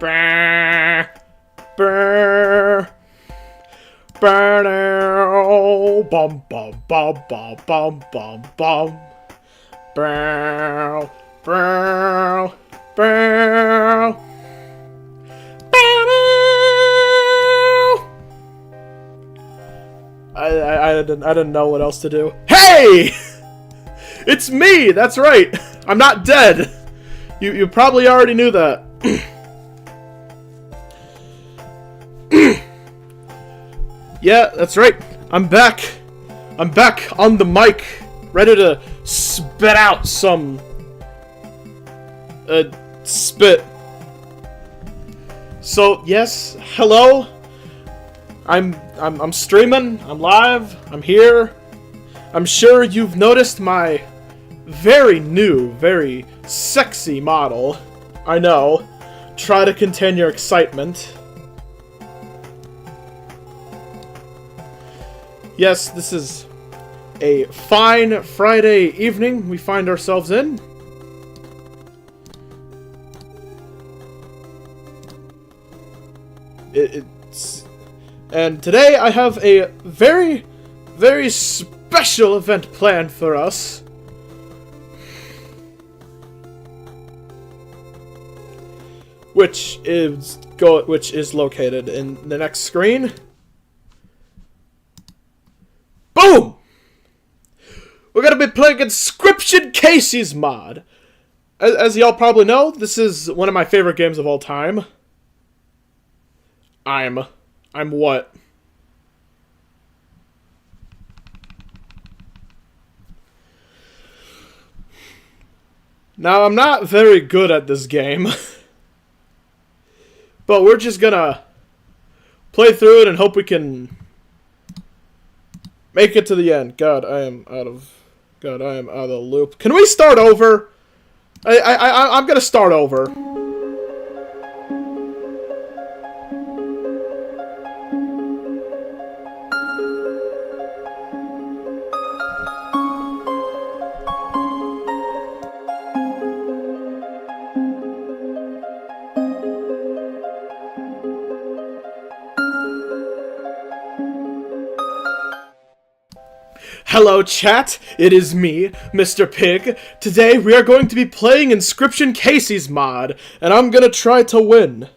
Brr, brr, brr, bum bum bum bum bum bum bum. Brr, brr, brr. I didn't know what else to do. Hey! It's me! That's right! I'm not dead! You probably already knew that. Yeah, that's right. I'm back. I'm back on the mic, ready to spit out some spit. So, yes, hello. I'm streaming. I'm live. I'm here. I'm sure you've noticed my very new, very sexy model. I know. Try to contain your excitement. Yes, this is a fine Friday evening we find ourselves in. And today I have a very, very special event planned for us. Which is located in the next screen. Boom! We're gonna be playing Inscryption Kaycee's mod. As y'all probably know, this is one of my favorite games of all time. I'm what? Now, I'm not very good at this game. But we're just gonna play through it and hope we can make it to the end. God, I am out of the loop. Can we start over? I'm gonna start over. Hello chat, it is me, Mr. Pig. Today we are going to be playing Inscryption Kaycee's mod, and I'm gonna try to win.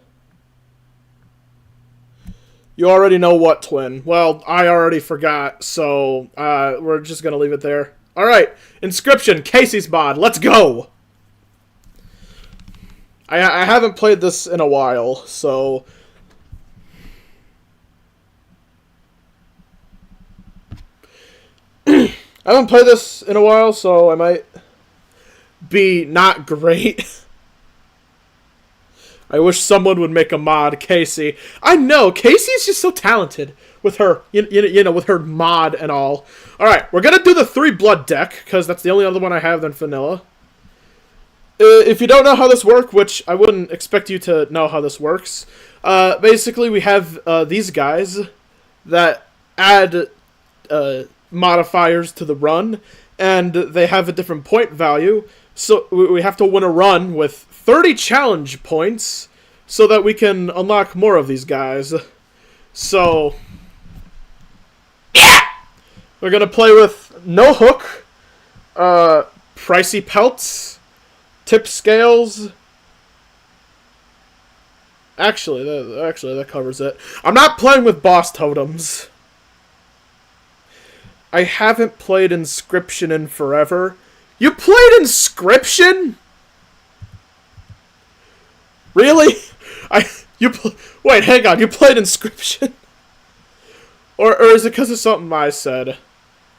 You already know what to win. Well, I already forgot, so we're just gonna leave it there. Alright, Inscryption Kaycee's mod, let's go! I haven't played this in a while, so I haven't played this in a while, so I might be not great. I wish someone would make a mod, Kaycee. I know, Kaycee's just so talented with her, you know, with her mod and all. Alright, we're gonna do the 3 blood deck, because that's the only other one I have than vanilla. If you don't know how this works, which I wouldn't expect you to know how this works, basically we have these guys that add modifiers to the run, and they have a different point value, so we have to win a run with 30 challenge points so that we can unlock more of these guys. So yeah, we're gonna play with no hook, pricey pelts, tip scales. Actually that covers it. I'm not playing with boss totems. I haven't played Inscryption in forever. You played Inscryption? Really? Wait, hang on. You played Inscryption? Or is it because of something I said?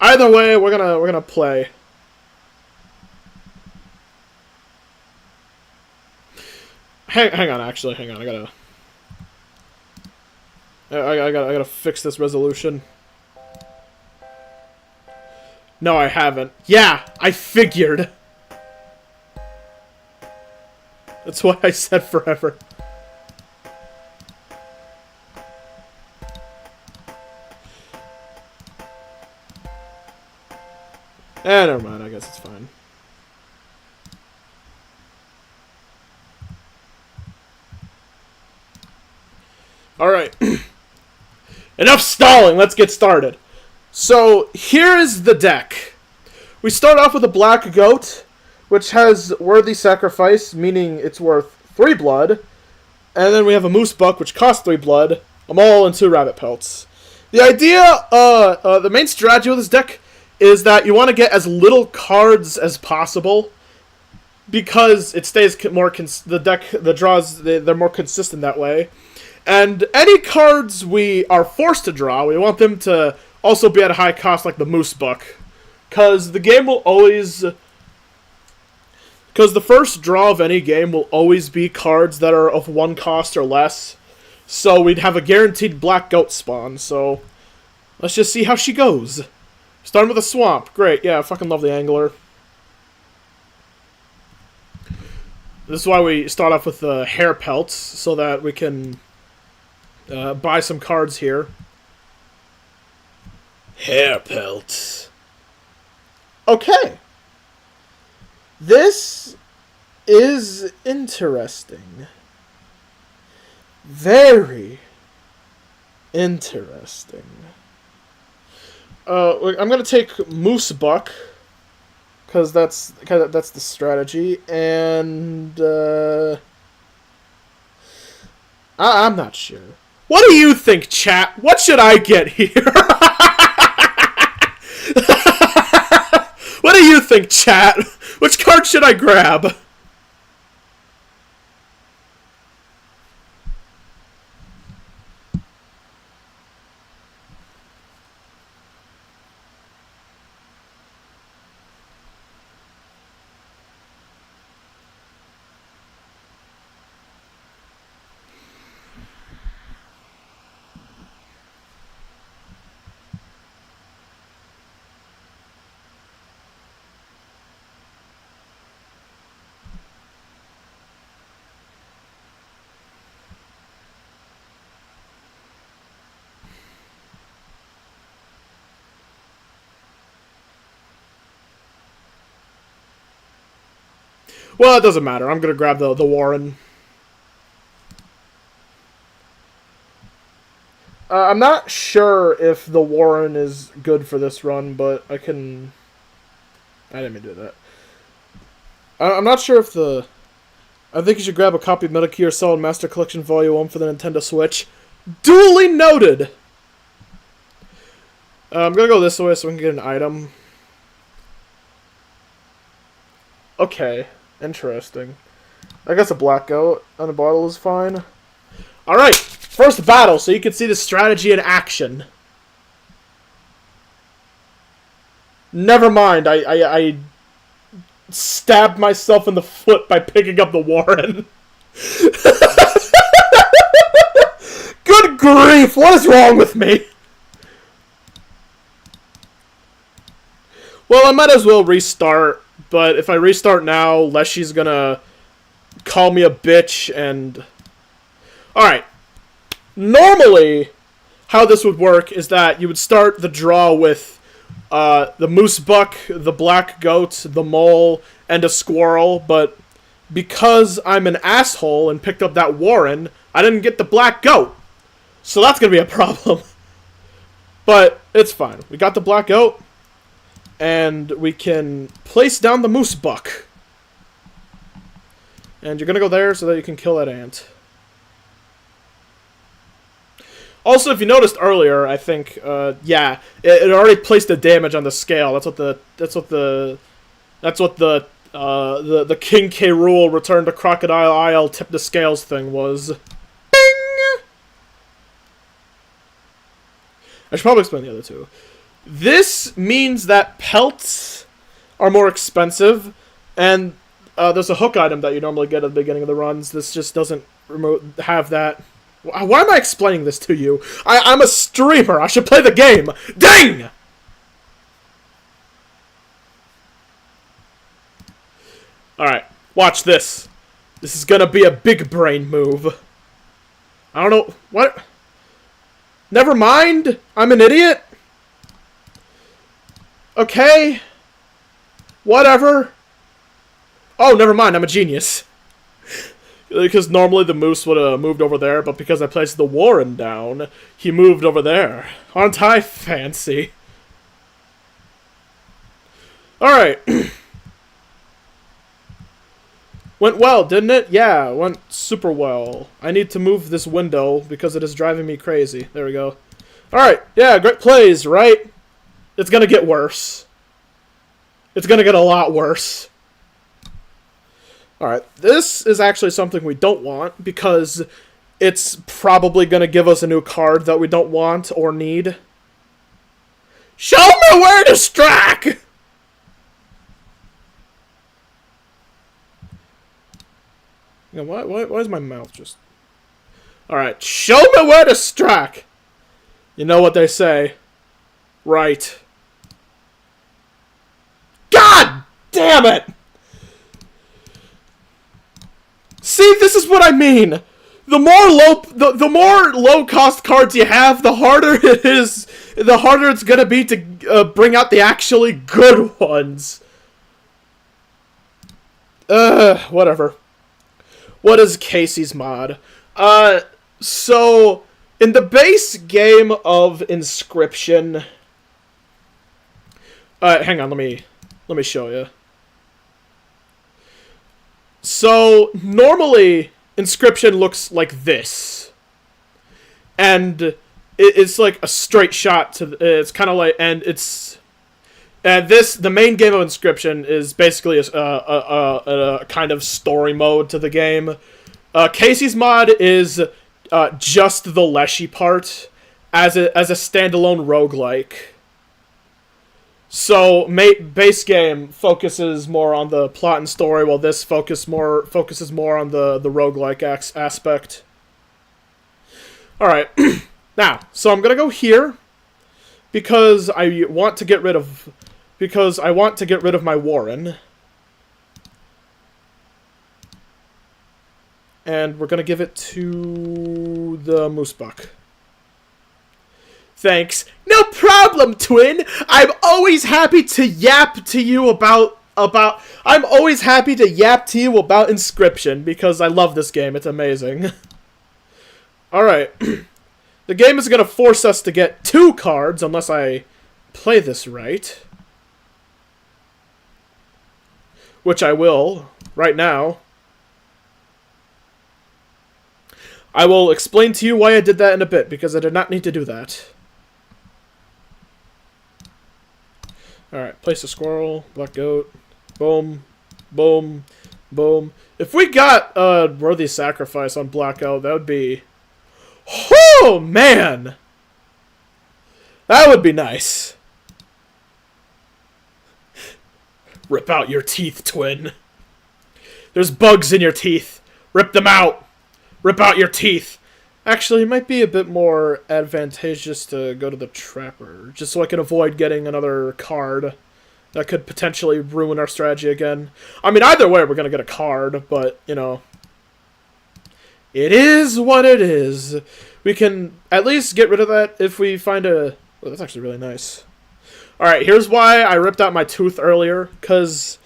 Either way, we're gonna play. Hang on. Actually, hang on. I gotta fix this resolution. No, I haven't. Yeah, I figured. That's why I said forever. Never mind, I guess it's fine. Alright. Enough stalling, let's get started. So, here is the deck. We start off with a black goat, which has worthy sacrifice, meaning it's worth 3 blood. And then we have a moose buck, which costs 3 blood, a mole, and 2 rabbit pelts. The idea, the main strategy with this deck is that you want to get as little cards as possible, because it stays more the draws, they're more consistent that way. And any cards we are forced to draw, we want them to also be at a high cost, like the moose buck, because the game will always, because the first draw of any game will always be cards that are of 1 cost or less. So we'd have a guaranteed black goat spawn. So let's just see how she goes. Starting with a swamp. Great, yeah, I fucking love the angler. This is why we start off with the hair pelts, so that we can buy some cards here. Hair pelts. Okay. This is interesting. Very interesting. I'm gonna take Moose Buck, because that's the strategy, and I'm not sure. What do you think, chat? What should I get here? What do you think, chat? Which card should I grab? Well, it doesn't matter. I'm gonna grab the Warren. I'm not sure if the Warren is good for this run, but I can... I didn't mean to do that. I'm not sure if the... I think you should grab a copy of Metal Gear Solid Master Collection Volume 1 for the Nintendo Switch. Duly noted! I'm gonna go this way so we can get an item. Okay. Interesting. I guess a black goat on a bottle is fine. Alright, first battle, so you can see the strategy in action. Never mind, I stabbed myself in the foot by picking up the Warren. Good grief, what is wrong with me? Well, I might as well restart. But if I restart now, Leshy's gonna call me a bitch and... Alright. Normally, how this would work is that you would start the draw with the moose buck, the black goat, the mole, and a squirrel. But because I'm an asshole and picked up that Warren, I didn't get the black goat. So that's gonna be a problem. But it's fine. We got the black goat. And we can place down the moose buck. And you're gonna go there so that you can kill that ant. Also, if you noticed earlier, I think, yeah, it already placed the damage on the scale. That's what the King K. Rool Return to Crocodile Isle tip the scales thing was. Bing! I should probably explain the other two. This means that pelts are more expensive, and there's a hook item that you normally get at the beginning of the runs. This just doesn't have that. Why am I explaining this to you? I'm a streamer. I should play the game. Dang! Alright, watch this. This is gonna be a big brain move. I don't know. What? Never mind. I'm an idiot. Okay. Whatever. Oh, never mind. I'm a genius. Because normally the moose would have moved over there, but because I placed the Warren down, he moved over there. Aren't I fancy? Alright. Went well, didn't it? Yeah, went super well. I need to move this window because it is driving me crazy. There we go. Alright, yeah, great plays, right? It's gonna get worse. It's gonna get a lot worse. Alright, this is actually something we don't want because it's probably gonna give us a new card that we don't want or need. Show me where to strike! You know, why is my mouth just... Alright, show me where to strike! You know what they say. Right. God damn it! See, this is what I mean. The more low cost cards you have, the harder it is. The harder it's gonna be to bring out the actually good ones. Whatever. What is Kaycee's mod? So in the base game of Inscryption. Hang on, let me show you. So, normally, Inscryption looks like this. And it's like a straight shot to... It's kind of like... And it's... the main game of Inscryption is basically a kind of story mode to the game. Kaycee's mod is just the Leshy part as a standalone roguelike. So, base game focuses more on the plot and story, while this focuses more on the roguelike aspect. Alright, now, so I'm gonna go here, because I want to get rid of my Warren. And we're gonna give it to the Moosebuck. Thanks. No problem, twin. I'm always happy to yap to you about Inscryption because I love this game. It's amazing. All right. The game is going to force us to get 2 cards unless I play this right. Which I will right now. I will explain to you why I did that in a bit because I did not need to do that. Alright, place a squirrel, black goat, boom, boom, boom. If we got a worthy sacrifice on black goat, that would be... Oh, man! That would be nice. Rip out your teeth, twin. There's bugs in your teeth. Rip them out. Rip out your teeth. Actually, it might be a bit more advantageous to go to the Trapper, just so I can avoid getting another card that could potentially ruin our strategy again. I mean, either way, we're going to get a card, but, you know, it is what it is. We can at least get rid of that if we find a... Oh, that's actually really nice. Alright, here's why I ripped out my tooth earlier, because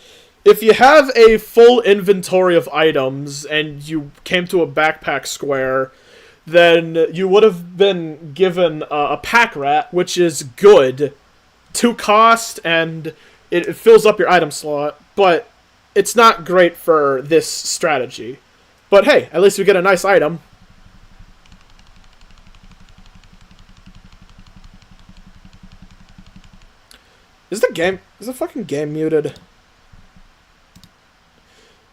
if you have a full inventory of items and you came to a backpack square... then you would have been given a pack rat, which is good, 2 cost, and it fills up your item slot, but it's not great for this strategy. But hey, at least we get a nice item. Is the fucking game muted?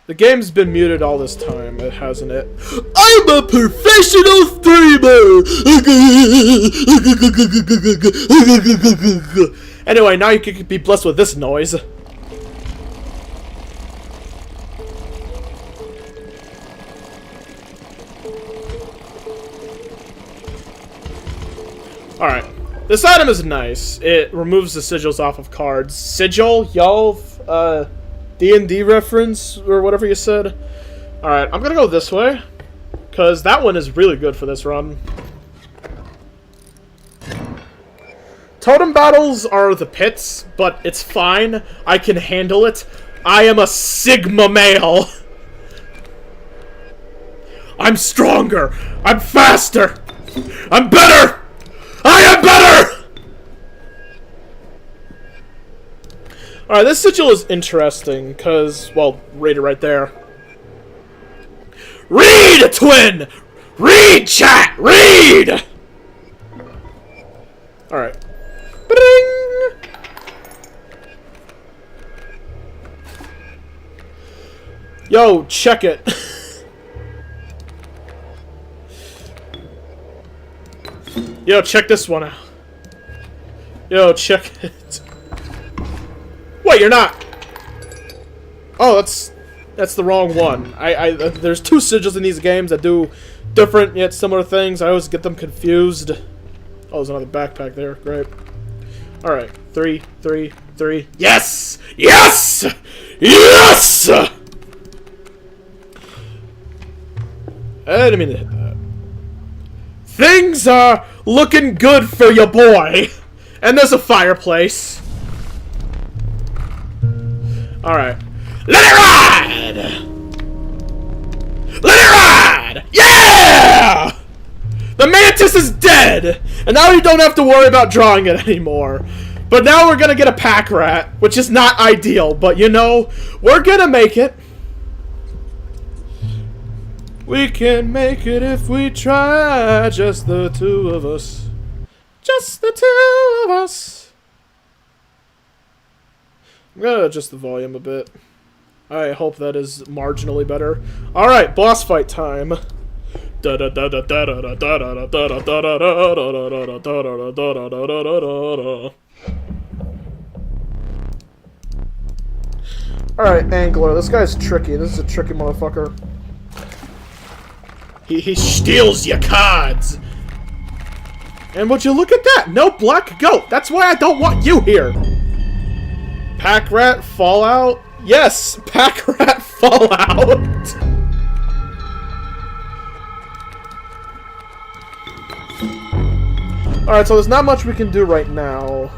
The game's been muted all this time, hasn't it? I'm a professional streamer! Anyway, now you can be blessed with this noise. Alright. This item is nice. It removes the sigils off of cards. Sigil? Y'all? D&D reference, or whatever you said. Alright, I'm gonna go this way, because that one is really good for this run. Totem battles are the pits, but it's fine. I can handle it. I am a Sigma male. I'm stronger! I'm faster! I'm better! I am better! Alright, this sigil is interesting, because, well, read it right there. Read, twin! Read, chat! Read! Alright. Bing! Yo, check it. Yo, check this one out. Yo, check it. Wait, you're not. Oh, that's the wrong one. There's two sigils in these games that do different yet similar things. I always get them confused. Oh, there's another backpack there. Great. All right, 3, 3, 3. Yes, yes, yes. I didn't mean to hit that. Things are looking good for your boy. And there's a fireplace. Alright. Let it ride! Let it ride! Yeah! The mantis is dead! And now you don't have to worry about drawing it anymore. But now we're gonna get a pack rat, which is not ideal, but you know, we're gonna make it. We can make it if we try, just the two of us. Just the two of us. I'm gonna adjust the volume a bit. I hope that is marginally better. Alright, boss fight time. Alright, Angler. This guy's tricky. This is a tricky motherfucker. He steals your cards! And would you look at that? No black goat! That's why I don't want you here! Pack rat fallout? Yes! Pack rat fallout! Alright, so there's not much we can do right now.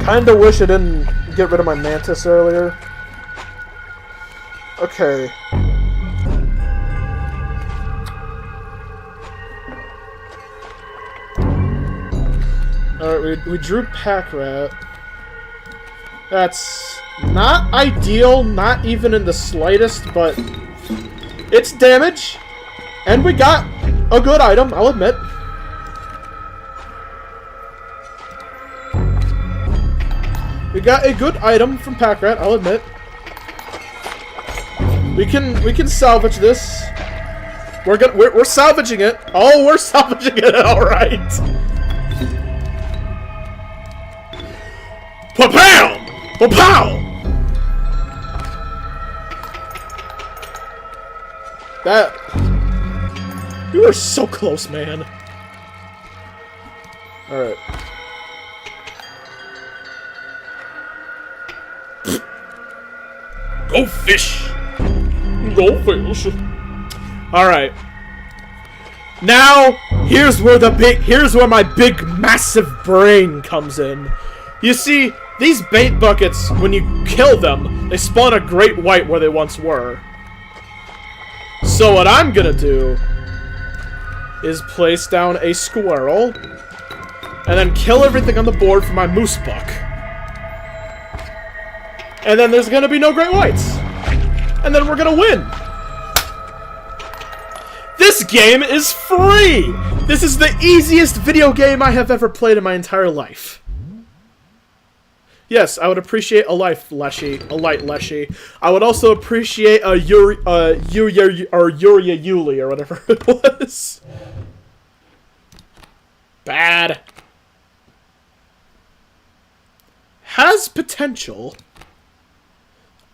Kinda wish I didn't get rid of my mantis earlier. Okay. Alright, we drew pack rat. That's not ideal, not even in the slightest, but it's damage. And we got a good item, I'll admit. We got a good item from pack rat, I'll admit. We can salvage this. We're salvaging it. Oh, we're salvaging it, alright. Pa-pow! Pa-pow! That... You were so close, man. Alright. Go fish! Go fish! Alright. Now, here's where my big, massive brain comes in. You see, these bait buckets, when you kill them, they spawn a great white where they once were. So what I'm gonna do is place down a squirrel, and then kill everything on the board for my moose buck. And then there's gonna be no great whites. And then we're gonna win. This game is free! This is the easiest video game I have ever played in my entire life. Yes, I would appreciate a light leshy. I would also appreciate a Yuria Yuli or whatever it was. Bad. Has potential.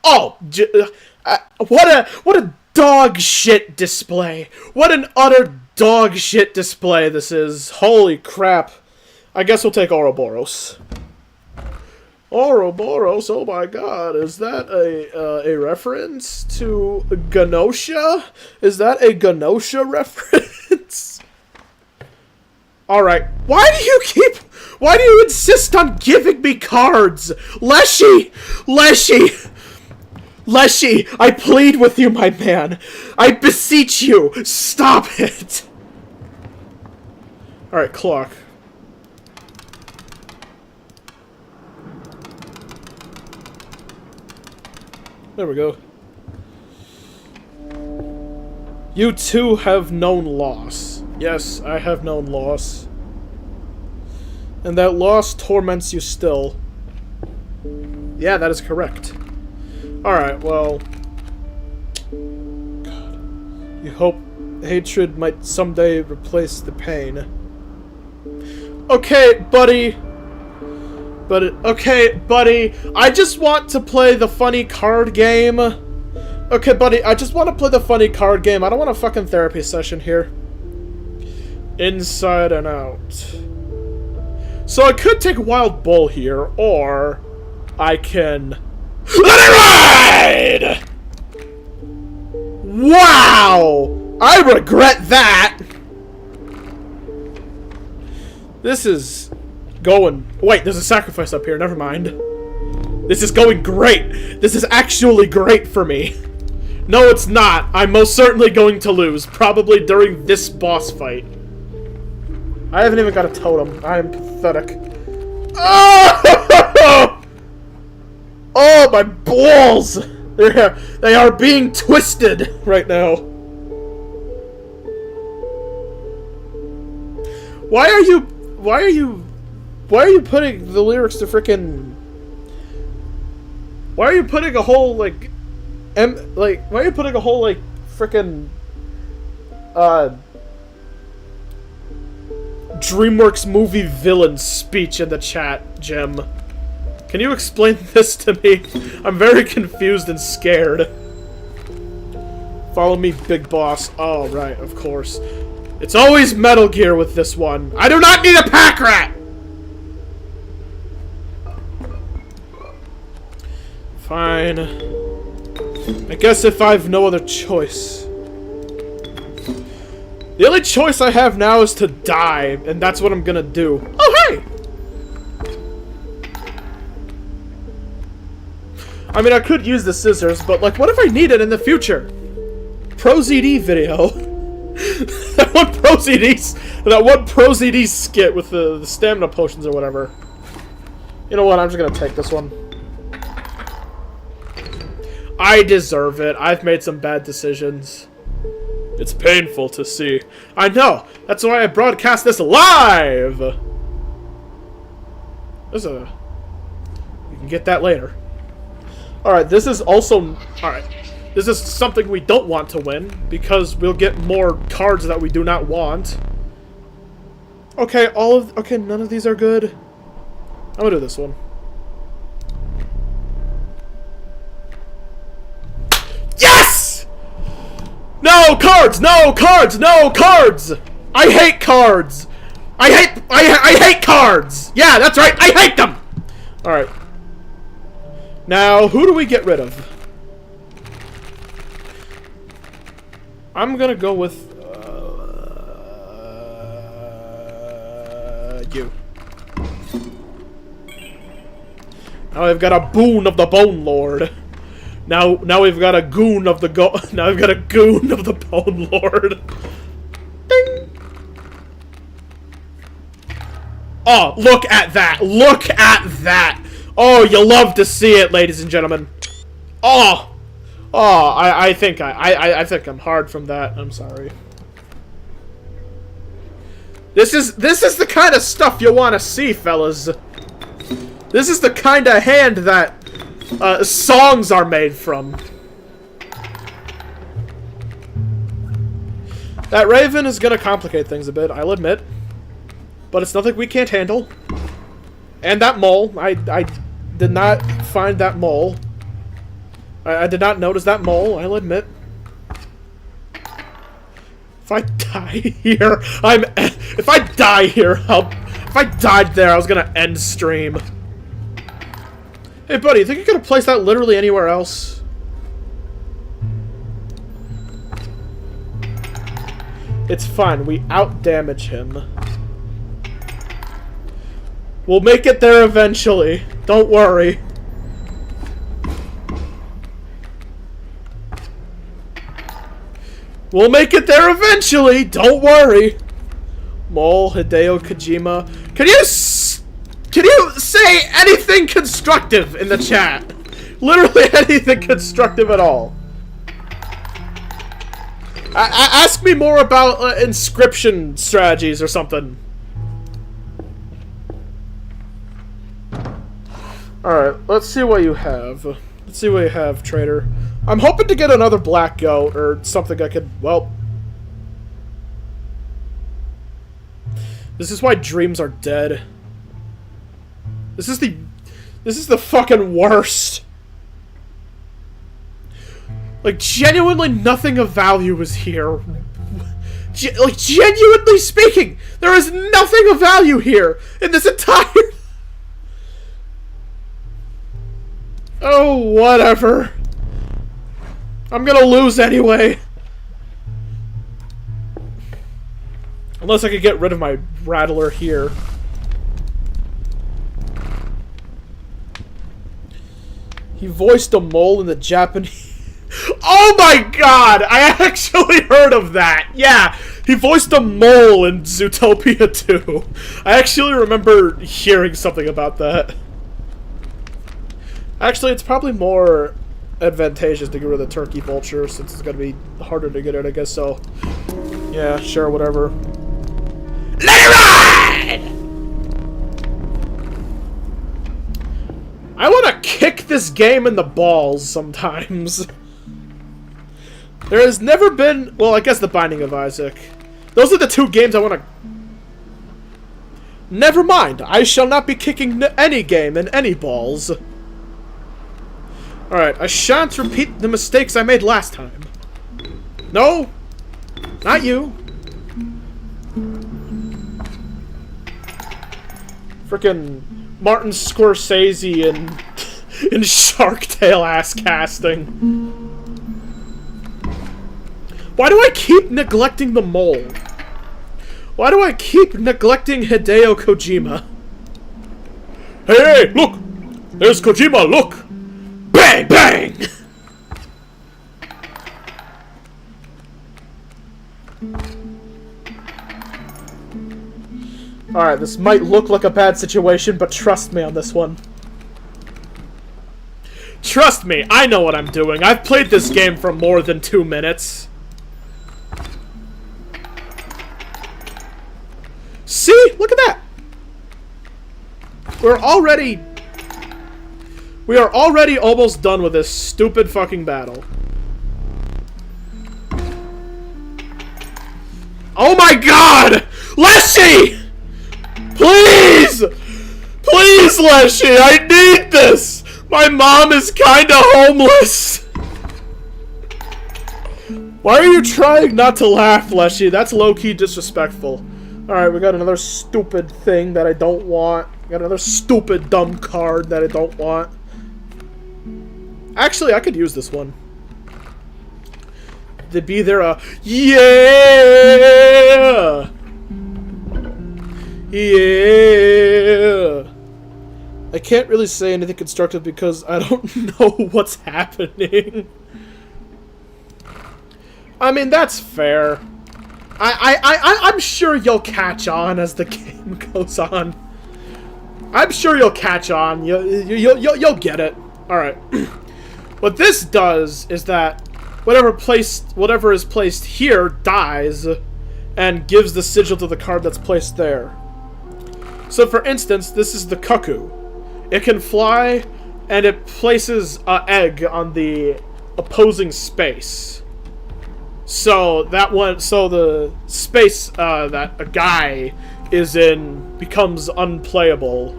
Oh, what a dog shit display. What an utter dog shit display this is. Holy crap. I guess we'll take Ouroboros. Ouroboros, oh my god, is that a reference to Ganosha? Is that a Ganosha reference? Alright, why do you insist on giving me cards? Leshy! Leshy, I plead with you, my man. I beseech you, stop it. Alright, clock. There we go. You too have known loss. Yes, I have known loss. And that loss torments you still. Yeah, that is correct. Alright, well... God. You hope hatred might someday replace the pain. Okay, buddy. Okay, buddy. I just want to play the funny card game. Okay, buddy, I just want to play the funny card game. I don't want a fucking therapy session here. Inside and out. So I could take Wild Bull here, or I can... Let it ride! Wow! I regret that! This is going... Wait, there's a sacrifice up here, never mind. This is going great! This is actually great for me. No, it's not. I'm most certainly going to lose, probably during this boss fight. I haven't even got a totem. I am pathetic. Oh! Oh, my balls! They are being twisted right now. Why are you putting the lyrics to frickin'... Why are you putting a whole, like... why are you putting a whole, like, frickin'... DreamWorks movie villain speech in the chat, Jim? Can you explain this to me? I'm very confused and scared. Follow me, big boss. Oh, right, of course. It's always Metal Gear with this one. I do not need a pack rat! Fine. I guess if I've no other choice. The only choice I have now is to die, and that's what I'm gonna do. Oh, hey! I mean, I could use the scissors, but, like, what if I need it in the future? Pro-ZD video. that one Pro-ZD skit with the stamina potions or whatever. You know what, I'm just gonna take this one. I deserve it. I've made some bad decisions. It's painful to see. I know! That's why I broadcast this live! There's a... You can get that later. Alright, this is also... Alright. This is something we don't want to win, because we'll get more cards that we do not want. Okay, okay, none of these are good. I'm gonna do this one. Yes! No cards! No cards! No cards! I hate cards! I hate cards! Yeah, that's right! I hate them! Alright. Now, who do we get rid of? I'm gonna go with... you. Now I've got a boon of the Bone Lord. Now we've got a goon of the Now we've got a goon of the Bone Lord. Ding! Oh, look at that! Look at that! Oh, you love to see it, ladies and gentlemen. Oh! Oh, I think I'm hard from that. I'm sorry. This is the kind of stuff you want to see, fellas. This is the kind of hand that songs are made from. That Raven is gonna complicate things a bit, I'll admit. But it's nothing we can't handle. And that mole, I did not find that mole. I did not notice that mole, I'll admit. If I die here, if I die here, if I died there, I was gonna end stream. Hey, buddy, you think you could have placed that literally anywhere else? It's fine, we out-damage him. We'll make it there eventually. Don't worry. We'll make it there eventually. Don't worry. Mole, Hideo Kojima. Can you say anything constructive in the chat? Literally anything constructive at all. Ask me more about Inscryption strategies or something. Alright, let's see what you have. Let's see what you have, trader. I'm hoping to get another black goat or something I could, well... This is why dreams are dead. This is the fucking worst. Like, genuinely nothing of value is here. Like, genuinely speaking, there is nothing of value here in this entire... Oh, whatever. I'm gonna lose anyway. Unless I could get rid of my rattler here. He voiced a mole in the Japanese... Oh my god! I actually heard of that! Yeah! He voiced a mole in Zootopia 2. I actually remember hearing something about that. Actually, it's probably more advantageous to get rid of the turkey vulture, since it's gonna be harder to get it, I guess, so... Yeah, sure, whatever. Let it ride! I wanna kick this game in the balls sometimes. There has never been... Well, I guess The Binding of Isaac. Those are the two games I wanna... Never mind, I shall not be kicking any game in any balls. Alright, I shan't repeat the mistakes I made last time. No! Not you! Frickin' Martin Scorsese in Shark Tale ass casting. Why do I keep neglecting the mole? Why do I keep neglecting Hideo Kojima? Hey, look! There's Kojima, look! Bang, bang! Alright, this might look like a bad situation, but trust me on this one. Trust me, I know what I'm doing. I've played this game for more than 2 minutes. See? Look at that! We are already almost done with this stupid fucking battle. Oh my god! Leshy! Please! Please, Leshy! I need this! My mom is kinda homeless! Why are you trying not to laugh, Leshy? That's low-key disrespectful. Alright, we got another stupid thing that I don't want. We got another stupid dumb card that I don't want. Actually, I could use this one. To be there a... Yeah! Yeah! I can't really say anything constructive because I don't know what's happening. I mean, that's fair. I'm sure you'll catch on as the game goes on. I'm sure you'll catch on. You'll get it. Alright. What this does is that whatever is placed here dies and gives the sigil to the card that's placed there. So for instance, this is the cuckoo. It can fly and it places an egg on the opposing space. So the space that a guy is in becomes unplayable.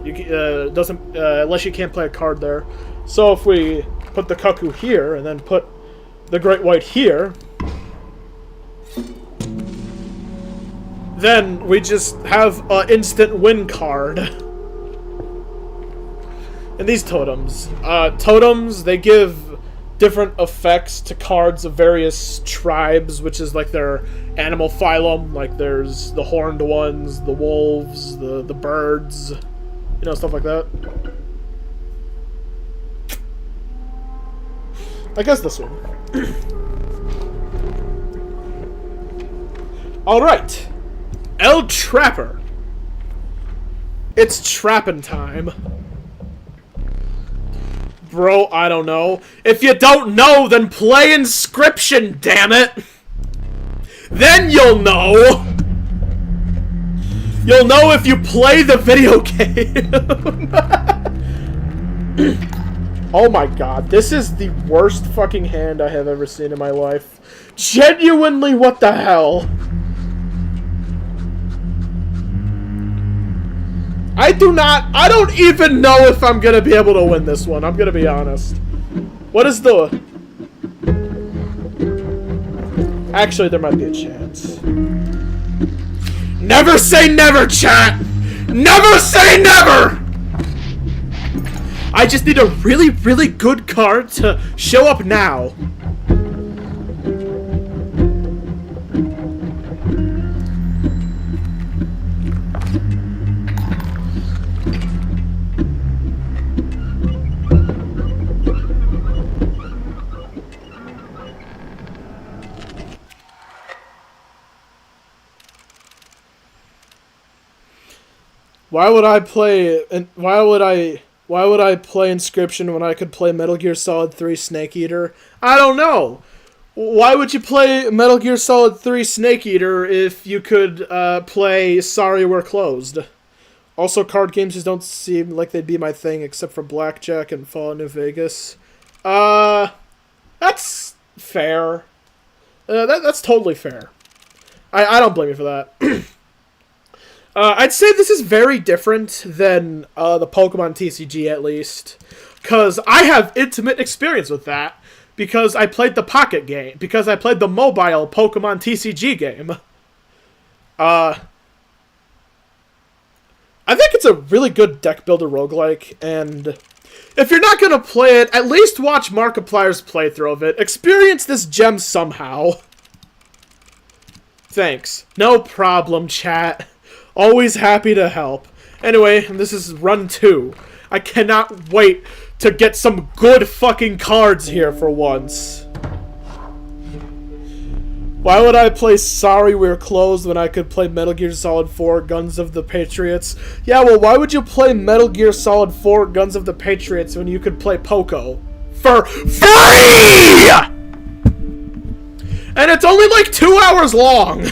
Doesn't unless you can't play a card there. So if we put the cuckoo here and then put the great white here, then we just have an instant win card. And these totems, they give different effects to cards of various tribes, which is like their animal phylum. Like there's the horned ones, the wolves, the birds, you know, stuff like that. I guess this one. Alright. El Trapper. It's trappin' time. Bro, I don't know. If you don't know, then play Inscryption, damn it! Then you'll know! You'll know if you play the video game! Oh my god, this is the worst fucking hand I have ever seen in my life. Genuinely, what the hell? I don't even know if I'm gonna be able to win this one, I'm gonna be honest. What is the... Actually, there might be a chance. Never say never, chat! Never say never! I just need a really, really good card to show up now. Why would I play Inscryption when I could play Metal Gear Solid 3 Snake Eater? I don't know. Why would you play Metal Gear Solid 3 Snake Eater if you could play Sorry We're Closed? Also, card games just don't seem like they'd be my thing except for Blackjack and Fallout New Vegas. That's fair. That's totally fair. I don't blame you for that. I'd say this is very different than the Pokemon TCG, at least. Because I have intimate experience with that. Because I played the Pocket game. Because I played the mobile Pokemon TCG game. I think it's a really good deck builder roguelike. And if you're not going to play it, at least watch Markiplier's playthrough of it. Experience this gem somehow. Thanks. No problem, chat. Always happy to help. Anyway, this is run 2. I cannot wait to get some good fucking cards here for once. Why would I play Sorry We're Closed when I could play Metal Gear Solid 4 Guns of the Patriots? Yeah, well, why would you play Metal Gear Solid 4 Guns of the Patriots when you could play Poco? For free! And it's only like 2 hours long!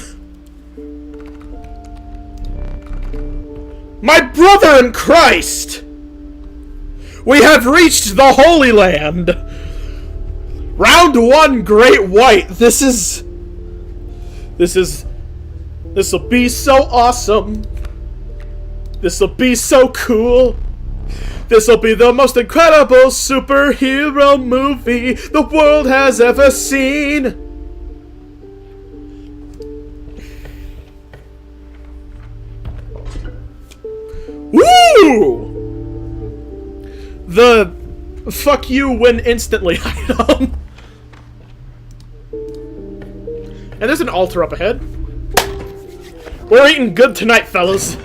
My brother in Christ! We have reached the Holy Land! Round 1, Great White. This'll be so awesome. This'll be so cool. This'll be the most incredible superhero movie the world has ever seen. Woo! The fuck you win instantly item. And there's an altar up ahead. We're eating good tonight, fellas.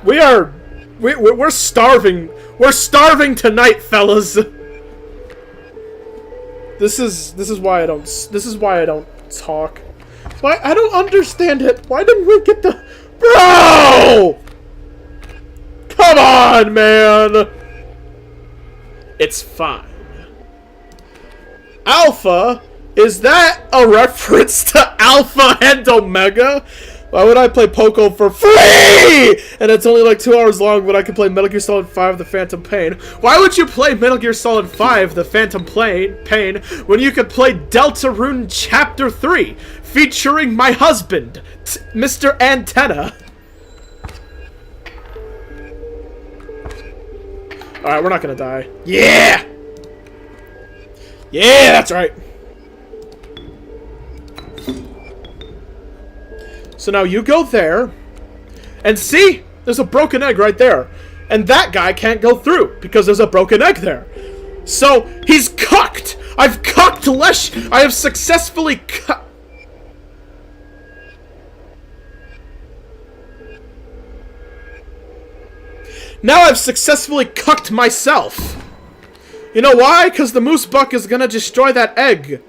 We're starving. We're starving tonight, fellas. This is why I don't talk. Why? I don't understand it. Why didn't we get the... Bro! Come on, man! It's fine. Alpha? Is that a reference to Alpha and Omega? Why would I play Poco for free? And it's only like 2 hours long, but I can play Metal Gear Solid 5 The Phantom Pain. Why would you play Metal Gear Solid 5 The Phantom Pain when you could play Deltarune Chapter 3 featuring my husband, Mr. Antenna? Alright, we're not gonna die. Yeah! Yeah, that's right. So now you go there, and see? There's a broken egg right there. And that guy can't go through, because there's a broken egg there. So, he's cucked! I've cucked Lesh! I have successfully Now I've successfully cucked myself! You know why? Because the moose buck is gonna destroy that egg.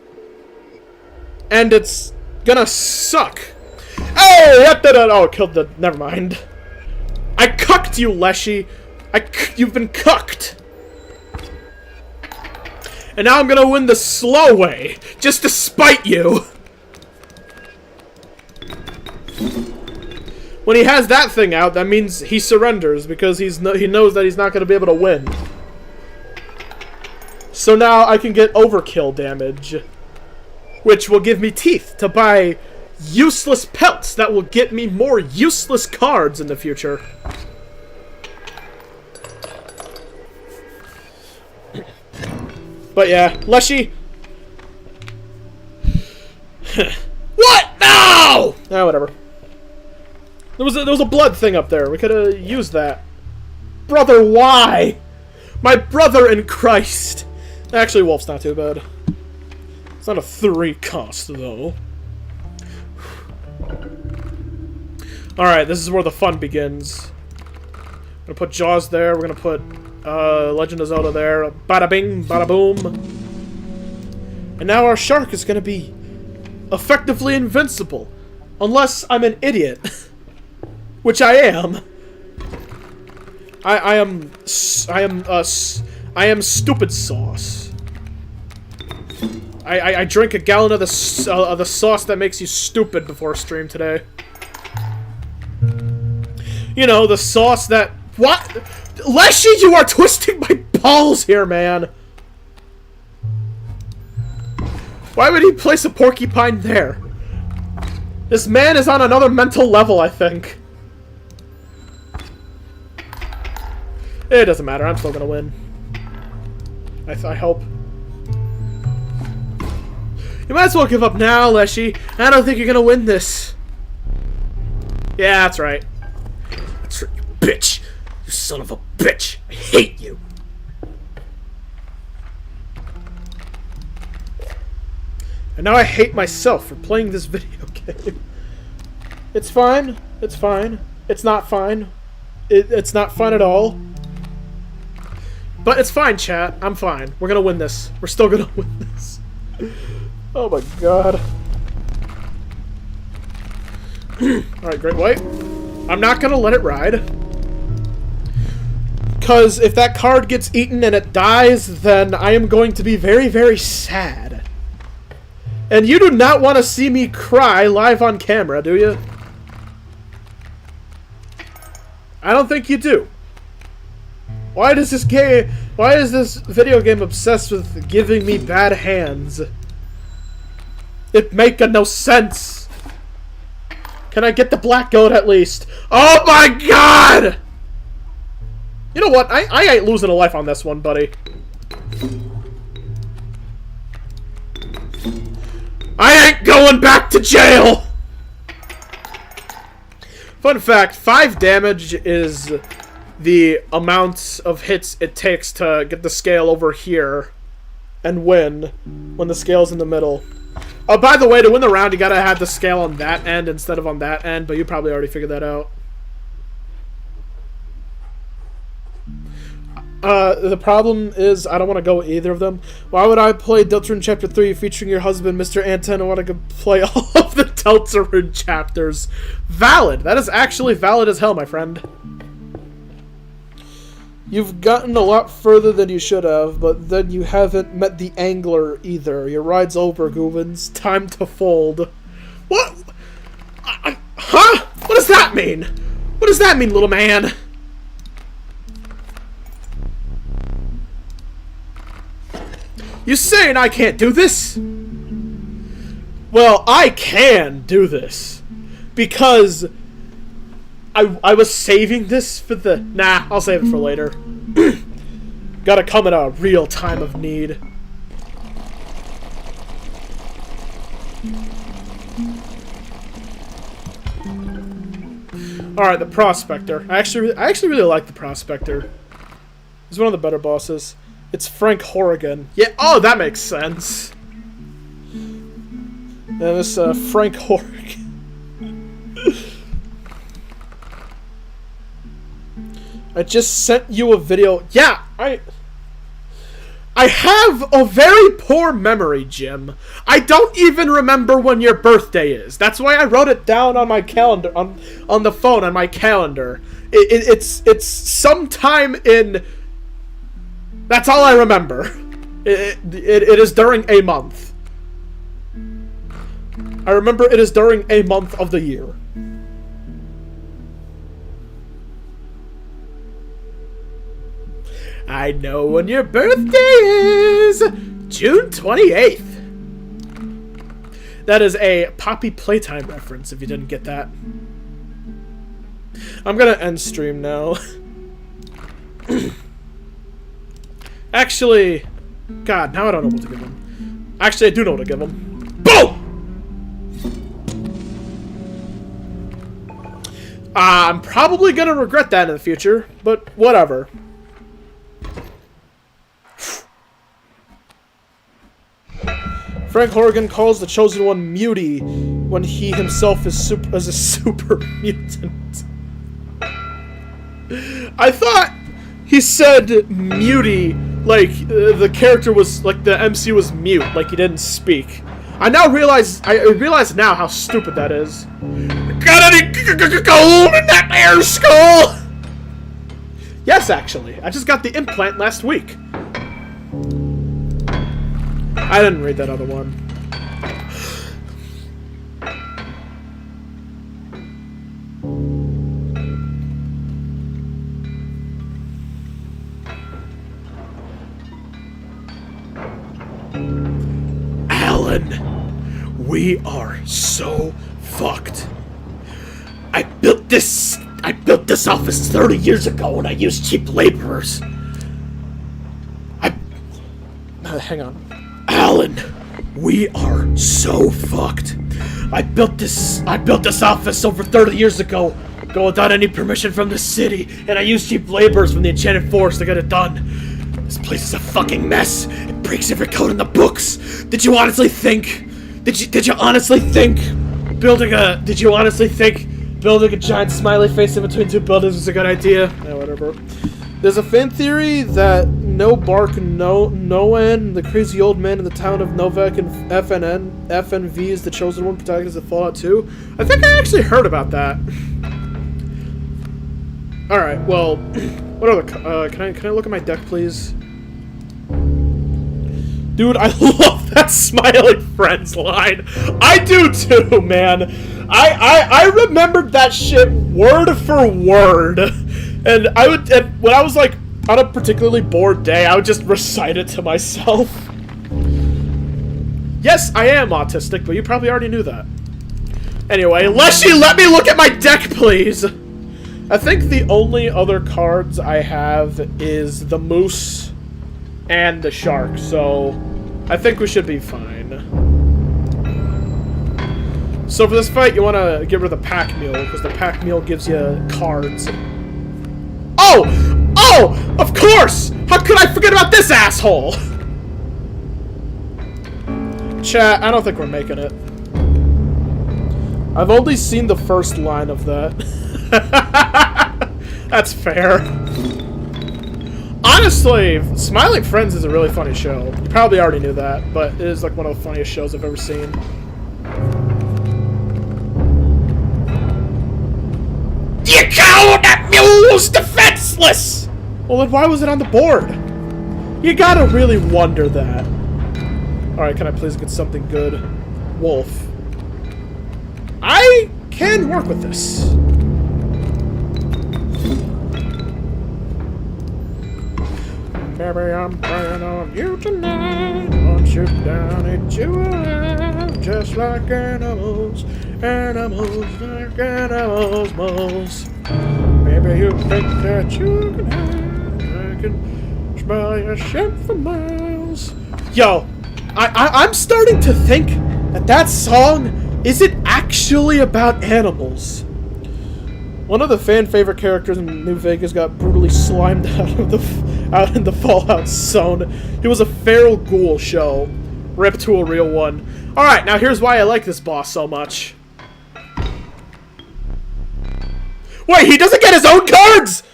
And it's gonna suck. Oh, oh, killed the... Never mind. I cucked you, Leshy. You've been cucked. And now I'm gonna win the slow way, just to spite you. When he has that thing out, that means he surrenders, because he knows that he's not gonna be able to win. So now I can get overkill damage, which will give me teeth to buy useless pelts that will get me more useless cards in the future. But yeah, Leshy. What? No! Ah, whatever. There was a blood thing up there. We could have used that. Brother, why? My brother in Christ. Actually, Wolf's not too bad. It's not a 3 cost, though. Alright, this is where the fun begins. I'm gonna put Jaws there. We're gonna put Legend of Zelda there. Bada bing, bada boom. And now our shark is gonna be effectively invincible. Unless I'm an idiot. Which I am. I am stupid sauce. I drank a gallon of the sauce that makes you stupid before stream today. You know, the sauce that... What? Leshy, you are twisting my balls here, man. Why would he place a porcupine there? This man is on another mental level, I think. It doesn't matter. I'm still gonna win. I hope. You might as well give up now, Leshy. I don't think you're gonna win this. Yeah, that's right. That's right, you bitch. You son of a bitch. I hate you. And now I hate myself for playing this video game. It's fine. It's fine. It's not fine. It's not fun at all. But it's fine, chat. I'm fine. We're gonna win this. We're still gonna win this. Oh my god. Alright, Great White. I'm not gonna let it ride. Because if that card gets eaten and it dies, then I am going to be very, very sad. And you do not want to see me cry live on camera, do you? I don't think you do. Why is this video game obsessed with giving me bad hands? It make no sense. Can I get the black goat at least? Oh my god! You know what? I ain't losing a life on this one, buddy. I ain't going back to jail! Fun fact, 5 damage is the amount of hits it takes to get the scale over here and win when the scale's in the middle. Oh, by the way, to win the round, you gotta have the scale on that end instead of on that end, but you probably already figured that out. The problem is I don't want to go with either of them. Why would I play Deltarune Chapter 3 featuring your husband, Mr. Anton? I want to play all of the Deltarune chapters. Valid. That is actually valid as hell, my friend. You've gotten a lot further than you should have, but then you haven't met the angler either. Your ride's over, Goovins. Time to fold. What? Huh? What does that mean? What does that mean, little man? You saying I can't do this? Well, I can do this. Because I was saving this for the... Nah, I'll save it for later. Gotta come at a real time of need. Alright, the Prospector. I actually really like the Prospector. He's one of the better bosses. It's Frank Horrigan. Yeah, oh, that makes sense. And this, Frank Horrigan. I just sent you a video. Yeah, I have a very poor memory, Jim. I don't even remember when your birthday is. That's why I wrote it down on my calendar, on the phone, on my calendar. It's sometime in... That's all I remember. It is during a month. I remember it is during a month of the year. I know when your birthday is! June 28th. That is a Poppy Playtime reference, if you didn't get that. I'm gonna end stream now. Actually... God, now I don't know what to give him. Actually, I do know what to give him. Boom! I'm probably gonna regret that in the future, but whatever. Frank Horgan calls the Chosen One Muty when he himself is a super mutant. I thought he said muty like the character was like the MC was mute, like he didn't speak. I realize now how stupid that is. Got any gold in that air skull? Yes, actually, I just got the implant last week. I didn't read that other one. Alan, we are so fucked. I built this office 30 years ago and I used cheap laborers. Hang on. Alan, we are so fucked. I built this office over 30 years ago without any permission from the city, and I used cheap laborers from the Enchanted Forest to get it done. This place is a fucking mess. It breaks every code in the books. Did you honestly think building a giant smiley face in between two buildings was a good idea? Yeah, whatever. There's a fan theory that Noan, the crazy old man in the town of Novak and FNV is the Chosen One protagonist of Fallout 2. I think I actually heard about that. Alright, well, what other, can I look at my deck, please? Dude, I love that Smiling Friends line. I do too, man. I remembered that shit word for word. And when I was like on a particularly bored day, I would just recite it to myself. Yes, I am autistic, but you probably already knew that. Anyway, Leshy, let me look at my deck, please. I think the only other cards I have is the moose and the shark, so I think we should be fine. So for this fight, you want to get rid of the pack mule, because the pack mule gives you cards. Oh! Oh! Of course! How could I forget about this asshole? Chat, I don't think we're making it. I've only seen the first line of that. That's fair. Honestly, Smiling Friends is a really funny show. You probably already knew that, but it is like one of the funniest shows I've ever seen. You coward! That mule's defenseless! Well, then why was it on the board? You gotta really wonder that. Alright, can I please get something good? Wolf. I can work with this. Baby, I'm praying on you tonight. Want you down, eat you alive. Just like animals. Animals like animals, moles. Maybe you think that you can hide. I can smell your shit for miles. Yo, I'm starting to think that song isn't actually about animals. One of the fan favorite characters in New Vegas got brutally slimed out in the Fallout zone. He was a feral ghoul show. Rip to a real one. Alright, now here's why I like this boss so much. Wait, he doesn't get his own cards?!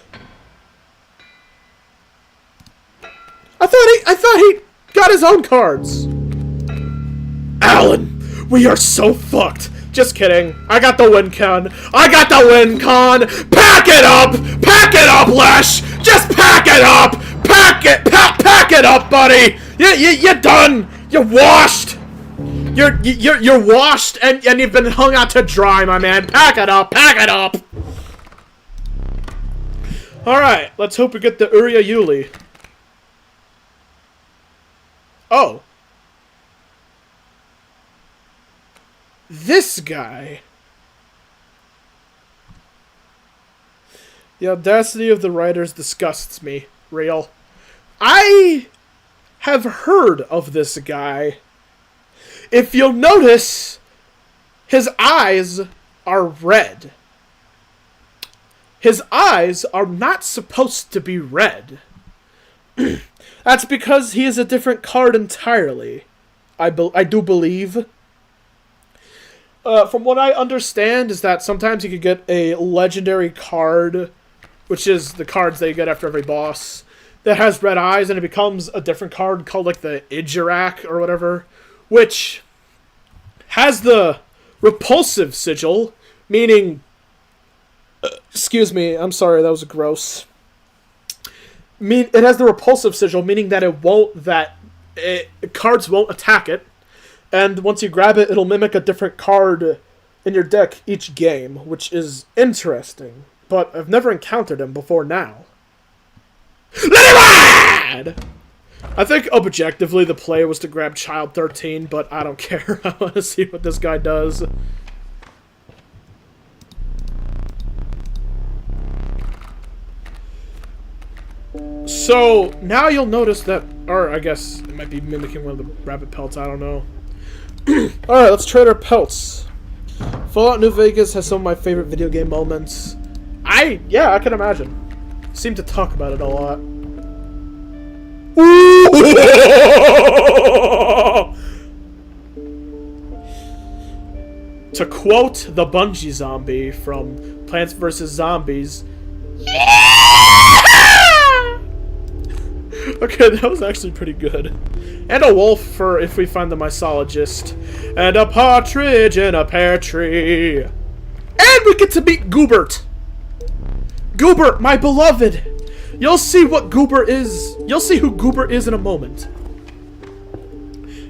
I thought he got his own cards. Alan, we are so fucked. Just kidding. I got the win con. I got the win con. Pack it up. Pack it up, Lesh. Just pack it up. Pack it up, buddy. You're done. You're washed. You're washed and you've been hung out to dry, my man. Pack it up. Pack it up. All right. Let's hope we get the Uriah Yuli. Oh. This guy. The audacity of the writers disgusts me. Real. I have heard of this guy. If you'll notice, his eyes are red. His eyes are not supposed to be red. That's because he is a different card entirely. I do believe. From what I understand is that sometimes you could get a legendary card, which is the cards that you get after every boss, that has red eyes, and it becomes a different card called like the Ijirak or whatever, which has the repulsive sigil, meaning... excuse me, I'm sorry, that was gross. It has the repulsive sigil, meaning that cards won't attack it. And once you grab it, it'll mimic a different card in your deck each game, which is interesting. But I've never encountered him before now. Let it ride! I think objectively the play was to grab Child 13, but I don't care. I want to see what this guy does. So, now you'll notice that, or I guess it might be mimicking one of the rabbit pelts, I don't know. Alright, let's trade our pelts. Fallout New Vegas has some of my favorite video game moments. Yeah, I can imagine. Seem to talk about it a lot. To quote the Bungee Zombie from Plants vs. Zombies. Okay, that was actually pretty good. And a wolf for if we find the mycologist. And a partridge in a pear tree. And we get to meet Goobert. Goobert, my beloved. You'll see what Goobert is. You'll see who Goobert is in a moment.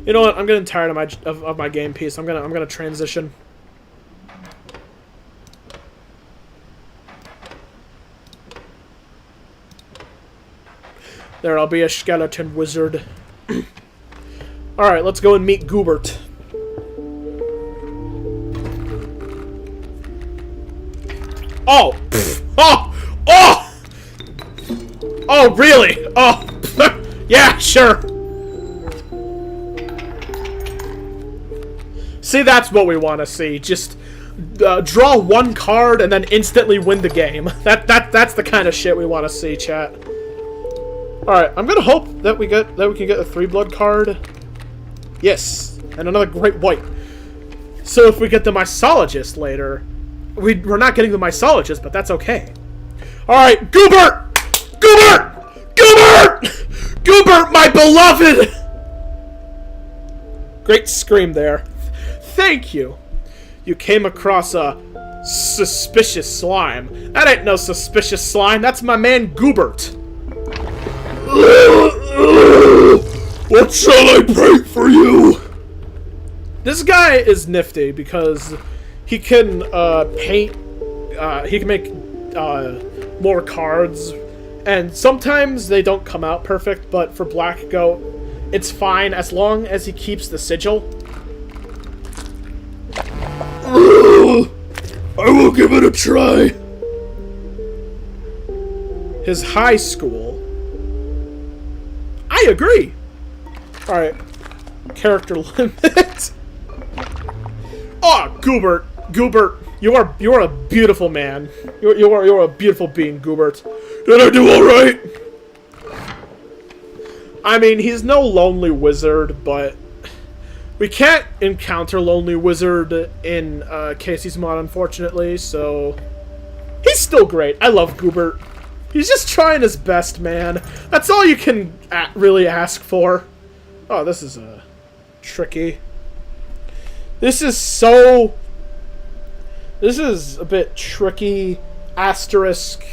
You know what? I'm getting tired of my game piece. I'm gonna transition. There, I'll be a skeleton wizard. Alright, let's go and meet Goobert. Oh! Oh! Oh! Oh, really? Oh! Yeah, sure! See, that's what we want to see. Just draw one card and then instantly win the game. That's the kind of shit we want to see, chat. Alright, I'm gonna hope that we can get a 3-blood card. Yes, and another Great White. So if we get the mycologist later, we're not getting the mycologist, but that's okay. Alright, Goobert! Goobert! Goobert! Goobert, my beloved! Great scream there. Thank you. You came across a suspicious slime. That ain't no suspicious slime, that's my man Goobert. What shall I break for you? This guy is nifty because he can paint. He can make more cards, and sometimes they don't come out perfect. But for Black Goat, it's fine as long as he keeps the sigil. I will give it a try. His high school. I agree. All right, character limit. Oh, Goobert, Goobert, you are a beautiful man. You're a beautiful being, Goobert. Did I do all right? I mean, he's no lonely wizard, but we can't encounter lonely wizard in Kaycee's mod, unfortunately. So he's still great. I love Goobert. He's just trying his best, man. That's all you can really ask for. Oh, this is tricky. This is a bit tricky. Asterisk.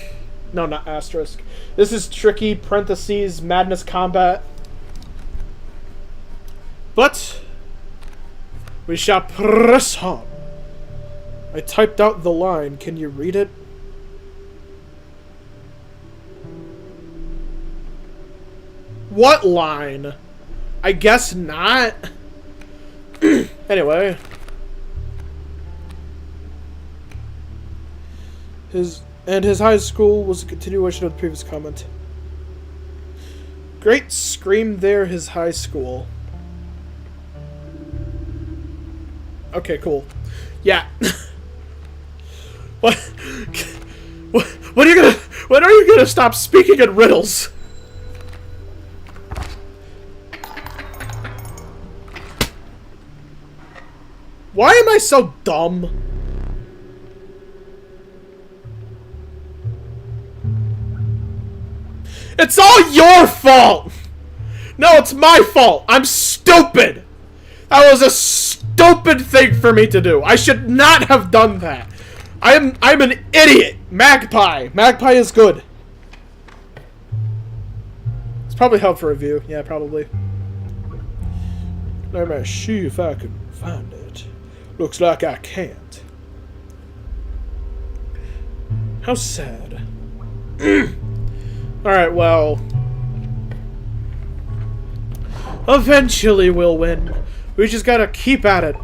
No, not asterisk. This is tricky, parentheses, madness combat. But we shall press on. I typed out the line. Can you read it? What line? I guess not. Anyway. His high school was a continuation of the previous comment. Great scream there, his high school. Okay, cool. Yeah. What? When are you gonna stop speaking in riddles? Why am I so dumb? It's all your fault! No, it's my fault! I'm stupid! That was a stupid thing for me to do. I should not have done that. I'm an idiot. Magpie. Magpie is good. It's probably held for review. Yeah, probably. Let me see if I can find it. Looks like I can't. How sad. Alright, well. Eventually we'll win. We just gotta keep at it.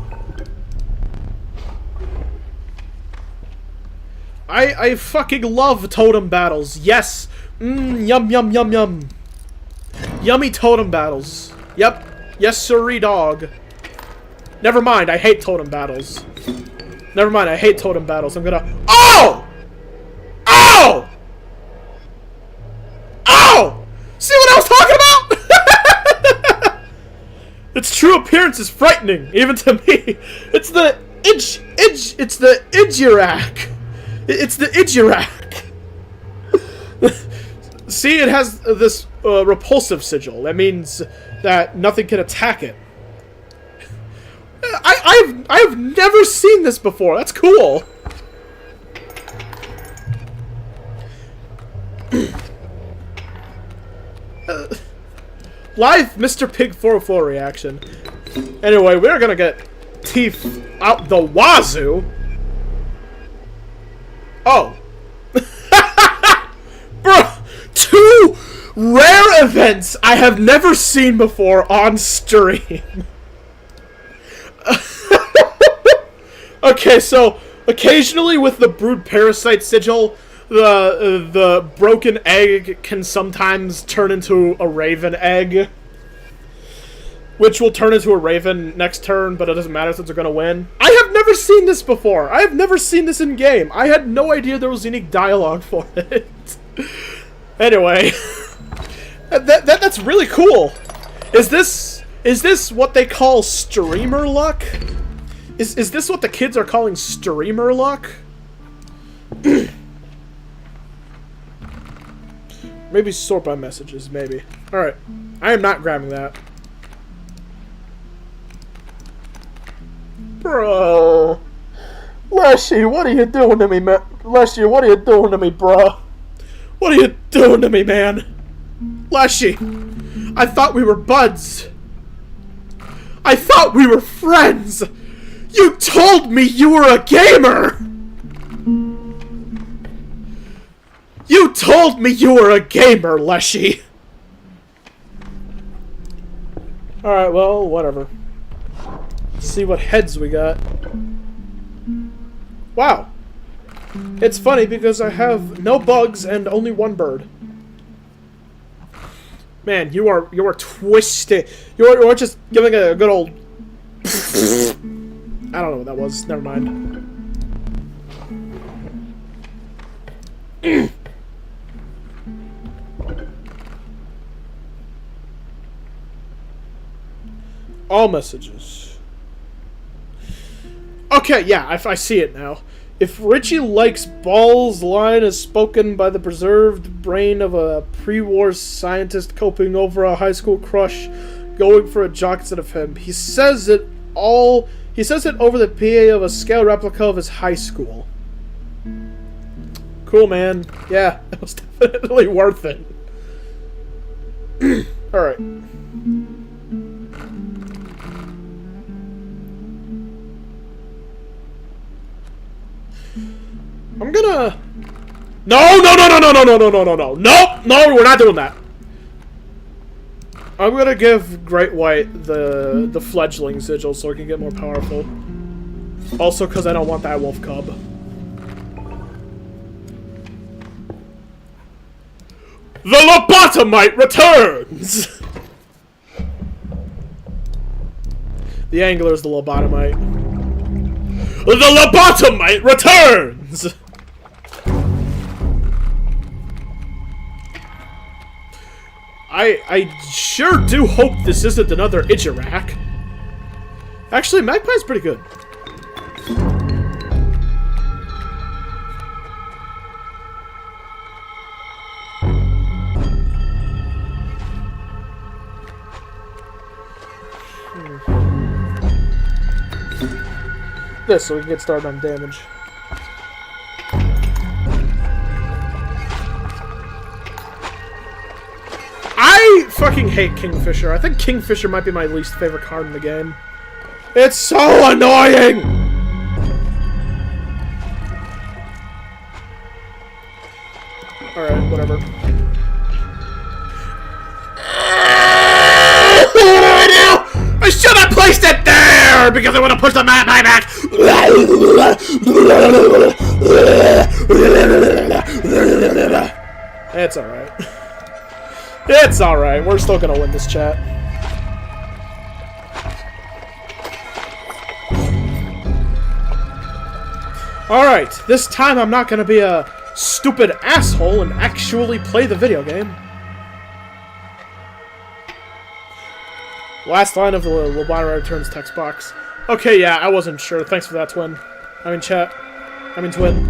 I fucking love totem battles. Yes. Yum, yum, yum, yum. Yummy totem battles. Yep. Yes, sirree, dog. Never mind, I hate totem battles. Never mind, I hate totem battles. I'm gonna... Oh! Oh! Oh! See what I was talking about? Its true appearance is frightening, even to me. It's the it's the Idjurak. It's the Idjurak. See, it has this repulsive sigil. That means that nothing can attack it. I've never seen this before. That's cool. Live Mr. Pig 404 reaction. Anyway, we're gonna get teeth out the wazoo. Oh. Bro, 2 rare events I have never seen before on stream. Okay, so occasionally with the brood parasite sigil, the broken egg can sometimes turn into a raven egg, which will turn into a raven next turn, but it doesn't matter since they're gonna win. I have never seen this before. I have never seen this in game. I had no idea there was unique dialogue for it. Anyway, that's really cool. Is this what they call streamer luck? Is this what the kids are calling streamer luck? Maybe sort by messages, maybe. Alright. I am not grabbing that. Bro. Leshy, what are you doing to me, man? Leshy, what are you doing to me, bro? What are you doing to me, man? Leshy, I thought we were buds. I thought we were friends. You told me you were a gamer. You told me you were a gamer, Leshy. Alright, well, whatever. Let's see what heads we got. Wow. It's funny because I have no bugs and only 1 bird. Man, you are twisted. You're just giving a good old... I don't know what that was. Never mind. All messages. Okay, yeah, I see it now. If Richie likes balls, line is spoken by the preserved brain of a pre-war scientist coping over a high school crush, going for a jock instead of him. He says it over the PA of a scale replica of his high school. Cool, man. Yeah, it was definitely worth it. Alright. I'm gonna... No, we're not doing that. I'm gonna give Great White the fledgling sigil so it can get more powerful. Also, because I don't want that wolf cub. The lobotomite returns! The angler is the lobotomite. The lobotomite returns! I sure do hope this isn't another Ijirak. Actually, Magpie's pretty good. This, so we can get started on damage. I fucking hate Kingfisher. I think Kingfisher might be my least favorite card in the game. It's so annoying! Alright, whatever. I should have placed it there because I want to push the map back. It's alright. It's alright. We're still gonna win this chat. Alright. This time I'm not gonna be a stupid asshole and actually play the video game. Last line of the lobotomite returns text box. Okay, yeah, I wasn't sure. Thanks for that, twin. I mean, chat. I mean, twin.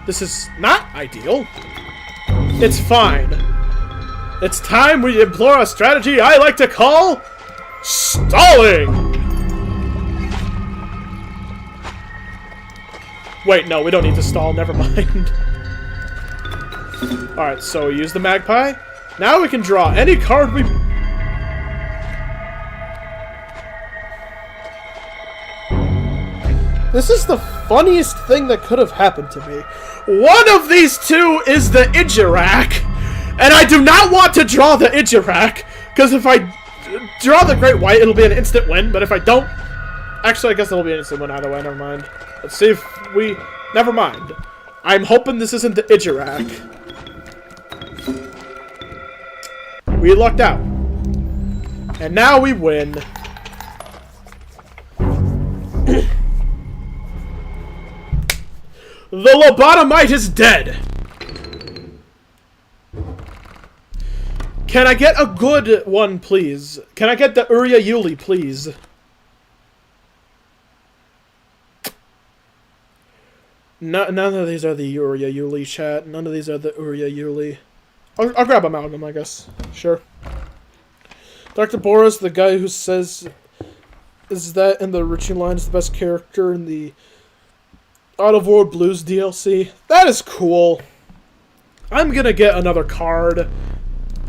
This is not ideal. It's fine. It's time we employ a strategy I like to call... stalling! Wait, no, we don't need to stall. Never mind. Alright, so we use the magpie. Now we can draw any card we... This is the funniest thing that could have happened to me. One of these two is the Ijirak, and I do not want to draw the Ijirak, because if I draw the Great White, it'll be an instant win, but if I don't... Actually, I guess it'll be an instant win either way, never mind. Let's see if we... Never mind. I'm hoping this isn't the Ijirak. We lucked out. And now we win. The lobotomite is dead. Can I get a good one, please? Can I get the Urya Yuli, please? None of these are the Urya Yuli, chat. None of these are the Urya Yuli. I'll grab Amalgam, I guess. Sure. Dr. Boris, the guy who says... Is that in the Richie line is the best character in the... Out of World Blues DLC. That is cool. I'm gonna get another card.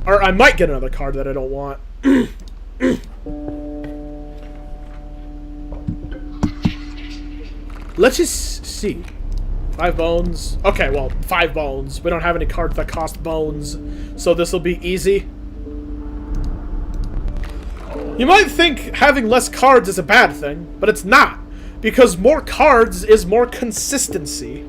Or I might get another card that I don't want. Let's just see. 5 bones. Okay, well, 5 bones. We don't have any cards that cost bones. So this will be easy. You might think having less cards is a bad thing, but it's not. Because more cards is more consistency.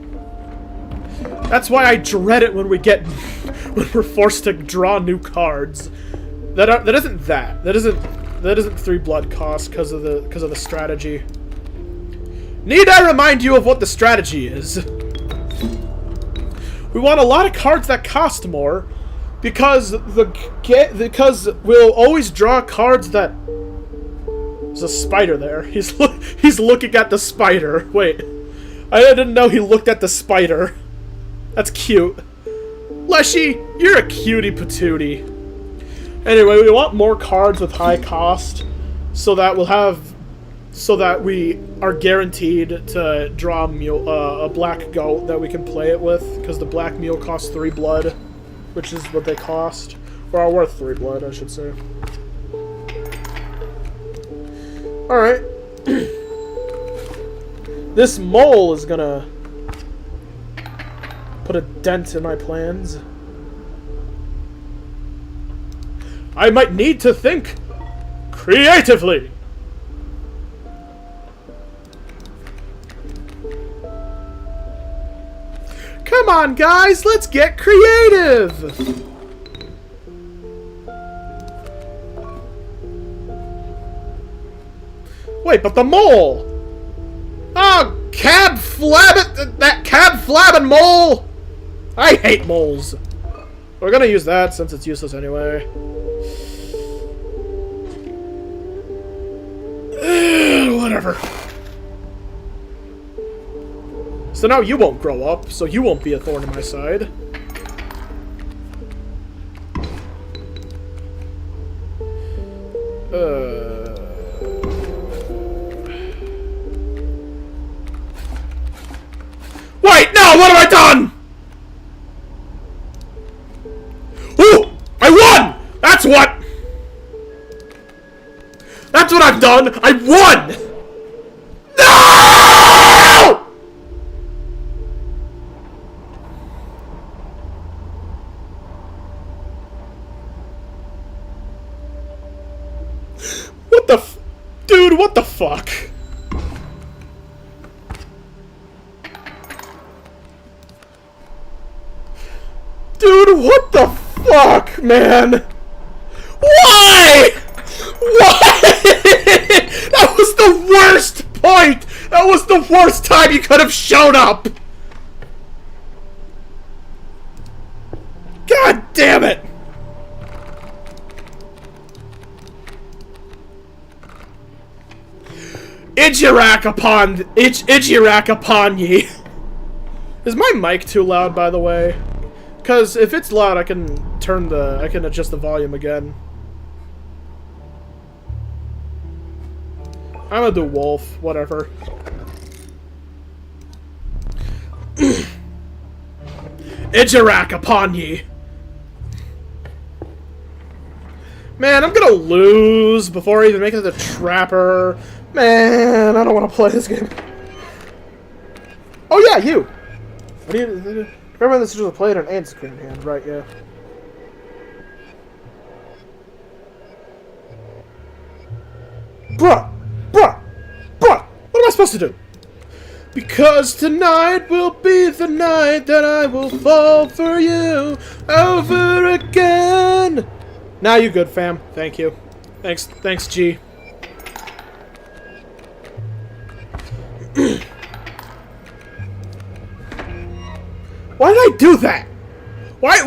That's why I dread it when we get... when we're forced to draw new cards. That isn't that. That isn't 3 blood cost because of the strategy. Need I remind you of what the strategy is? We want a lot of cards that cost more because we'll always draw cards that There's a spider there. He's looking at the spider. Wait. I didn't know he looked at the spider. That's cute. Leshy, you're a cutie patootie. Anyway, we want more cards with high cost so that we are guaranteed to draw a black goat that we can play it with, because the black mule costs 3 blood, which is what they cost. Or are worth 3 blood, I should say. Alright. This mole is gonna put a dent in my plans. I might need to think creatively. Come on, guys, let's get creative. Wait, but the mole! Oh, that cab flabbing mole! I hate moles. We're gonna use that since it's useless anyway. Whatever. So now you won't grow up, so you won't be a thorn in my side. Wait, no! What have I done? Ooh! I won! That's what! That's what I've done! I won! No! What the f- Dude, what the fuck? Dude, what the fuck, man? Why? Why? That was the worst point! That was the worst time you could have shown up! God damn it! Ijirak upon ye! Is my mic too loud, by the way? Because if it's loud, I can adjust the volume again. I'm gonna do wolf, whatever. Ijirak upon ye! Man, I'm gonna lose before I even make it to the trapper. Man, I don't want to play this game. Oh yeah, you! What do you... Remember this was played an Inscryption hand, right, yeah. Bruh! What am I supposed to do? Because tonight will be the night that I will fall for you over again! Now you good, fam. Thank you. Thanks, G. Why did I do that? Why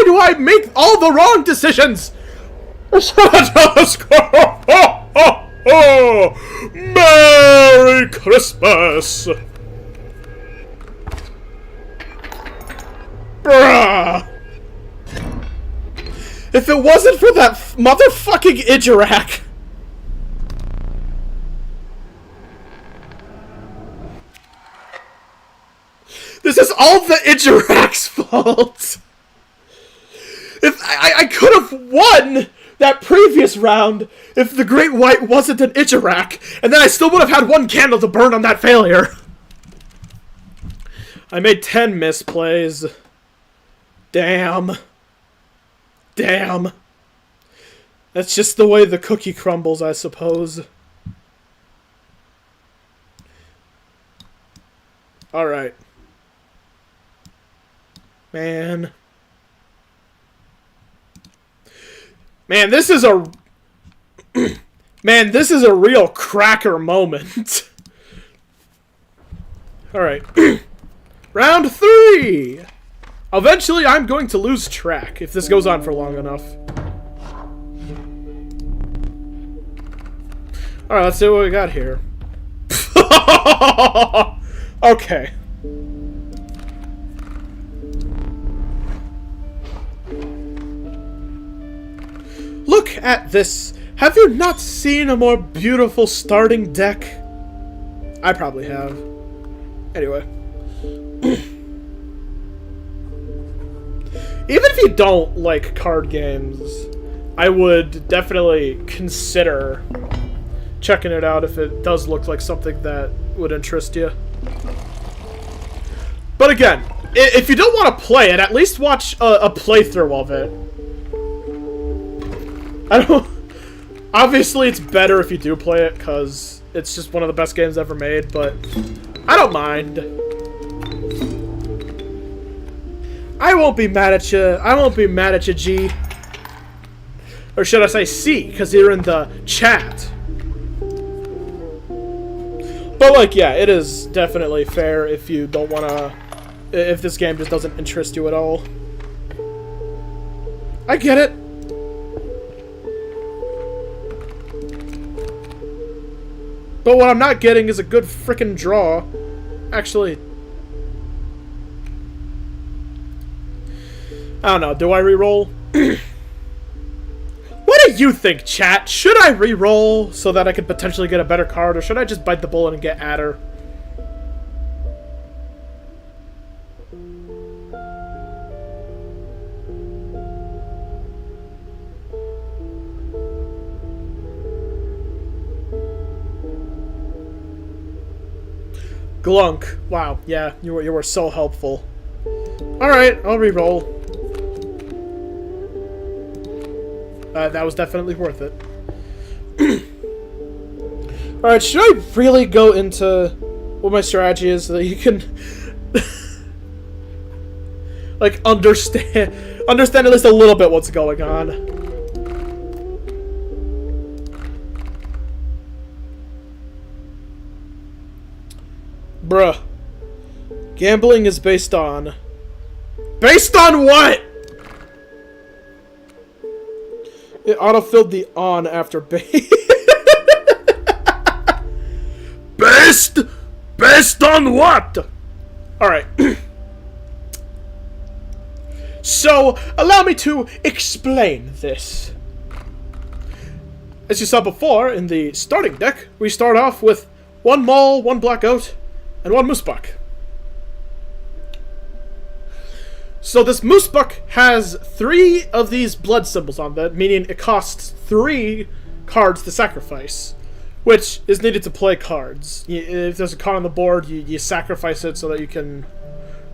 do I make all the wrong decisions? Merry Christmas! Bruh! If it wasn't for that motherfucking Ijirak... This is all the Ijirak's fault! If I could have won that previous round if the Great White wasn't an Ijirak, and then I still would have had 1 candle to burn on that failure. I made 10 misplays. Damn. That's just the way the cookie crumbles, I suppose. Alright. Man, this is a... Man, this is a real cracker moment. Alright. Round 3! Eventually, I'm going to lose track if this goes on for long enough. Alright, let's see what we got here. Okay. Look at this. Have you not seen a more beautiful starting deck? I probably have. Anyway. Even if you don't like card games, I would definitely consider checking it out if it does look like something that would interest you. But again, if you don't want to play it, at least watch a playthrough of it. I don't... Obviously, it's better if you do play it, because it's just one of the best games ever made, but I don't mind. I won't be mad at you. I won't be mad at you, G. Or should I say C, because you're in the chat. But, like, yeah, it is definitely fair if you don't want to... If this game just doesn't interest you at all. I get it. But what I'm not getting is a good frickin' draw. Actually... I don't know, do I reroll? What do you think, chat? Should I reroll so that I could potentially get a better card, or should I just bite the bullet and get Adder? Glunk. Wow, yeah, you were so helpful. Alright, I'll reroll. That was definitely worth it. Alright, should I really go into what my strategy is so that you can... like, understand at least a little bit what's going on? Bruh. Gambling is based on... Based on what?! It auto-filled the on after base. Based on what? Alright. So, allow me to explain this. As you saw before, in the starting deck, we start off with 1 Mole, 1 Black Goat, and 1 Moose Buck. So this Moose Buck has 3 of these blood symbols on that, meaning it costs 3 cards to sacrifice, which is needed to play cards. If there's a card on the board, you sacrifice it so that you can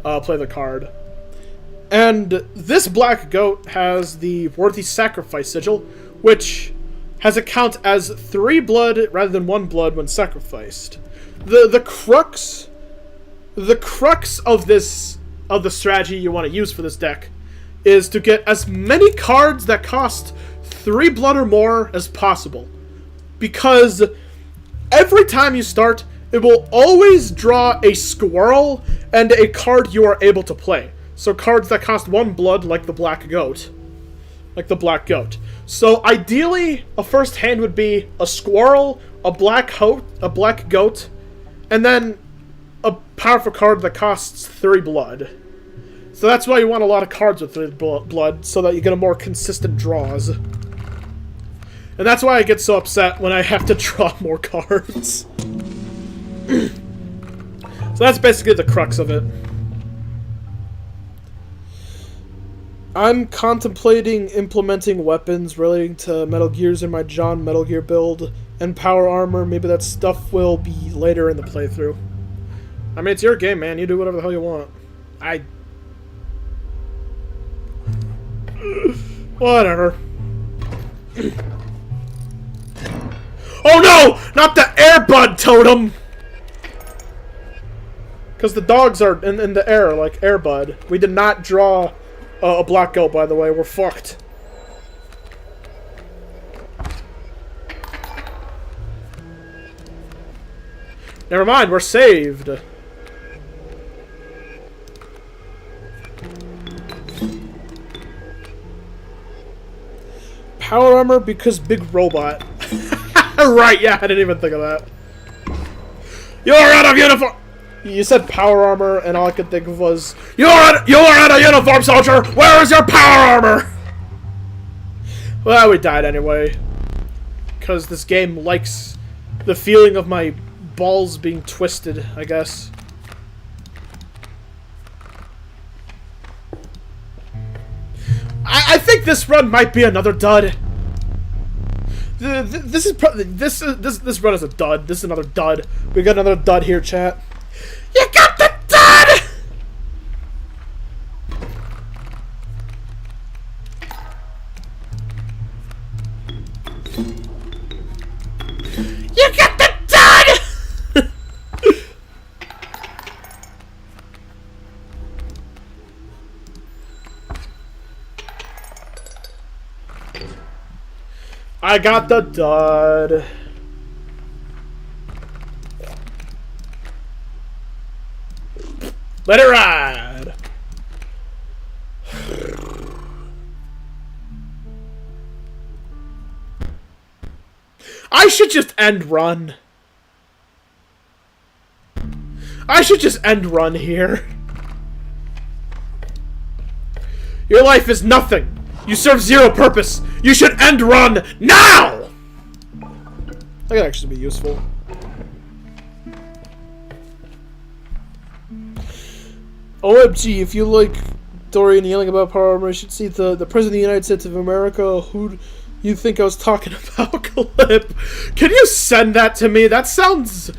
play the card. And this Black Goat has the Worthy Sacrifice sigil, which has a count as 3 blood rather than 1 blood when sacrificed. The crux of this... of the strategy you want to use for this deck is to get as many cards that cost 3 blood or more as possible. Because every time you start, it will always draw a squirrel and a card you are able to play. So cards that cost 1 blood, like the Black Goat. So ideally, a first hand would be a squirrel, a black goat, and then a powerful card that costs 3 blood. So that's why you want a lot of cards with 3 blood, so that you get a more consistent draws. And that's why I get so upset when I have to draw more cards. So that's basically the crux of it. I'm contemplating implementing weapons relating to Metal Gears in my John Metal Gear build, and power armor. Maybe that stuff will be later in the playthrough. I mean, it's your game, man. You do whatever the hell you want. Whatever. Oh no! Not the Airbud totem! Because the dogs are in the air, like Airbud. We did not draw a Black Goat, by the way. We're fucked. Never mind, we're saved. Power armor because big robot. Right, yeah, I didn't even think of that. You're out of uniform! You said power armor, and all I could think of was, You're out of uniform, soldier! Where is your power armor? Well, we died anyway. Because this game likes the feeling of my balls being twisted, I guess. I think this run might be another dud. This run is a dud. This is another dud. We got another dud here, chat. You got the dud! You got the dud! I got the dud. Let it ride. I should just end run. I should just end run here. Your life is nothing. You serve zero purpose. You should end run now! That could actually be useful. OMG, if you like Dorian yelling about power armor, you should see the President of the United States of America. Who you think I was talking about clip? Can you send that to me? That sounds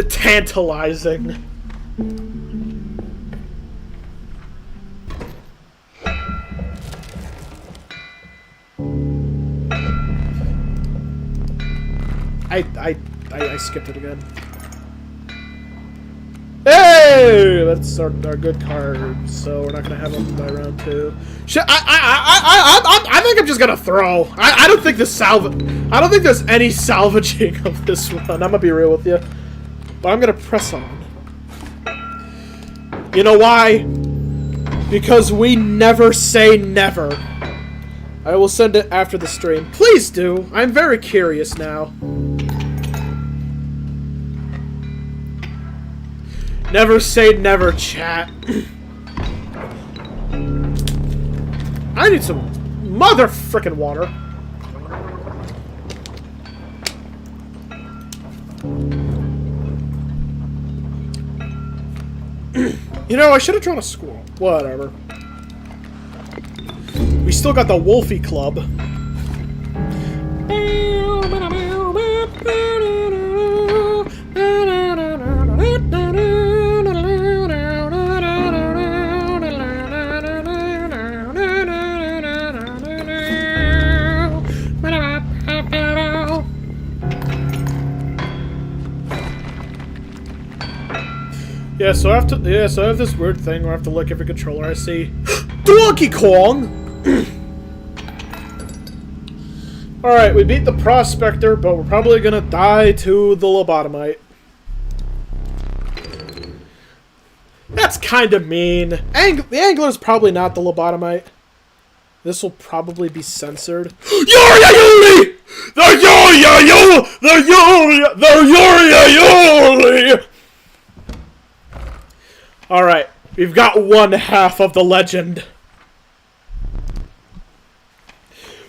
tantalizing. I skipped it again. Hey! That's our good card, so we're not gonna have them by round 2. I think I'm just gonna throw. I don't think I don't think there's any salvaging of this one. I'm gonna be real with you. But I'm gonna press on. You know why? Because we never say never. I will send it after the stream. Please do. I'm very curious now. Never say never, chat. I need some mother frickin' water. You know, I should have drawn a squirrel. Whatever. We still got the Wolfie Club. Yeah, so I have this weird thing where I have to look every controller I see. Donkey Kong! Alright, we beat the Prospector, but we're probably gonna die to the Lobotomite. That's kinda mean. The Angler's probably not the Lobotomite. This will probably be censored. Yori-yoli! The Yori-yoli! The Yori-yoli! Alright, we've got one half of the legend.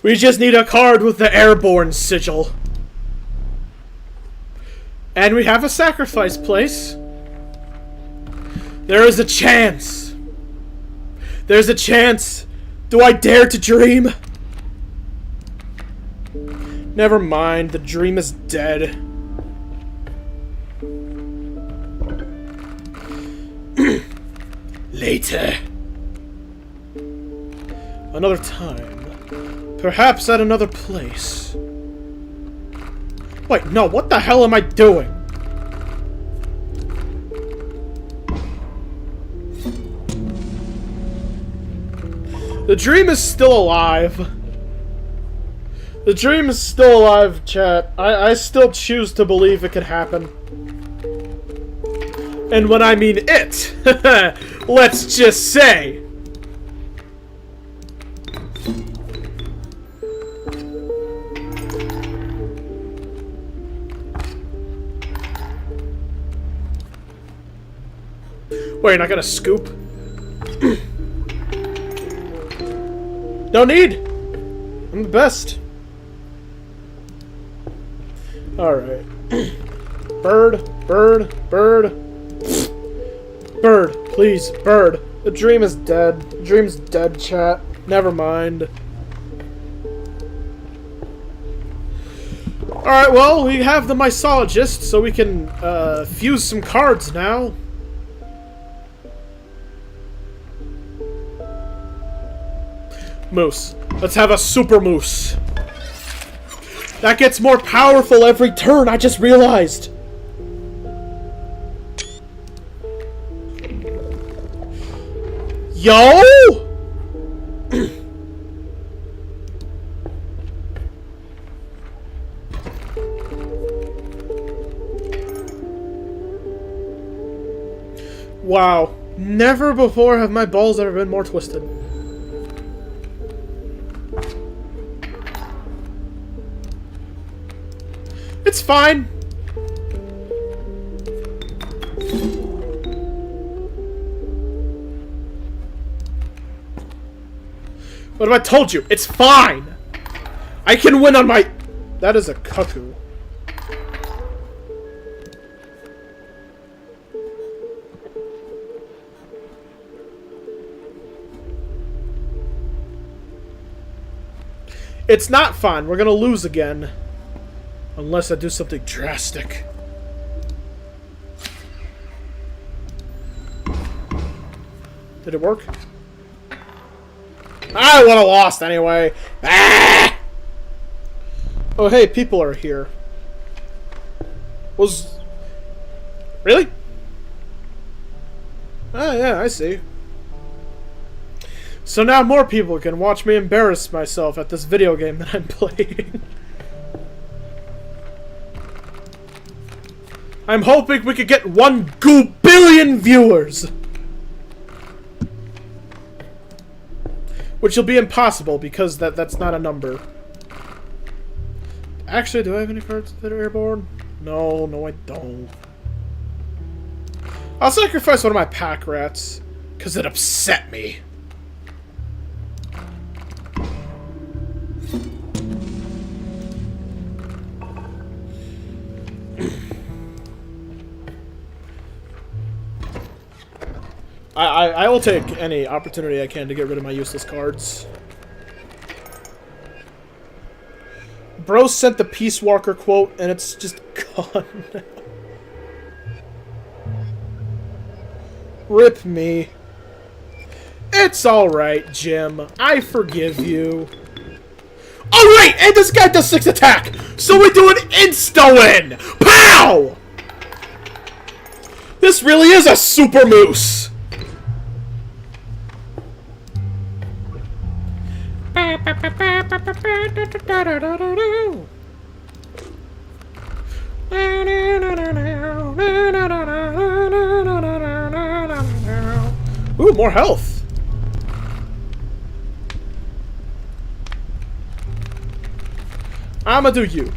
We just need a card with the airborne sigil. And we have a sacrifice place. There is a chance. There's a chance. Do I dare to dream? Never mind, the dream is dead. Later. Another time. Perhaps at another place. Wait, no, what the hell am I doing? The dream is still alive. The dream is still alive, chat. I still choose to believe it could happen. And when I mean it, let's just say. Wait, you're not gonna scoop? No need! I'm the best. Alright. Bird, bird, bird. Bird, please, bird. The dream is dead. The dream's dead, chat. Never mind. Alright, well, we have the mycologist, so we can fuse some cards now. Moose. Let's have a super moose. That gets more powerful every turn, I just realized. Yo! Wow. Never before have my balls ever been more twisted. It's fine. What have I told you? It's fine. I can win on my... That is a cuckoo. It's not fun. We're gonna lose again. Unless I do something drastic. Did it work? I would have lost anyway. Ah! Oh, hey, people are here. Really? Oh, yeah, I see. So now more people can watch me embarrass myself at this video game that I'm playing. I'm hoping we could get 1 billion viewers! Which will be impossible, because that's not a number. Actually, do I have any cards that are airborne? No, I don't. I'll sacrifice one of my pack rats, because it upset me. I will take any opportunity I can to get rid of my useless cards. Bro sent the Peace Walker quote, and it's just gone now. Rip me. It's alright, Jim. I forgive you. Alright, and this guy does 6 attack! So we do an insta-win! Pow! This really is a super moose! Ooh, more health. I'ma do you.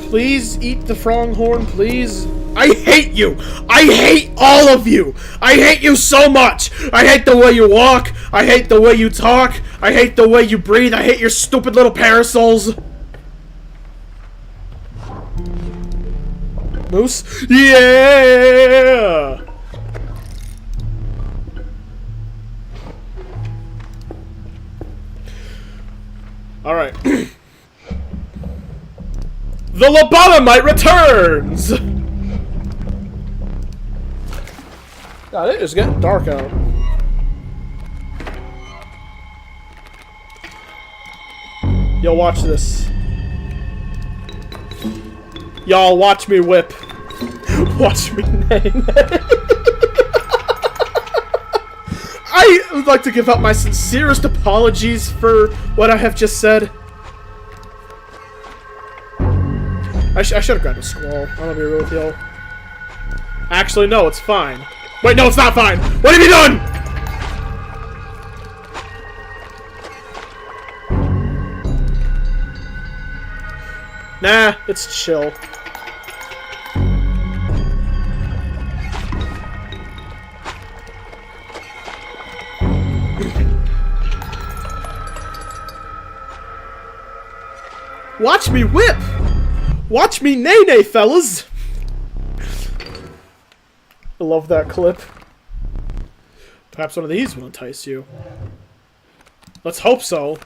Please eat the pronghorn, please. I hate you! I hate all of you! I hate you so much! I hate the way you walk! I hate the way you talk! I hate the way you breathe! I hate your stupid little parasols! Moose? Yeah! Alright. The lobotomite returns! God, it is getting dark out. Yo, watch this. Y'all, watch me whip. Watch me nay. I would like to give out my sincerest apologies for what I have just said. I should have grabbed a squall. I'm gonna be real with y'all. Actually, no, it's fine. Wait, no, it's not fine! What have you done?! Nah, it's chill. Watch me whip! Watch me nay-nay, fellas! I love that clip. Perhaps one of these will entice you. Let's hope so.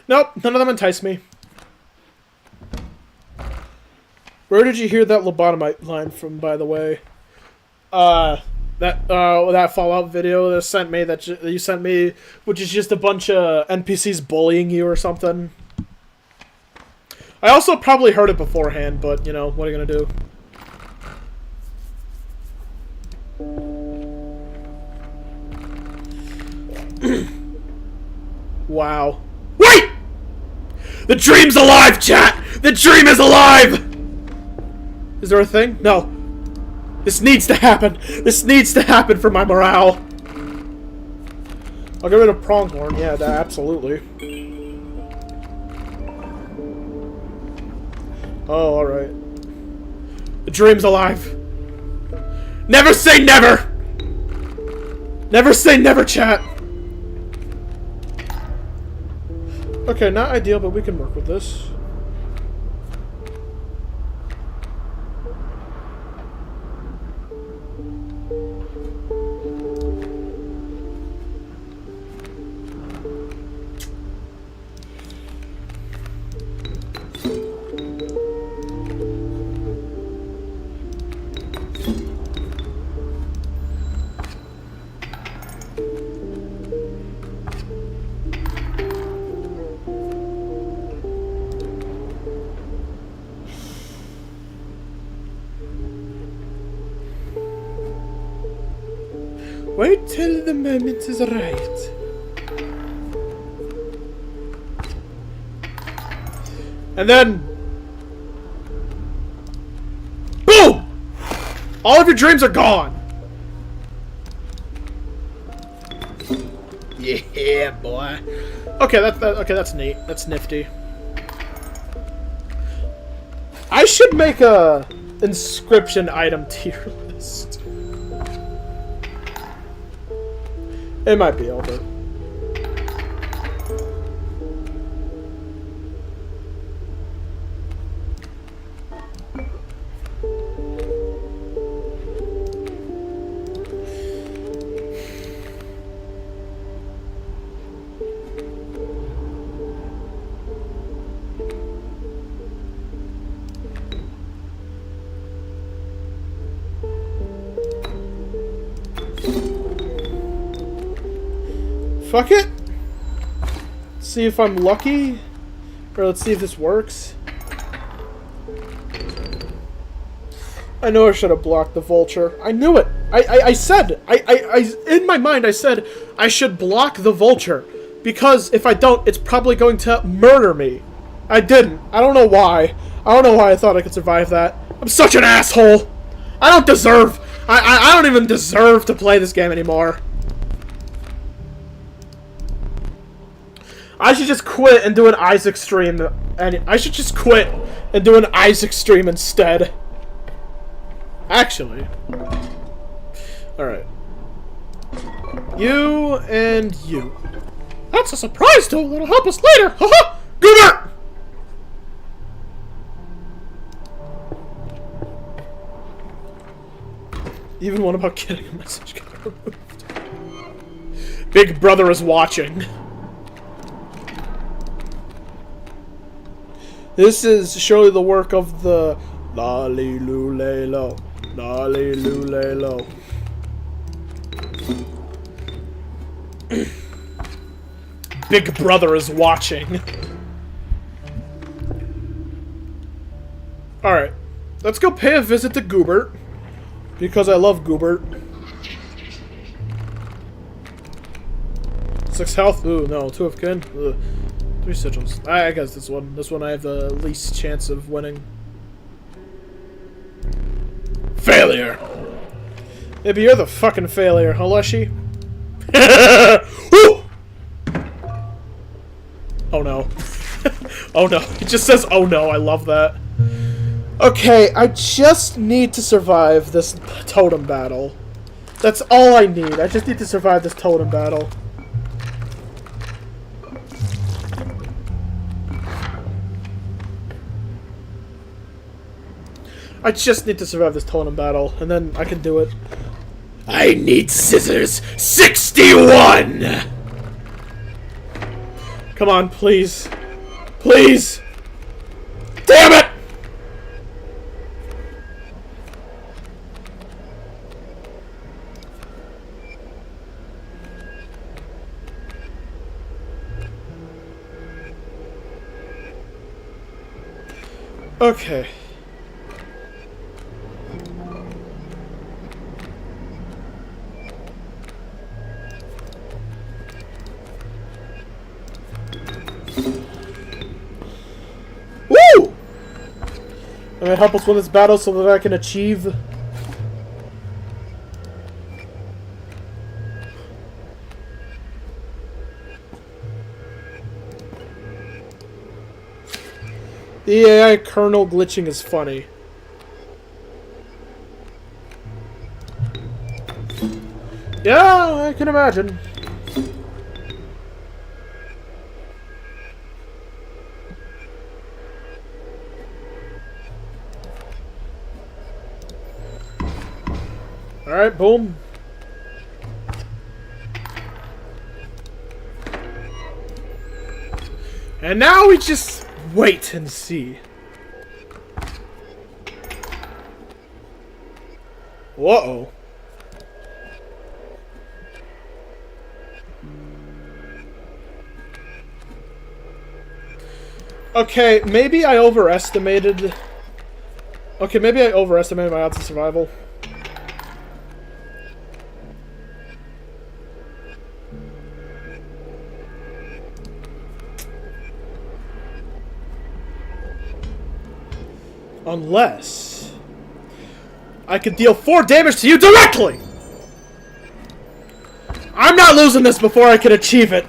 Nope, none of them entice me. Where did you hear that lobotomite line from, by the way? That Fallout video that you sent me, which is just a bunch of NPCs bullying you or something. I also probably heard it beforehand, but, you know, what are you gonna do? Wow. Wait! The dream's alive, chat! The dream is alive! Is there a thing? No. This needs to happen. This needs to happen for my morale. I'll get rid of Pronghorn. Yeah, absolutely. Oh, alright. The dream's alive. Never say never! Never say never, chat! Okay, not ideal, but we can work with this. Wait till the moment is right. And then... boom! All of your dreams are gone! Yeah, boy. Okay, that's neat. That's nifty. I should make a Inscryption item tier list. It might be over. Fuck it. See if I'm lucky. Or let's see if this works. I know I should have blocked the vulture. I knew it. I said. In my mind, I said I should block the vulture. Because if I don't, it's probably going to murder me. I didn't. I don't know why. I don't know why I thought I could survive that. I'm such an asshole. I don't deserve. I don't even deserve to play this game anymore. I should just quit and do an Isaac stream. And I should just quit and do an Isaac stream instead. Actually. Alright. You and you. That's a surprise tool that'll help us later. Haha! Goober! Even one about getting a message got removed. Big Brother is watching. This is surely the work of the Lolly-Loo-Lay-Lo. Lolly-Loo-Lay-Lo. Big Brother is watching. Alright. Let's go pay a visit to Goobert. Because I love Goobert. 6 health? Ooh, no. 2 of kin? Ugh. 3 sigils. I guess this one. This one I have the least chance of winning. Failure! Maybe you're the fucking failure, huh, Leshy? Oh no. Oh no. It just says, oh no. I love that. Okay, I just need to survive this totem battle. That's all I need. I just need to survive this totem battle. I just need to survive this totem battle, and then I can do it. I need scissors 61! Come on, please. Please! Damn it! Okay. Woo! I'm gonna help us win this battle so that I can achieve. The AI kernel glitching is funny. Yeah, I can imagine. Alright, boom. And now we just wait and see. Uh-oh. Okay, maybe I overestimated... Okay, maybe I overestimated my odds of survival. Unless... I could deal 4 damage to you directly! I'm not losing this before I can achieve it!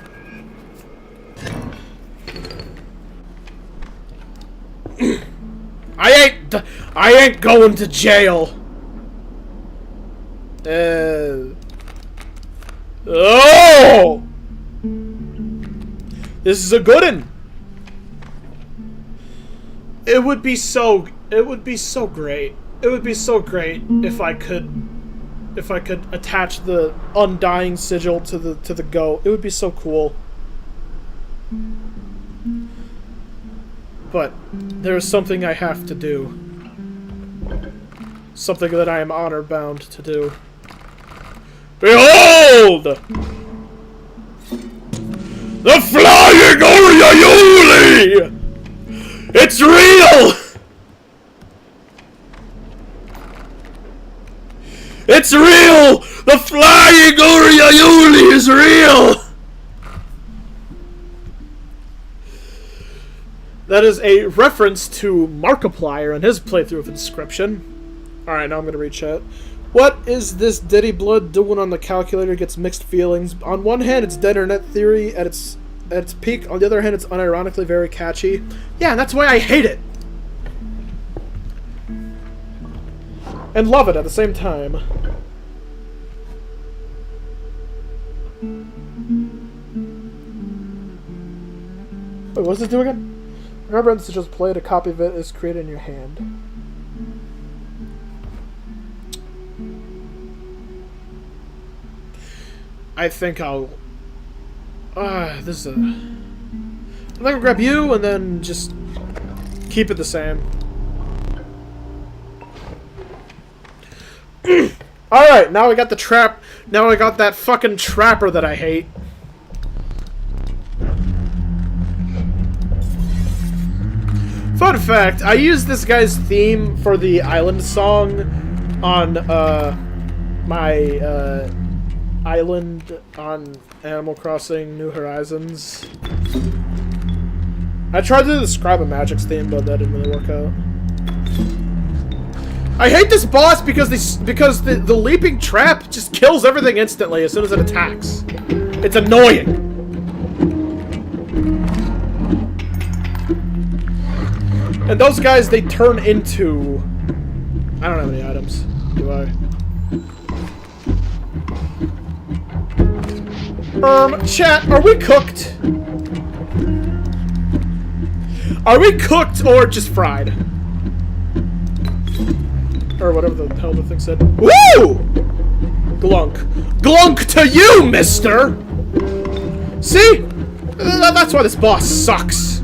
I ain't going to jail! Oh! This is a good one! It would be so great. It would be so great if I could attach the undying sigil to the go. It would be so cool. But there is something I have to do. Something that I am honor bound to do. Behold! The flying Orioli! It's real! It's real! The flying Orioli is real! That is a reference to Markiplier and his playthrough of Inscryption. Alright, now I'm gonna read chat. What is this Diddy Blood doing on the calculator? Gets mixed feelings. On one hand, it's dead internet theory at its peak. On the other hand, it's unironically very catchy. Yeah, and that's why I hate it. And love it at the same time. Wait, what does it do again? Remember, to just play it, a copy of it is created in your hand. I think I'll... this is a... I'm gonna grab you and then just keep it the same. Alright, now we got the trap. Now I got that fucking trapper that I hate. Fun fact, I used this guy's theme for the island song on my island on Animal Crossing New Horizons. I tried to describe a Magic's theme, but that didn't really work out. I hate this boss because the leaping trap just kills everything instantly as soon as it attacks. It's annoying. And those guys, they turn into... I don't have any items, do I? Chat, are we cooked? Are we cooked or just fried? Or whatever the hell the thing said. Woo! Glunk. Glunk to you, mister! See? That's why this boss sucks.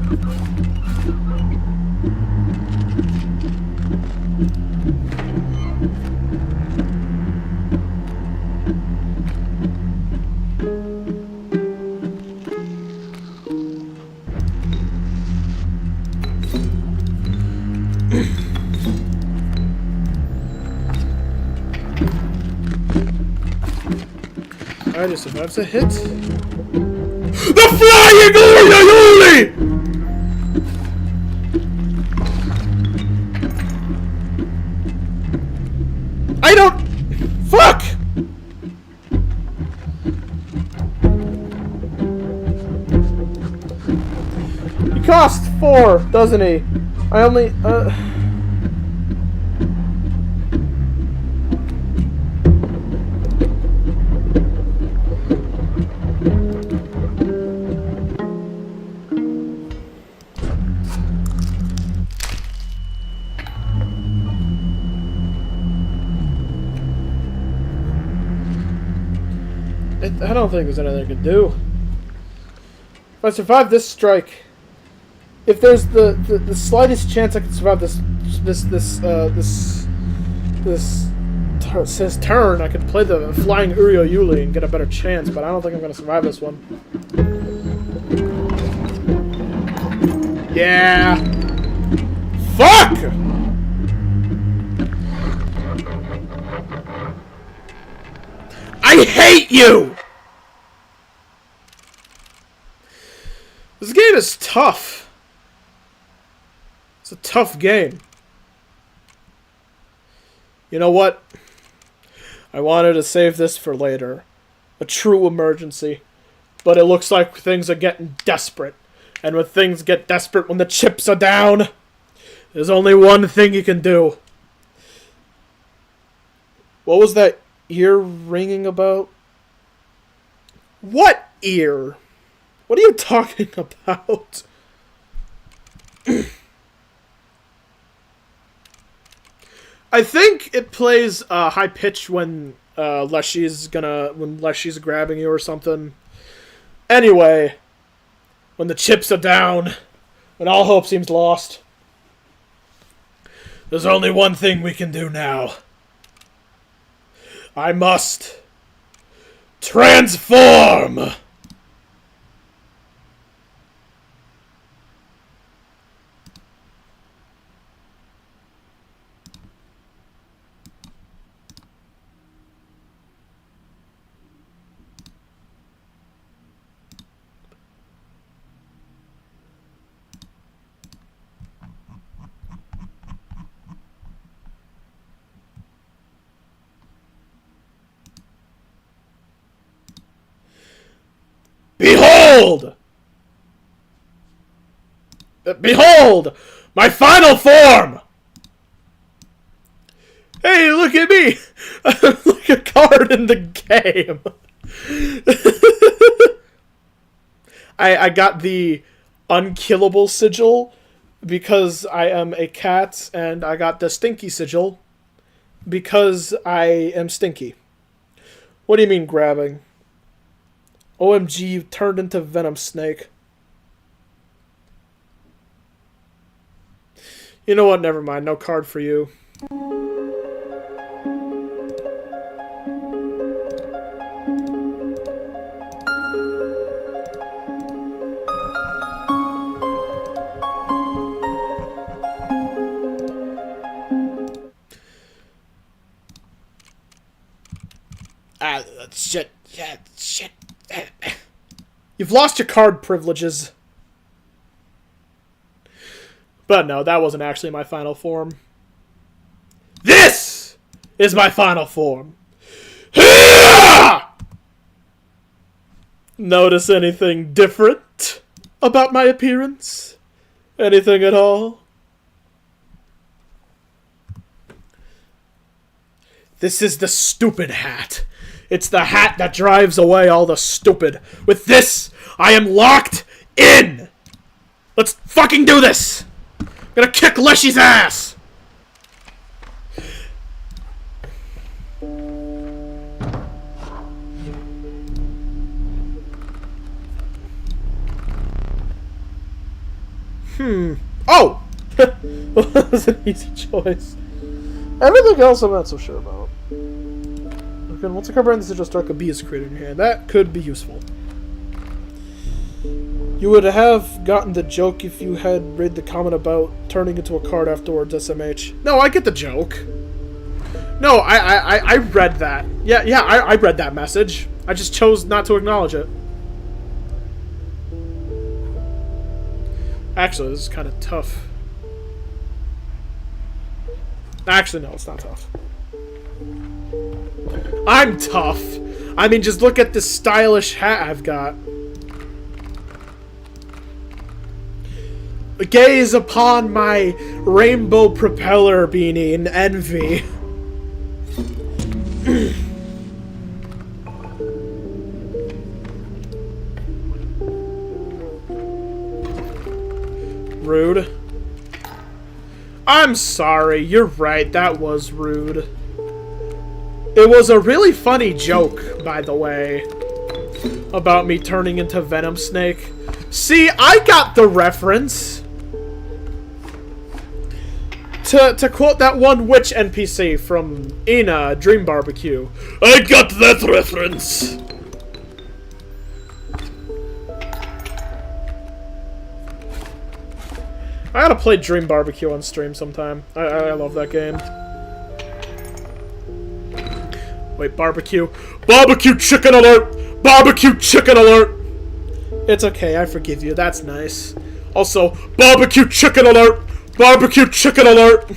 I just survives a hit. The flying Yuli! I don't. Fuck! He costs 4, doesn't he? I only. I don't think there's anything I can do. If I survive this strike, if there's the slightest chance I can survive this turn, I could play the flying Uryo Yuli and get a better chance, but I don't think I'm gonna survive this one. Yeah. Fuck! I hate you! This game is tough. It's a tough game. You know what? I wanted to save this for later. A true emergency. But it looks like things are getting desperate. And when things get desperate, when the chips are down, there's only one thing you can do. What was that ear ringing about? What ear? What are you talking about? I think it plays high pitch when Leshy's grabbing you or something. Anyway, when the chips are down, when all hope seems lost, there's only one thing we can do now. I must transform! Behold! Behold! My final form! Hey, look at me! I'm like a card in the game. I got the unkillable sigil because I am a cat, and I got the stinky sigil because I am stinky. What do you mean grabbing? OMG, you turned into Venom Snake. You know what? Never mind. No card for you. Shit. You've lost your card privileges. But no, that wasn't actually my final form. This is my final form. Notice anything different about my appearance? Anything at all? This is the stupid hat. It's the hat that drives away all the stupid. With this, I am locked in! Let's fucking do this! I'm gonna kick Leshy's ass! Well, that was an easy choice. Everything else I'm not so sure about. Okay, once a card brand is just dark, a B is created in your hand. That could be useful. You would have gotten the joke if you had read the comment about turning into a card afterwards, SMH. No, I get the joke. No, I read that. Yeah, I read that message. I just chose not to acknowledge it. Actually, this is kind of tough. Actually, no, it's not tough. I'm tough. I mean, just look at this stylish hat I've got. Gaze upon my rainbow propeller beanie in envy. Rude. I'm sorry, you're right, that was rude. It was a really funny joke, by the way, about me turning into Venom Snake. See, I got the reference. To quote that one witch NPC from Ina, Dream Barbecue. I got that reference! I gotta play Dream Barbecue on stream sometime. I love that game. Wait, barbecue. Barbecue chicken alert! Barbecue chicken alert! It's okay, I forgive you. That's nice. Also, barbecue chicken alert! Barbecue chicken alert!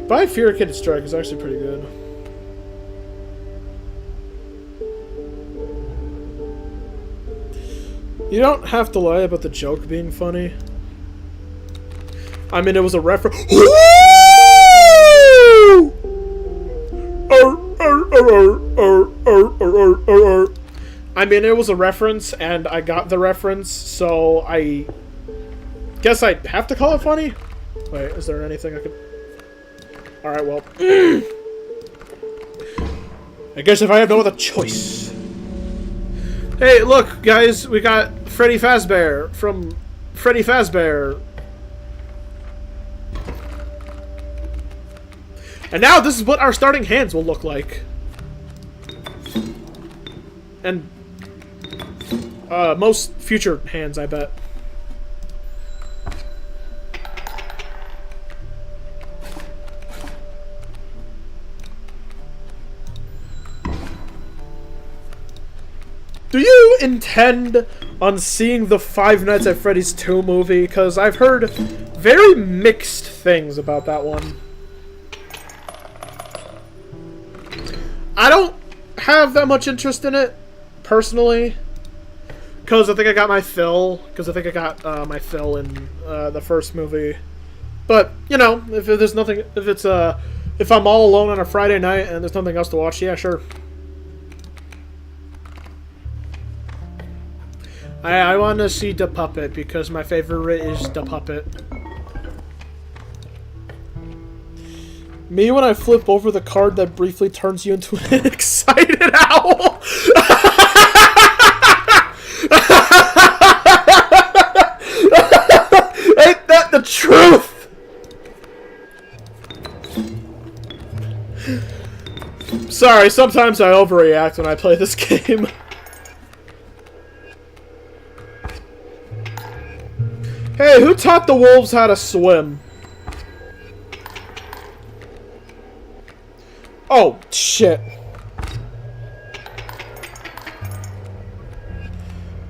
Buy Furicated Strike is actually pretty good. You don't have to lie about the joke being funny. I mean, it was a reference. I mean, it was a reference, and I got the reference, so I guess I have to call it funny? Wait, is there anything I could... Alright, well. I guess if I have no other choice. Hey, look, guys, we got Freddy Fazbear from Freddy Fazbear. And now this is what our starting hands will look like. And most future hands, I bet. Do you intend on seeing the Five Nights at Freddy's 2 movie? Because I've heard very mixed things about that one. I don't have that much interest in it, personally. Because I think I got my fill. Because I think I got my fill in the first movie. But, you know, if there's nothing... If I'm all alone on a Friday night and there's nothing else to watch, yeah, sure. I want to see the puppet because my favorite is the puppet. Me when I flip over the card that briefly turns you into an excited owl. Ain't that the truth? Sorry, sometimes I overreact when I play this game. Hey, who taught the wolves how to swim? Oh, shit.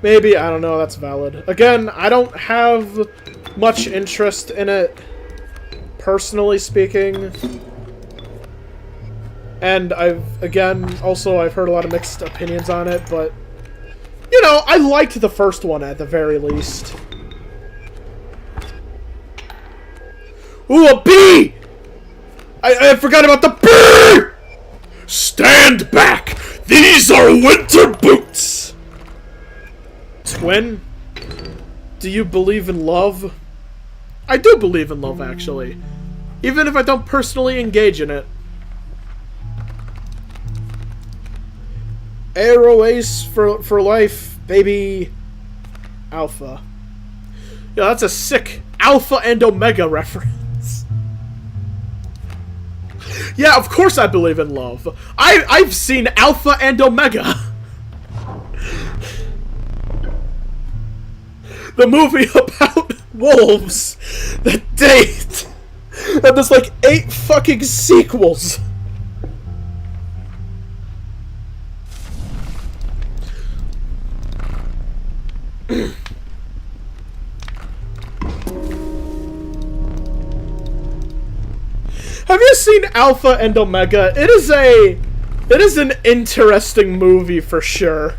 Maybe, I don't know, that's valid. Again, I don't have much interest in it, personally speaking. And I've heard a lot of mixed opinions on it, but... You know, I liked the first one at the very least. Ooh, a bee! I forgot about the bee! Stand back! These are winter boots! Twin? Do you believe in love? I do believe in love, actually. Even if I don't personally engage in it. Aero Ace for life, baby. Alpha. Yeah, that's a sick Alpha and Omega reference. Yeah, of course I believe in love. I've seen Alpha and Omega. The movie about wolves that date. And there's like 8 fucking sequels. Have you seen Alpha and Omega? It is an interesting movie for sure.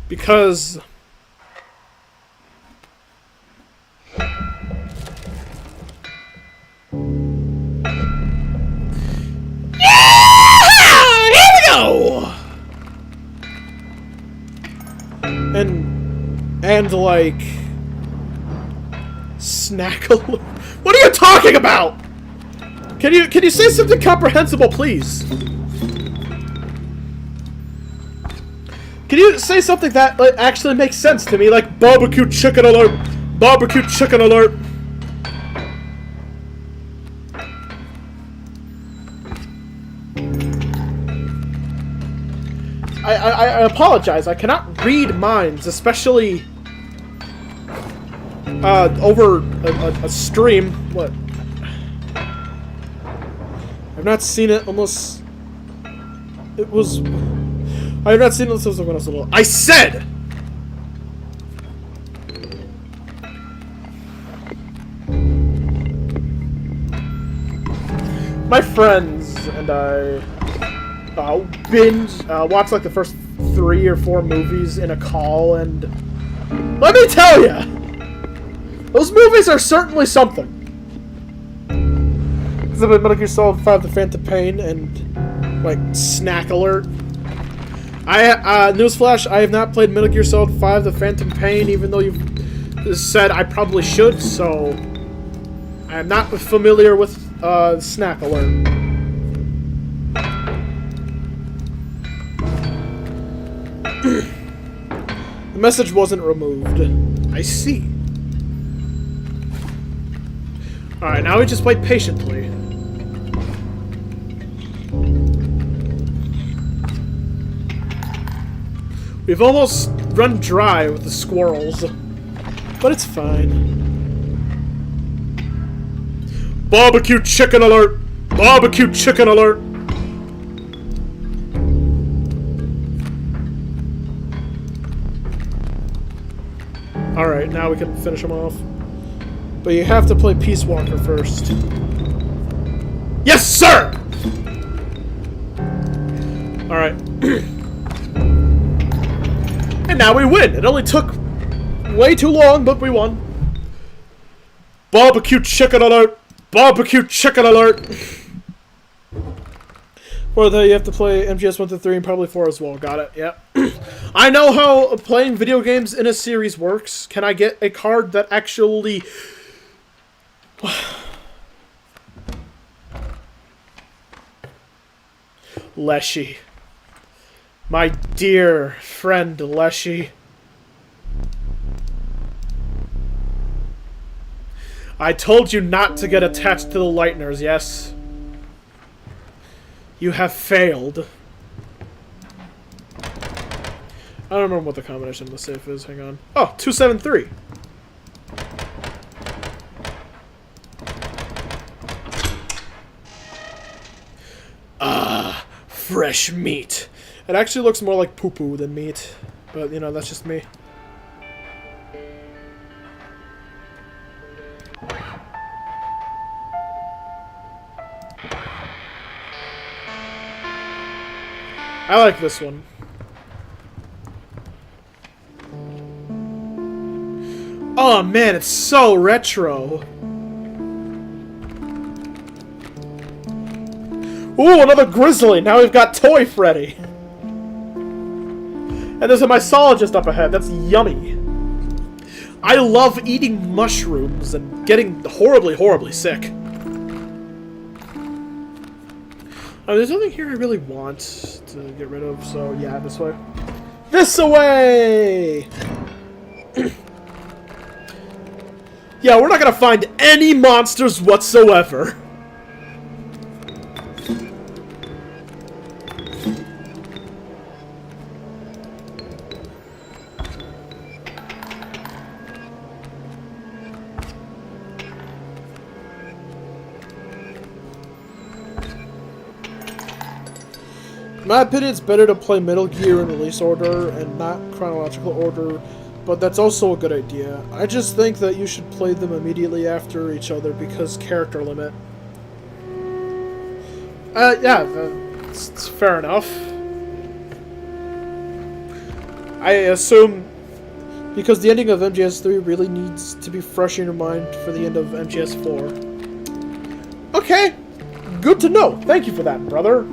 Because here we go! And like Snackle. What are you talking about? Can you say something comprehensible, please? Can you say something that like, actually makes sense to me, like barbecue chicken alert, barbecue chicken alert? I apologize. I cannot read minds, especially over a stream. What? I've not seen it unless it was. I have not seen it unless it was when I was little. I said. My friends and I watched like the first 3 or 4 movies in a call, and let me tell you, those movies are certainly something. Because of Metal Gear Solid 5: The Phantom Pain and like Snack Alert. Newsflash: I have not played Metal Gear Solid 5: The Phantom Pain, even though you've said I probably should. So I am not familiar with Snack Alert. The message wasn't removed. I see. Alright, now we just wait patiently. We've almost run dry with the squirrels. But it's fine. Barbecue chicken alert! Barbecue chicken alert! Alright, now we can finish him off. But you have to play Peace Walker first. Yes, sir! Alright. And now we win! It only took way too long, but we won. Barbecue chicken alert! Barbecue chicken alert! For that, you have to play MGS 1 through 3 and probably 4 as well. Got it, yep. I know how playing video games in a series works. Can I get a card that actually... Leshy. My dear friend Leshy. I told you not to get attached to the Lightners, yes? You have failed. I don't remember what the combination of the safe is. Hang on. Oh, 273. Ah, fresh meat. It actually looks more like poo-poo than meat. But, you know, that's just me. I like this one. Oh man, it's so retro. Ooh, another Grizzly. Now we've got Toy Freddy. And there's a mycologist up ahead. That's yummy. I love eating mushrooms and getting horribly, horribly sick. Oh, there's nothing here I really want to get rid of, so yeah, this way. This away! Yeah, we're not gonna find any monsters whatsoever. In my opinion, it's better to play Metal Gear in release order and not chronological order, but that's also a good idea. I just think that you should play them immediately after each other because character limit. Yeah, it's fair enough. I assume because the ending of MGS3 really needs to be fresh in your mind for the end of MGS4. Okay, good to know. Thank you for that, brother.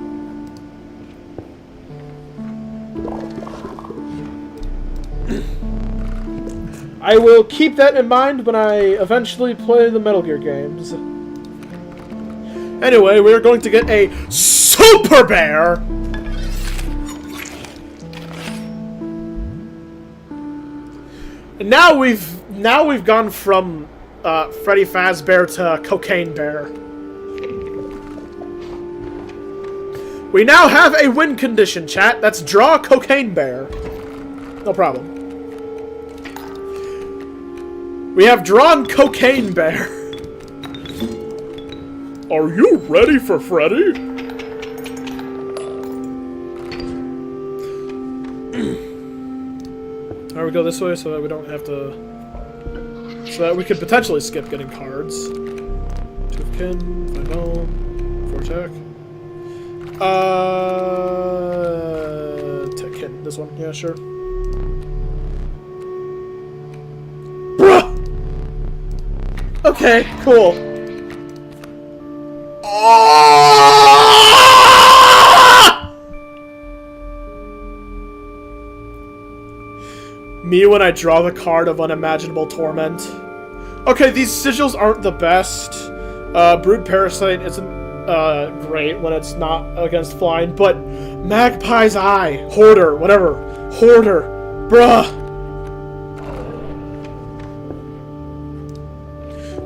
I will keep that in mind when I eventually play the Metal Gear games. Anyway, we're going to get a Super Bear! And now we've gone from Freddy Fazbear to Cocaine Bear. We now have a win condition, chat. That's draw Cocaine Bear. No problem. We have drawn Cocaine Bear. Are you ready for Freddy? Alright, we go this way so that we don't have to... So that we could potentially skip getting cards. Two of Kin, Find Home, 4 attack. Tech Kin, this one, yeah, sure. Okay, cool. Me when I draw the card of Unimaginable Torment. Okay, these sigils aren't the best. Brood Parasite isn't great when it's not against flying, but Magpie's Eye, Hoarder, whatever. Hoarder, bruh.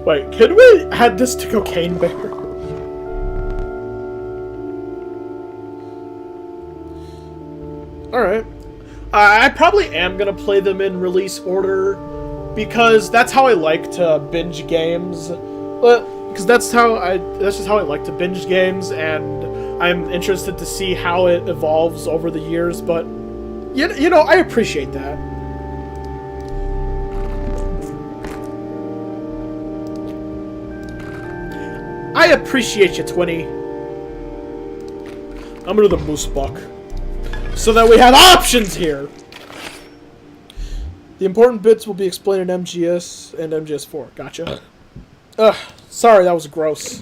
Wait, can we add this to Cocaine Bear? Alright. I probably am gonna play them in release order, because that's how I like to binge games. Because that's just how I like to binge games, and I'm interested to see how it evolves over the years, but, you know, I appreciate that. I appreciate you, Twinny. I'm gonna do the Moose Buck. So that we have options here! The important bits will be explained in MGS and MGS4. Gotcha. Ugh, sorry, that was gross.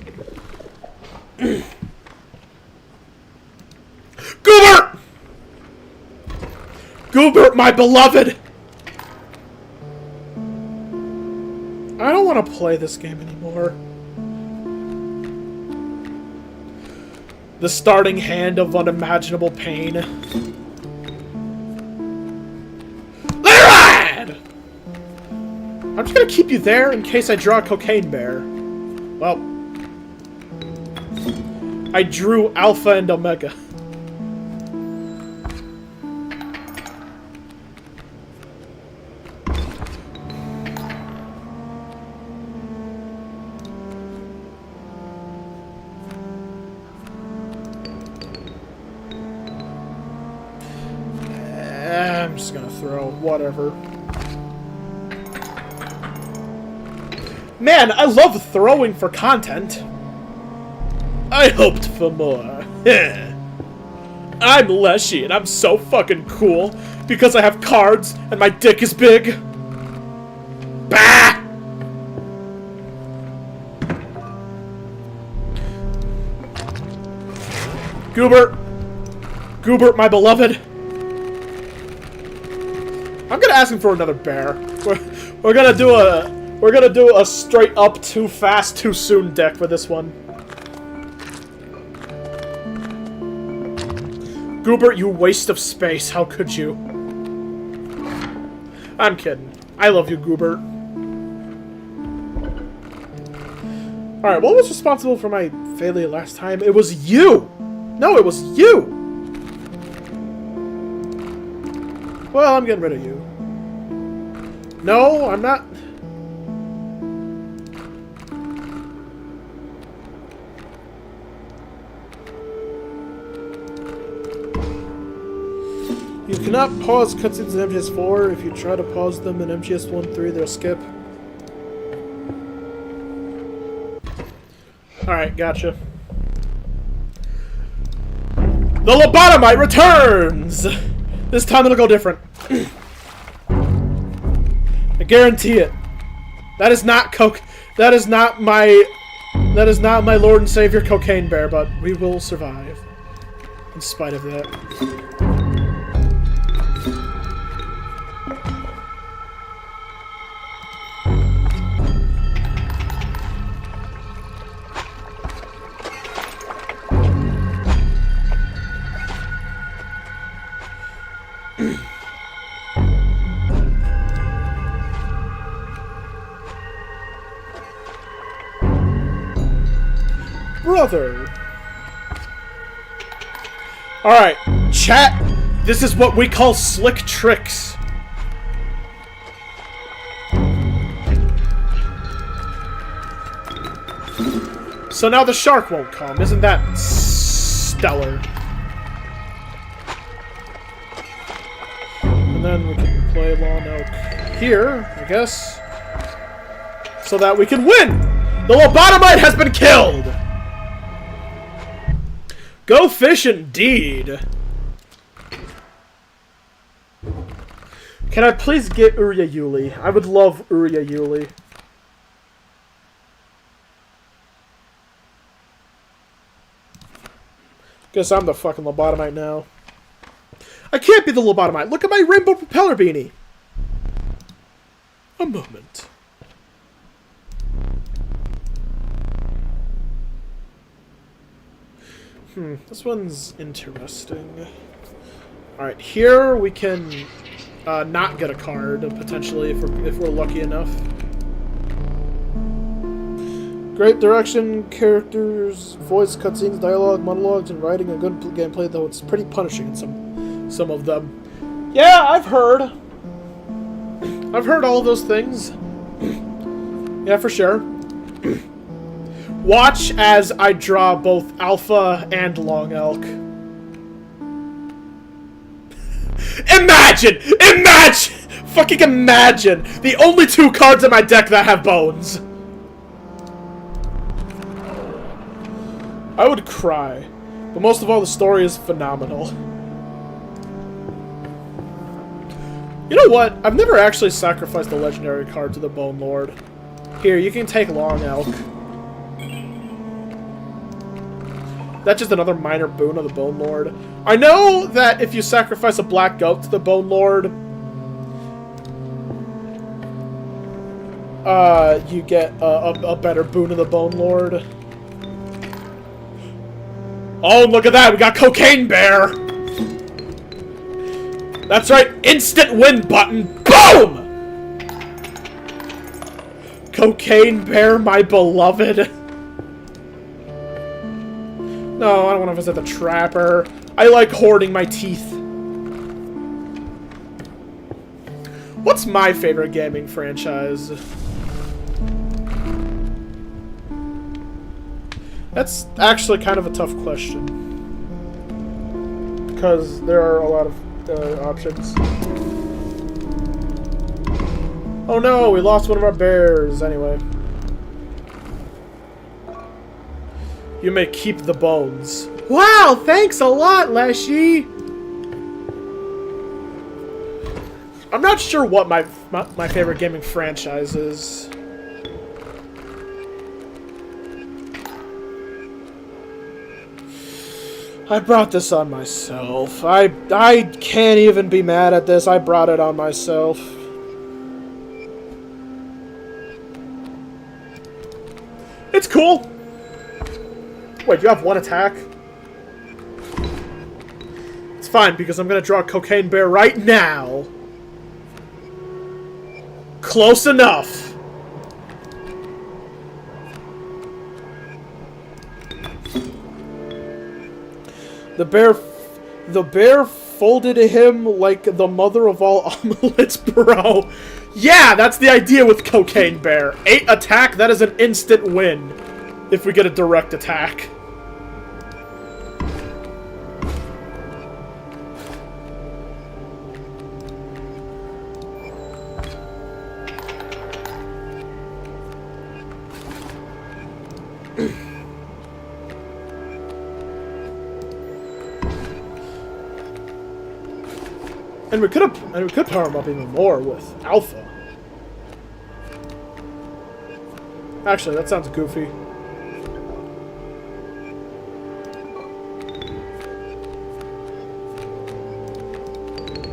Goobert! Goobert, my beloved! I don't want to play this game anymore. The starting hand of unimaginable pain. Lyrad! I'm just gonna keep you there in case I draw a Cocaine Bear. Well, I drew Alpha and Omega. I'm just gonna throw whatever. Man, I love throwing for content. I hoped for more. I'm Leshy, and I'm so fucking cool because I have cards and my dick is big. Bah! Goobert! Goobert, my beloved! I'm gonna ask him for another bear. We're gonna do a straight up too fast, too soon deck for this one. Goobert, you waste of space. How could you? I'm kidding. I love you, Goobert. Alright, what was responsible for my failure last time? It was you! No, it was you! Well, I'm getting rid of you. No, I'm not... You cannot pause cutscenes in MGS4. If you try to pause them in MGS 1.3, they'll skip. Alright, gotcha. The lobotomite returns! This time it'll go different. I guarantee it. That is not coke. That is not my Lord and Savior Cocaine Bear, but we will survive. In spite of that. Brother. Alright, chat. This is what we call slick tricks. So now the shark won't come. Isn't that stellar? And then we can play Lawn Oak here, I guess. So that we can win! The lobotomite has been killed! Go fish indeed! Can I please get Urya Yuli? I would love Urya Yuli. Guess I'm the fucking lobotomite now. I can't be the lobotomite. Look at my rainbow propeller beanie. A moment. This one's interesting. Alright, here we can not get a card, potentially, if we're lucky enough. Great direction, characters, voice, cutscenes, dialogue, monologues, and writing. A good gameplay, though it's pretty punishing in some of them. Yeah, I've heard. I've heard all of those things. Yeah, for sure. Watch as I draw both Alpha and Long Elk. Imagine! Imagine! Fucking imagine! The only two cards in my deck that have bones. I would cry. But most of all, the story is phenomenal. You know what? I've never actually sacrificed a legendary card to the Bone Lord. Here, you can take Long Elk. That's just another minor boon of the Bone Lord. I know that if you sacrifice a black goat to the Bone Lord, you get a better boon of the Bone Lord. Oh, look at that! We got Cocaine Bear! That's right! Instant win button! Boom! Cocaine Bear, my beloved. No, I don't want to visit the Trapper. I like hoarding my teeth. What's my favorite gaming franchise? That's actually kind of a tough question. Because there are a lot of options. Oh no, we lost one of our bears. Anyway. You may keep the bones. Wow, thanks a lot, Leshy! I'm not sure what my favorite gaming franchise is. I brought this on myself. I can't even be mad at this. I brought it on myself. It's cool. Wait, you have one attack? It's fine, because I'm gonna draw a Cocaine Bear right now. Close enough. The bear folded him like the mother of all omelets, bro. Yeah, that's the idea with Cocaine Bear. 8 attack, that is an instant win. If we get a direct attack. And we could power him up even more with Alpha. Actually, that sounds goofy.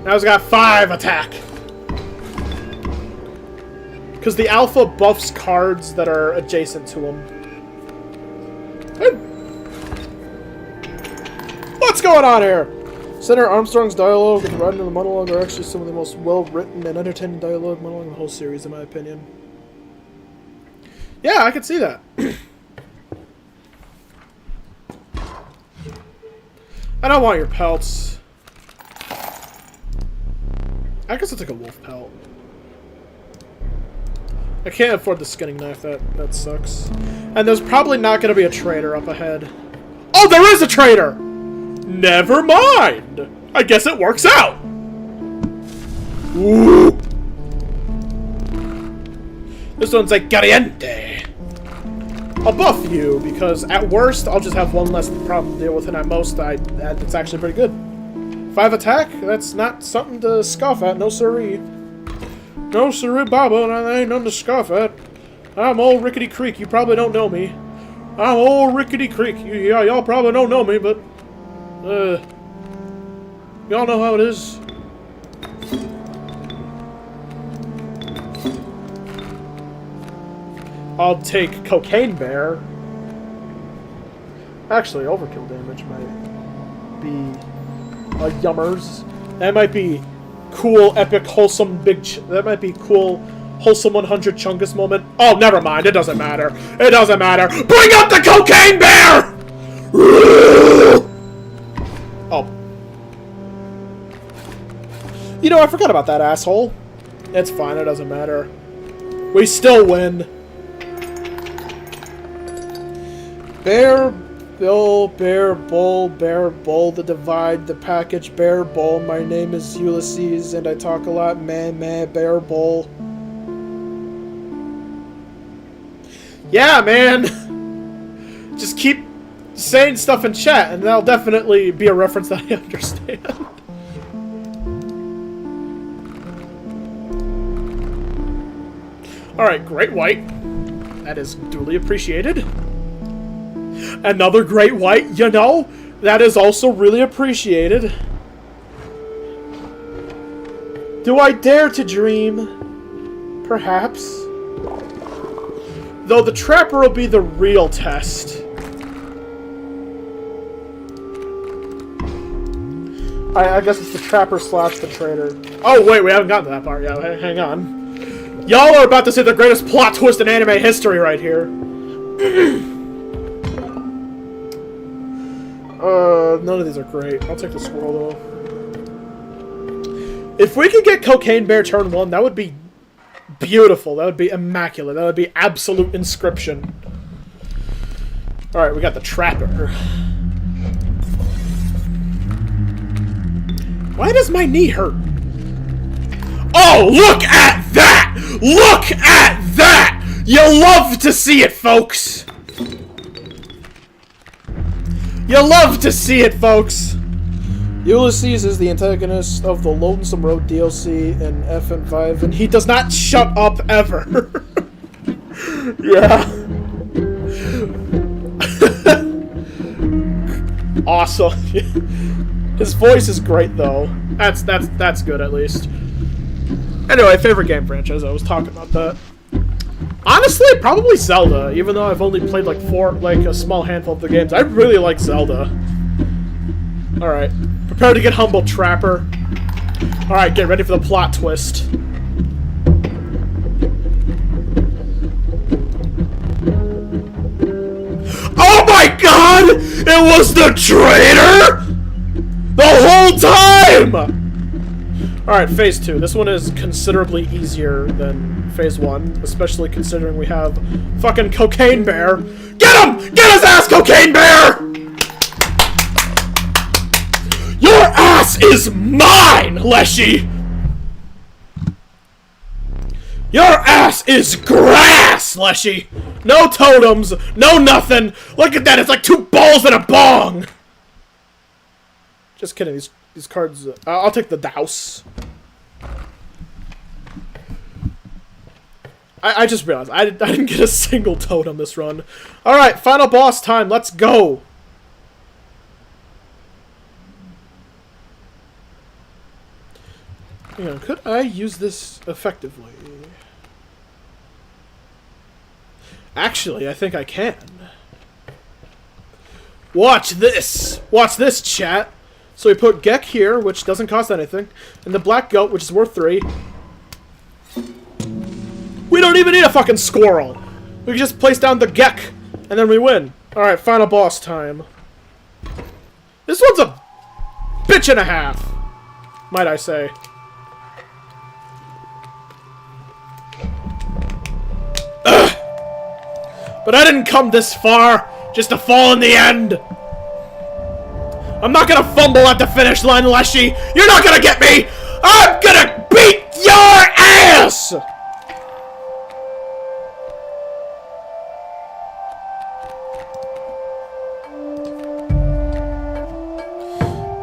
Now he's got 5 attack. Because the Alpha buffs cards that are adjacent to him. Hey. What's going on here? Senator Armstrong's dialogue and the writing of the monologue are actually some of the most well-written and entertaining dialogue monologue in the whole series, in my opinion. Yeah, I can see that. I don't want your pelts. I guess I'll take a wolf pelt. I can't afford the skinning knife, that sucks. And there's probably not going to be a trader up ahead. Oh, there is a trader! Never mind! I guess it works out! Ooh! This one's like caliente. I'll buff you, because at worst, I'll just have one less problem to deal with, and at most, it's actually pretty good. 5 attack? That's not something to scoff at, no siree. No siree, Baba, that ain't nothing to scoff at. I'm old Rickety Creek, you probably don't know me. I'm old Rickety Creek, y'all probably don't know me, but... y'all know how it is. I'll take Cocaine Bear. Actually, overkill damage might be a yummers. That might be cool, epic, wholesome, that might be cool, wholesome 100 Chungus moment. Oh, never mind. It doesn't matter. It doesn't matter. Bring up the Cocaine Bear! Oh. You know, I forgot about that asshole. It's fine. It doesn't matter. We still win. Bear, Bill, Bear, Bull, the divide, the package, Bear, Bull. My name is Ulysses, and I talk a lot, man, Bear, Bull. Yeah, man! Just keep saying stuff in chat, and that'll definitely be a reference that I understand. Alright, Great White. That is duly appreciated. Another Great White, you know, that is also really appreciated. Do I dare to dream? Perhaps. Though the Trapper will be the real test. I guess it's the Trapper slash the Trader. Oh, wait, we haven't gotten to that part yet. Hang on. Y'all are about to see the greatest plot twist in anime history right here. None of these are great. I'll take the squirrel, though. If we could get Cocaine Bear turn 1, that would be beautiful. That would be immaculate. That would be absolute Inscryption. Alright, we got the Trapper. Why does my knee hurt? Oh, look at that! Look at that! You love to see it, folks! You love to see it, folks! Ulysses is the antagonist of the Lonesome Road DLC in FN5, and he does not shut up ever. Yeah. Awesome. His voice is great, though. That's good, at least. Anyway, favorite game franchise. I was talking about that. Honestly, probably Zelda. Even though I've only played like a small handful of the games, I really like Zelda. All right, prepare to get humbled, Trapper. All right, get ready for the plot twist. Oh my God! It was the traitor! The whole time! Alright, phase 2. This one is considerably easier than phase 1, especially considering we have fucking Cocaine Bear. Get him! Get his ass, Cocaine Bear! Your ass is mine, Leshy! Your ass is grass, Leshy! No totems, no nothing. Look at that, it's like 2 balls and a bong! Just kidding, these cards... I'll take the Douse. I just realized, I didn't get a single totem this run. Alright, final boss time, let's go! Hang on, could I use this effectively? Actually, I think I can. Watch this! Watch this, chat! So we put Gek here, which doesn't cost anything, and the Black Goat, which is worth 3. We don't even need a fucking squirrel! We can just place down the Gek, and then we win. Alright, final boss time. This one's a bitch and a half, might I say. Ugh. But I didn't come this far just to fall in the end! I'm not gonna fumble at the finish line, Leshy! You're not gonna get me! I'm gonna beat your ass!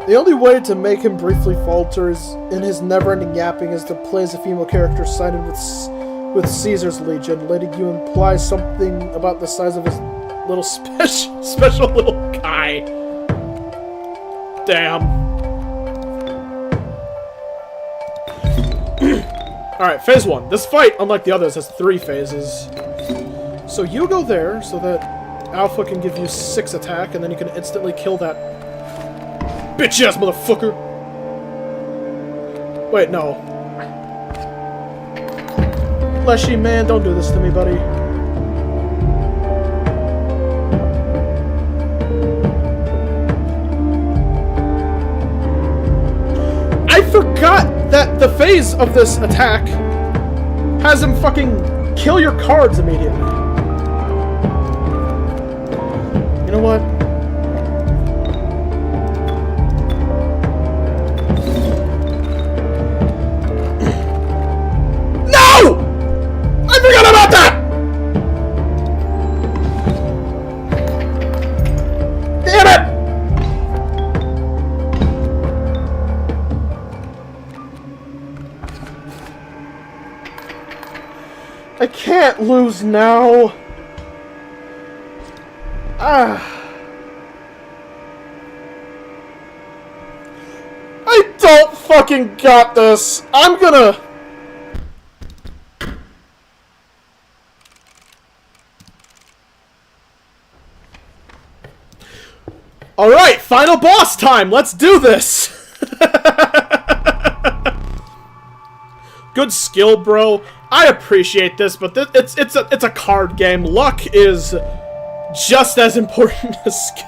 The only way to make him briefly falter is in his never-ending yapping is to play as a female character sided with Caesar's Legion, letting you imply something about the size of his little special little guy. Damn. Alright, phase 1. This fight, unlike the others, has 3 phases. So you go there so that Alpha can give you 6 attack, and then you can instantly kill that bitch-ass motherfucker! Wait, no. Leshy, man, don't do this to me, buddy. I forgot that the phase of this attack has him fucking kill your cards immediately. You know what? No! I forgot about that! Damn it! I can't lose now. I don't fucking got this. I'm gonna... Alright, final boss time! Let's do this! Good skill, bro. I appreciate this, but it's a card game. Luck is just as important as skill.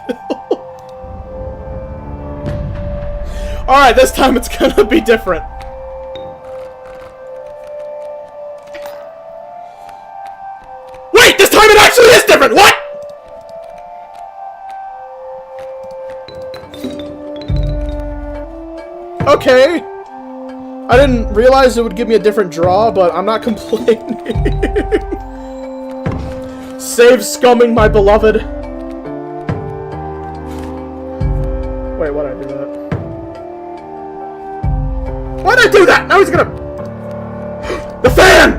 Alright, this time it's gonna be different. Wait, this time it actually is different! What?! Okay. I didn't realize it would give me a different draw, but I'm not complaining. Save scumming, my beloved. Wait, why'd I do that? Why'd I do that? Now he's gonna... The fan!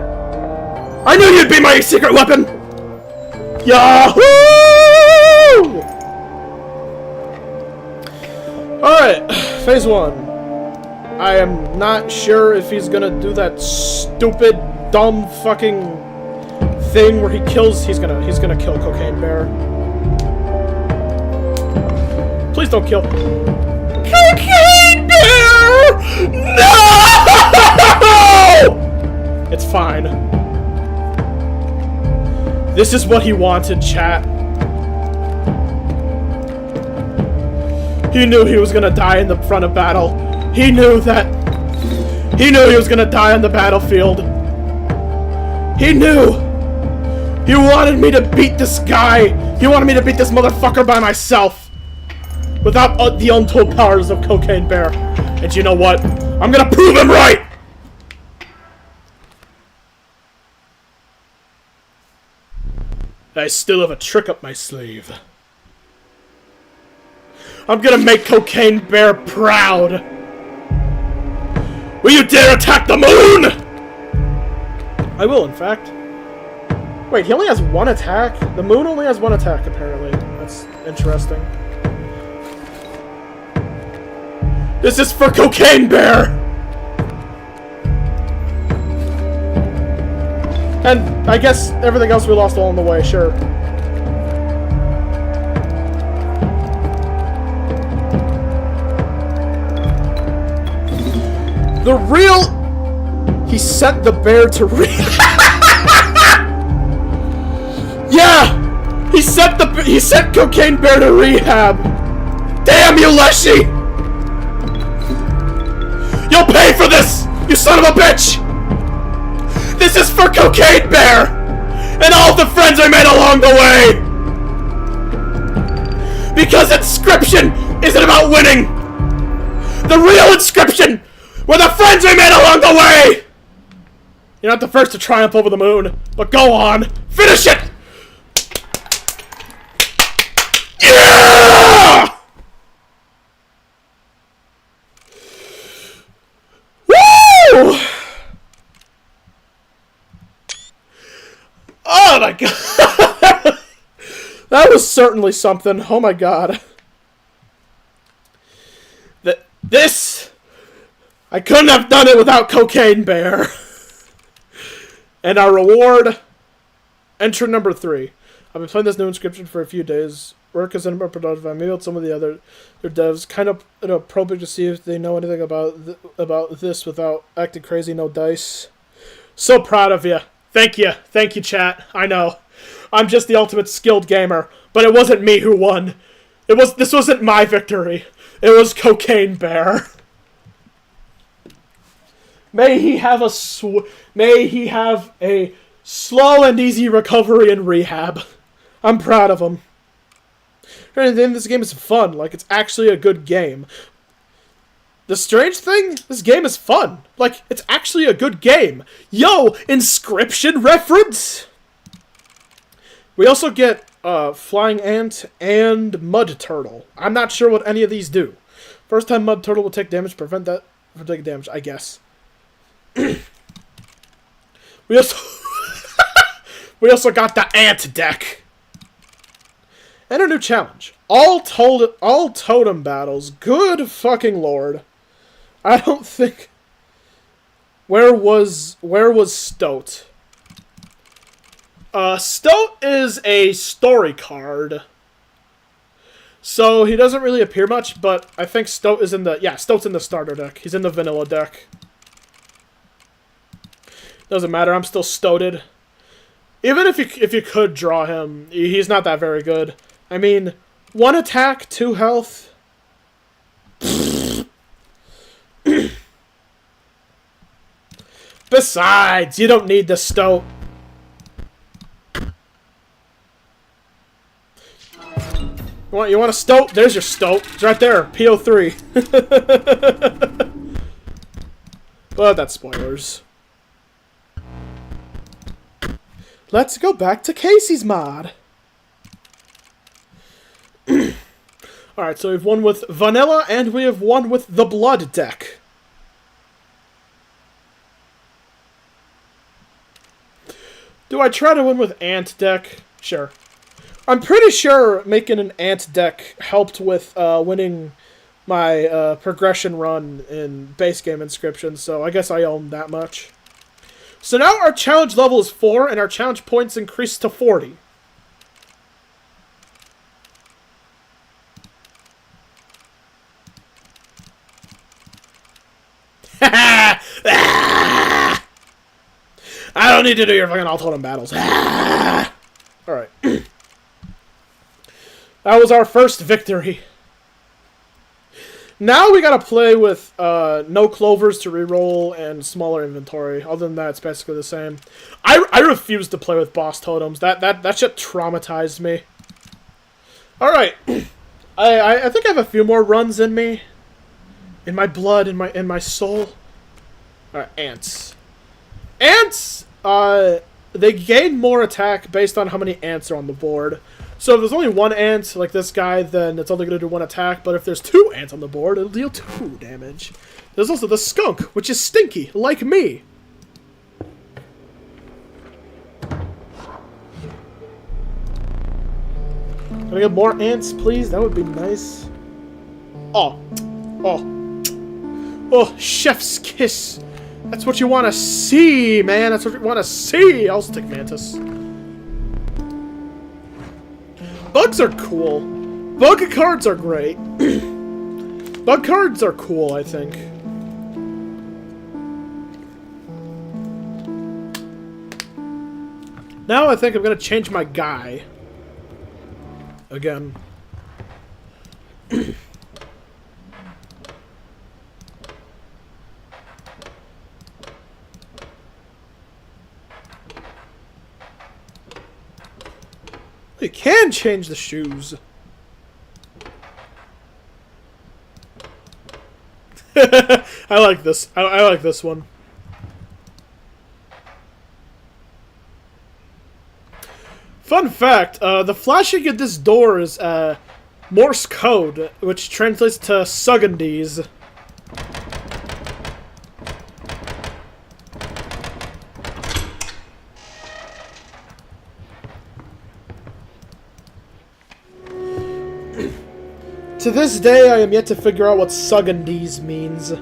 I knew you'd be my secret weapon! Yahoo! Alright, phase 1. I am not sure if he's gonna do that stupid, dumb fucking thing where he kills. He's gonna kill Cocaine Bear. Please don't kill Cocaine Bear! No! It's fine. This is what he wanted, chat. He knew he was gonna die in the front of battle. He knew that. He knew he was gonna die on the battlefield. He knew. He wanted me to beat this guy. He wanted me to beat this motherfucker by myself. Without the untold powers of Cocaine Bear. And you know what? I'm gonna prove him right! I still have a trick up my sleeve. I'm gonna make Cocaine Bear proud. Will you dare attack the moon? I will, in fact. Wait, he only has one attack? The moon only has one attack, apparently. That's interesting. This is for Cocaine Bear! And I guess everything else we lost along the way, sure. The real... He sent the bear to Yeah! He sent Cocaine Bear to rehab! Damn you, Leshy! You'll pay for this! You son of a bitch! This is for Cocaine Bear! And all the friends I made along the way! Because Inscryption isn't about winning! The real Inscryption were the friends I made along the way! You're not the first to triumph over the moon, but go on! Finish it! Yeah! Woo! Oh my god! That was certainly something. Oh my god. This... I couldn't have done it without Cocaine Bear. And our reward... Entry number 3. I've been playing this new Inscryption for a few days. Work is more productive. I emailed some of the other devs, kind of probing to see if they know anything about this without acting crazy. No dice. So proud of you. Thank you, chat. I know, I'm just the ultimate skilled gamer, but it wasn't me who won. This wasn't my victory. It was Cocaine Bear. May he have a slow and easy recovery and rehab. I'm proud of him. This game is fun. Like, it's actually a good game. The strange thing, this game is fun. Like, it's actually a good game. Yo, Inscryption reference! We also get Flying Ant and Mud Turtle. I'm not sure what any of these do. First time Mud Turtle will take damage, prevent that from taking damage, I guess. We also got the Ant deck. And a new challenge. All totem battles. Good fucking lord. I don't think... Where was Stoat? Stoat is a story card. So he doesn't really appear much, but I think Stoat is in the... Yeah, Stoat's in the starter deck. He's in the vanilla deck. Doesn't matter, I'm still Stoated. Even if you could draw him, he's not that very good. I mean, 1 attack, 2 health. Besides, you don't need the Stoat. You want a Stoat? There's your Stoat. It's right there, PO3. Well, that's spoilers. Let's go back to Kaycee's mod. Alright, so we've won with Vanilla, and we have won with the Blood deck. Do I try to win with Ant deck? Sure. I'm pretty sure making an Ant deck helped with winning my progression run in base game Inscryption, so I guess I own that much. So now our challenge level is 4, and our challenge points increased to 40. I don't need to do your fucking all totem battles. Alright. That was our first victory. Now we gotta play with no clovers to reroll and smaller inventory. Other than that, it's basically the same. I refuse to play with boss totems. That shit traumatized me. Alright. I think I have a few more runs in me. In my blood, in my soul. Alright, ants. Ants, they gain more attack based on how many ants are on the board. So if there's only one ant, like this guy, then it's only going to do one attack. But if there's 2 ants on the board, it'll deal 2 damage. There's also the skunk, which is stinky, like me. Can I get more ants, please? That would be nice. Oh. Oh. Oh, chef's kiss. That's what you want to see, man. That's what you want to see. I'll stick mantis. Bugs are cool. Bug cards are great. Bug cards are cool, I think. Now I think I'm gonna change my guy. Again. You can change the shoes. I like this. I like this one. Fun fact, the flashing at this door is Morse code, which translates to Suggandies. To this day, I am yet to figure out what Suggandies means.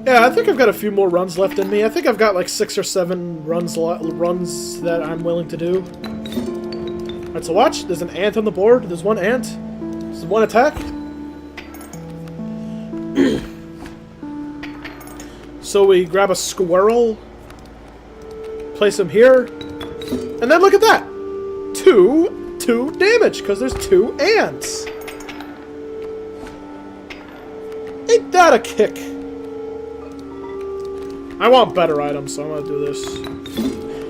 Yeah, I think I've got a few more runs left in me. I think I've got like 6 or 7 runs that I'm willing to do. Alright, so watch. There's an ant on the board. There's one ant. There's one attack. So we grab a squirrel. Place him here. And then look at that. 2 damage, because there's 2 ants. Ain't that a kick? I want better items, so I'm gonna do this.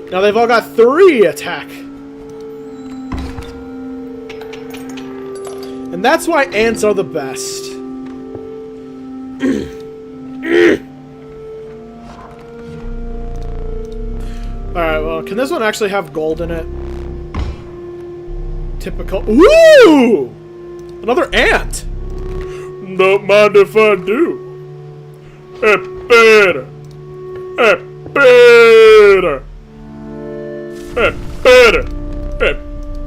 Now they've all got 3 attack. And that's why ants are the best. Alright, well, can this one actually have gold in it? Typical. Ooh! Another ant! Don't mind if I do. Better. Better. Better.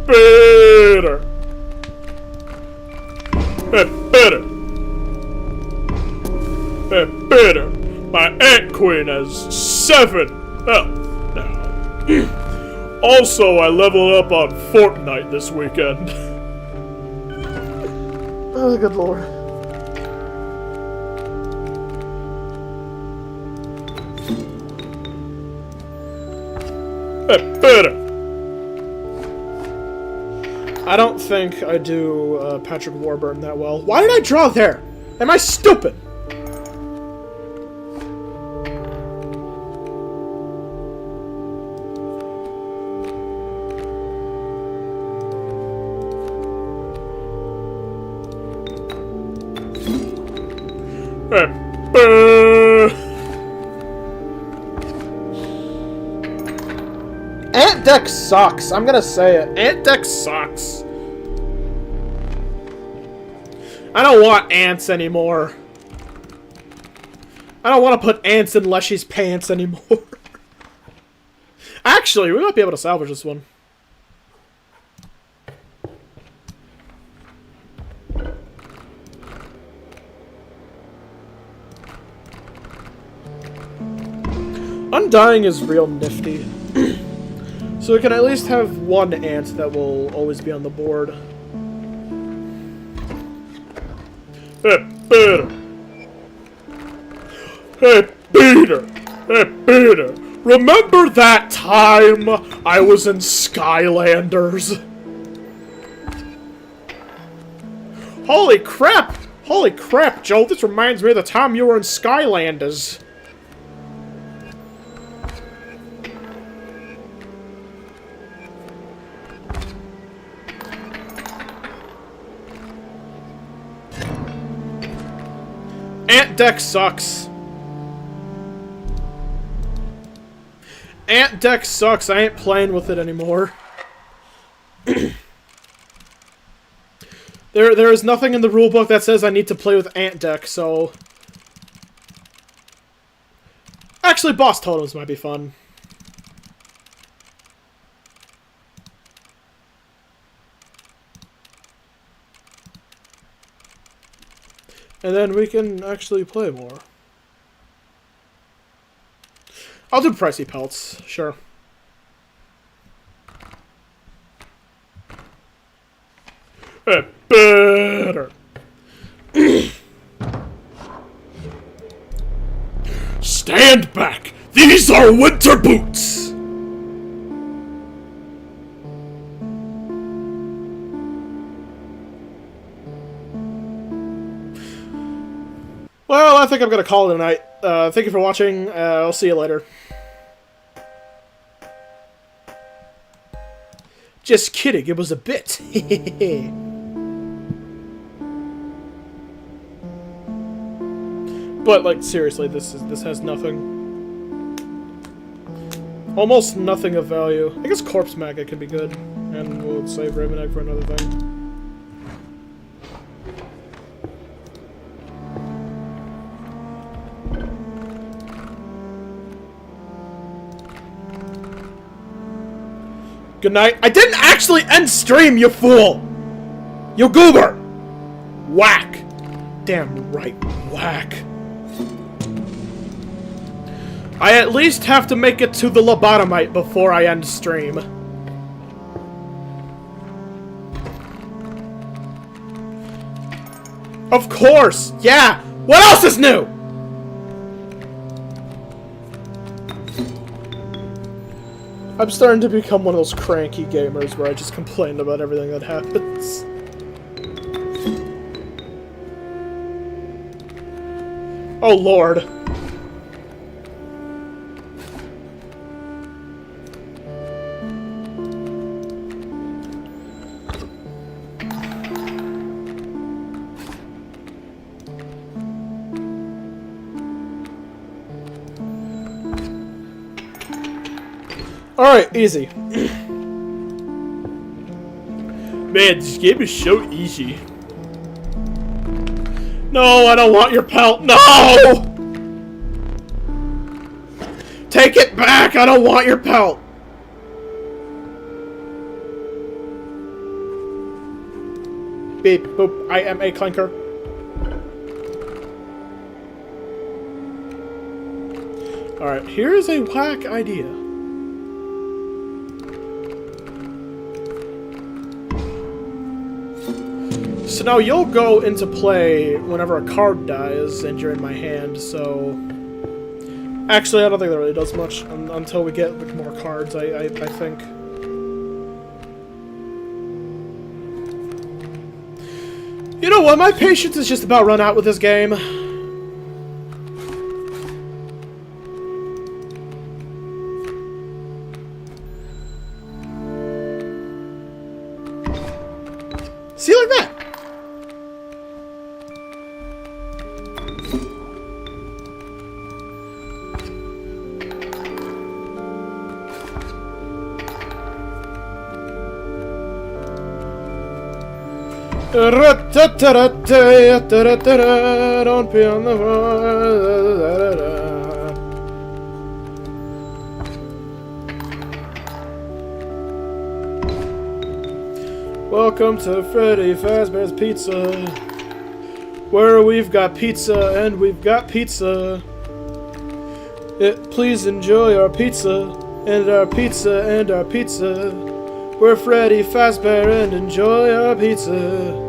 Better. Better. Better. My ant queen has 7 health now. Also, I leveled up on Fortnite this weekend. Oh, good lord. Better. I don't think I do Patrick Warburton that well. Why did I draw there? Am I stupid? Ant deck sucks. I'm gonna say it. Ant deck sucks. I don't want ants anymore. I don't want to put ants in Leshy's pants anymore. Actually, we might be able to salvage this one. Undying is real nifty. So we can at least have 1 ant that will always be on the board. Hey, Peter! Hey, Peter! Hey, Peter! Remember that time I was in Skylanders? Holy crap! Holy crap, Joe, this reminds me of the time you were in Skylanders. Ant deck sucks. Ant deck sucks. I ain't playing with it anymore. There is nothing in the rulebook that says I need to play with Ant deck, so... Actually, boss totems might be fun. And then we can actually play more. I'll do pricey pelts, sure. Better. Stand back! These are winter boots! Well, I think I'm gonna call it a night. Thank you for watching. I'll see you later. Just kidding, it was a bit. But, like, seriously, this has nothing. Almost nothing of value. I guess Corpse Maggot could be good. And we'll save Raven Egg for another thing. Good night. I didn't actually end stream, you fool! You goober! Whack! Damn right, whack. I at least have to make it to the lobotomite before I end stream. Of course! Yeah! What else is new?! I'm starting to become one of those cranky gamers where I just complain about everything that happens. Oh lord. Alright, easy. Man, this game is so easy. No, I don't want your pelt. No! Take it back! I don't want your pelt! Beep, boop, I am a clinker. Alright, here's a whack idea. So now you'll go into play whenever a card dies and you're in my hand, so... Actually, I don't think that really does much until we get like, more cards, I think. You know what, my patience is just about run out with this game. See, like that? Don't be on the Welcome to Freddy Fazbear's Pizza, where we've got pizza and we've got pizza. Please enjoy our pizza and our pizza and our pizza. We're Freddy Fazbear and enjoy our pizza.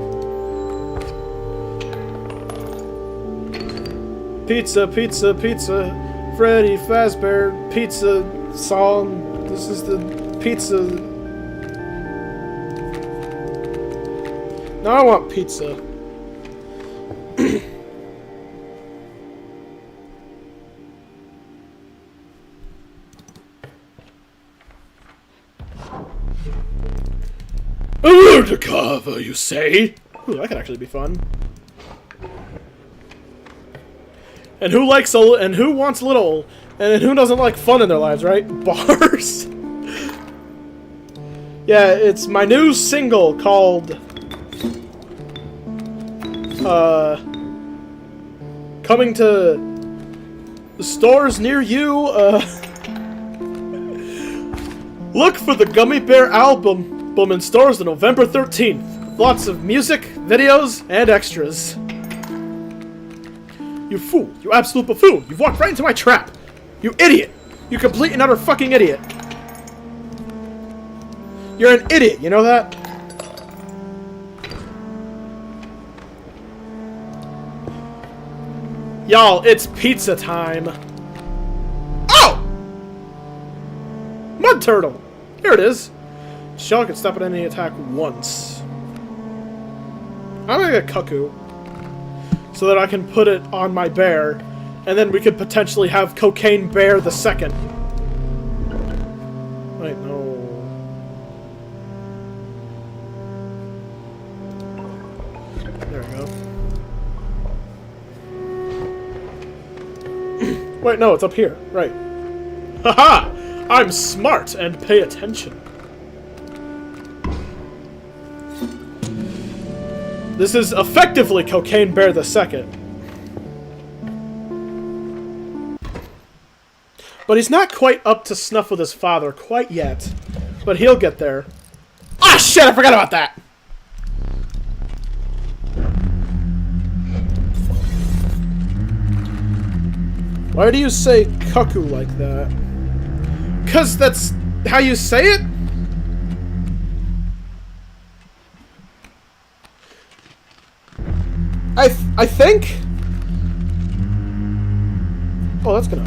Pizza, pizza, pizza. Freddy Fazbear pizza song. This is the pizza. Now I want pizza. Undercover, you say? Ooh, that could actually be fun. And who likes and who wants little, and who doesn't like fun in their lives, right? Bars. Yeah, it's my new single called coming to the stores near you. Look for the Gummy Bear album in stores on November 13th. Lots of music, videos, and extras. You fool! You absolute buffoon! You've walked right into my trap! You idiot! You complete and utter fucking idiot! You're an idiot, you know that? Y'all, it's pizza time! Oh! Mud turtle! Here it is! Shell can stop at any attack once. I'm gonna get Cuckoo, so that I can put it on my bear, and then we could potentially have Cocaine Bear the second. Wait, no. There we go. Wait, no, it's up here. Right. Haha! I'm smart and pay attention. This is effectively Cocaine Bear the second. But he's not quite up to snuff with his father quite yet. But he'll get there. Ah, shit! I forgot about that! Why do you say cuckoo like that? 'Cause that's how you say it? I think? Oh, that's gonna...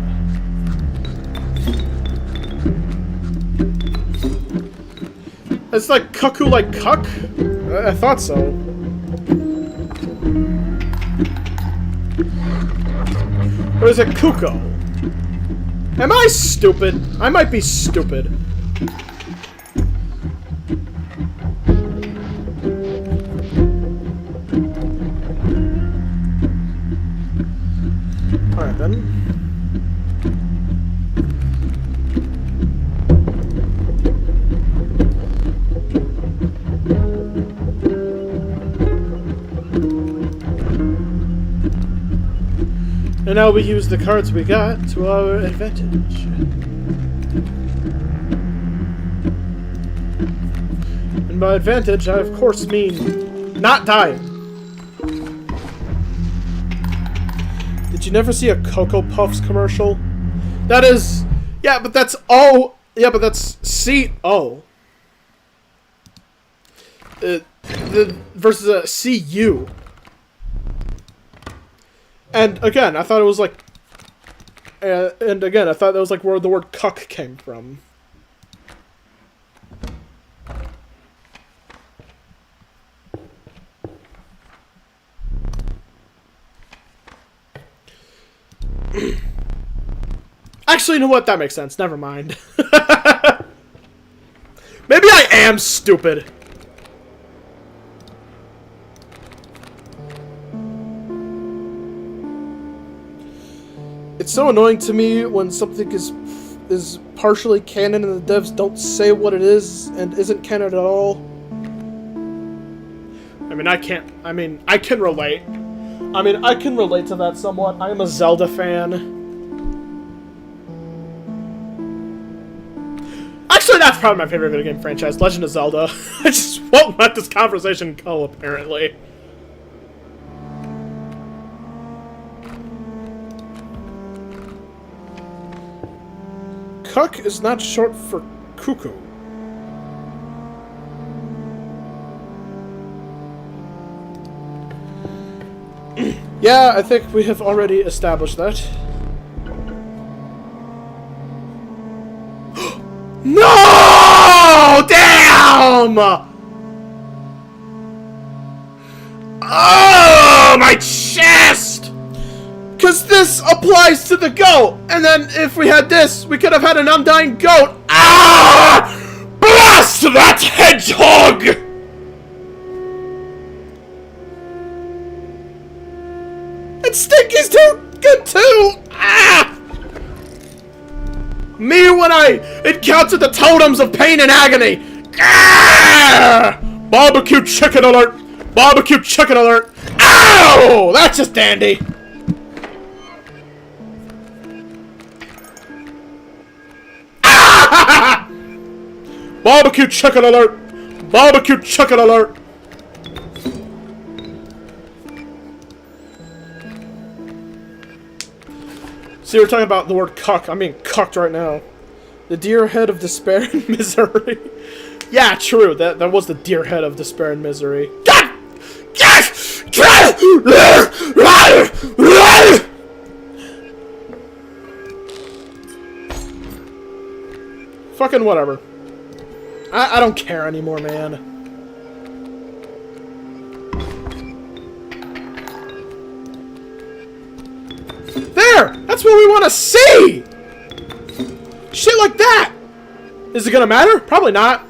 It's like cuckoo like cuck? I thought so. Or is it cuckoo? Am I stupid? I might be stupid. Alright then. And now we use the cards we got to our advantage. And by advantage, I of course mean not dying. Did you never see a Cocoa Puffs commercial? That is... Yeah, but that's O... Yeah, but that's C-O. Versus a C-U. And again, I thought it was like... and again, I thought that was like where the word cuck came from. Actually, you know what? That makes sense. Never mind. Maybe I am stupid. It's so annoying to me when something is partially canon and the devs don't say what it is and isn't canon at all. I can relate. I can relate to that somewhat. I am a Zelda fan. Actually, that's probably my favorite video game franchise, Legend of Zelda. I just won't let this conversation go, apparently. Cuck is not short for cuckoo. Yeah, I think we have already established that. No! Damn! Oh, my chest! Because this applies to the goat. And then if we had this, we could have had an undying goat. Ah! Blast that hedgehog! And Stinky's too good too! Ah! Me when I encountered the totems of pain and agony! Ah! Barbecue chicken alert! Barbecue chicken alert! Ow! That's just dandy! Ah! Barbecue chicken alert! Barbecue chicken alert! See, we're talking about the word cuck. I'm being cucked right now. The dear head of despair and misery. Yeah, true. That was the dear head of despair and misery. God! Fucking whatever. I don't care anymore, man. There! That's what we want to see! Shit like that! Is it gonna matter? Probably not.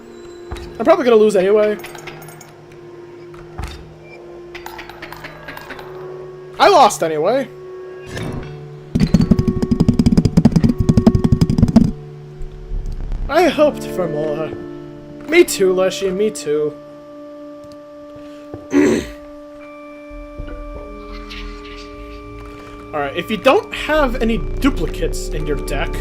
I'm probably gonna lose anyway. I lost anyway. I hoped for more. Me too, Leshy, me too. Alright, if you don't have any duplicates in your deck,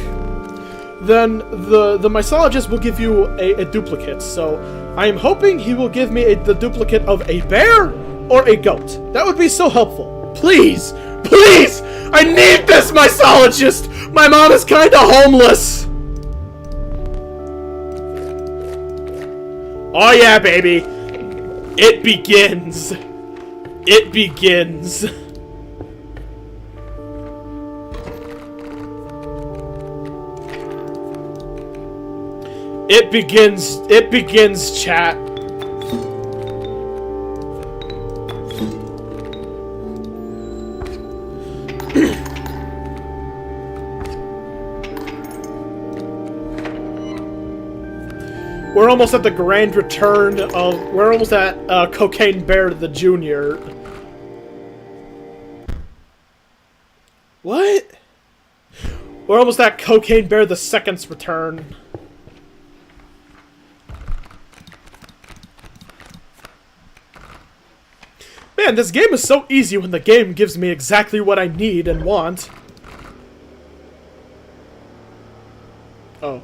then the mycologist will give you a duplicate. So I am hoping he will give me the duplicate of a bear or a goat. That would be so helpful. Please! Please! I need this mycologist! My mom is kinda homeless! Oh yeah, baby! It begins! It begins! It begins, chat. We're almost at the grand return of... We're almost at Cocaine Bear the Junior. What? We're almost at Cocaine Bear the Second's return. Man, this game is so easy when the game gives me exactly what I need and want. Oh.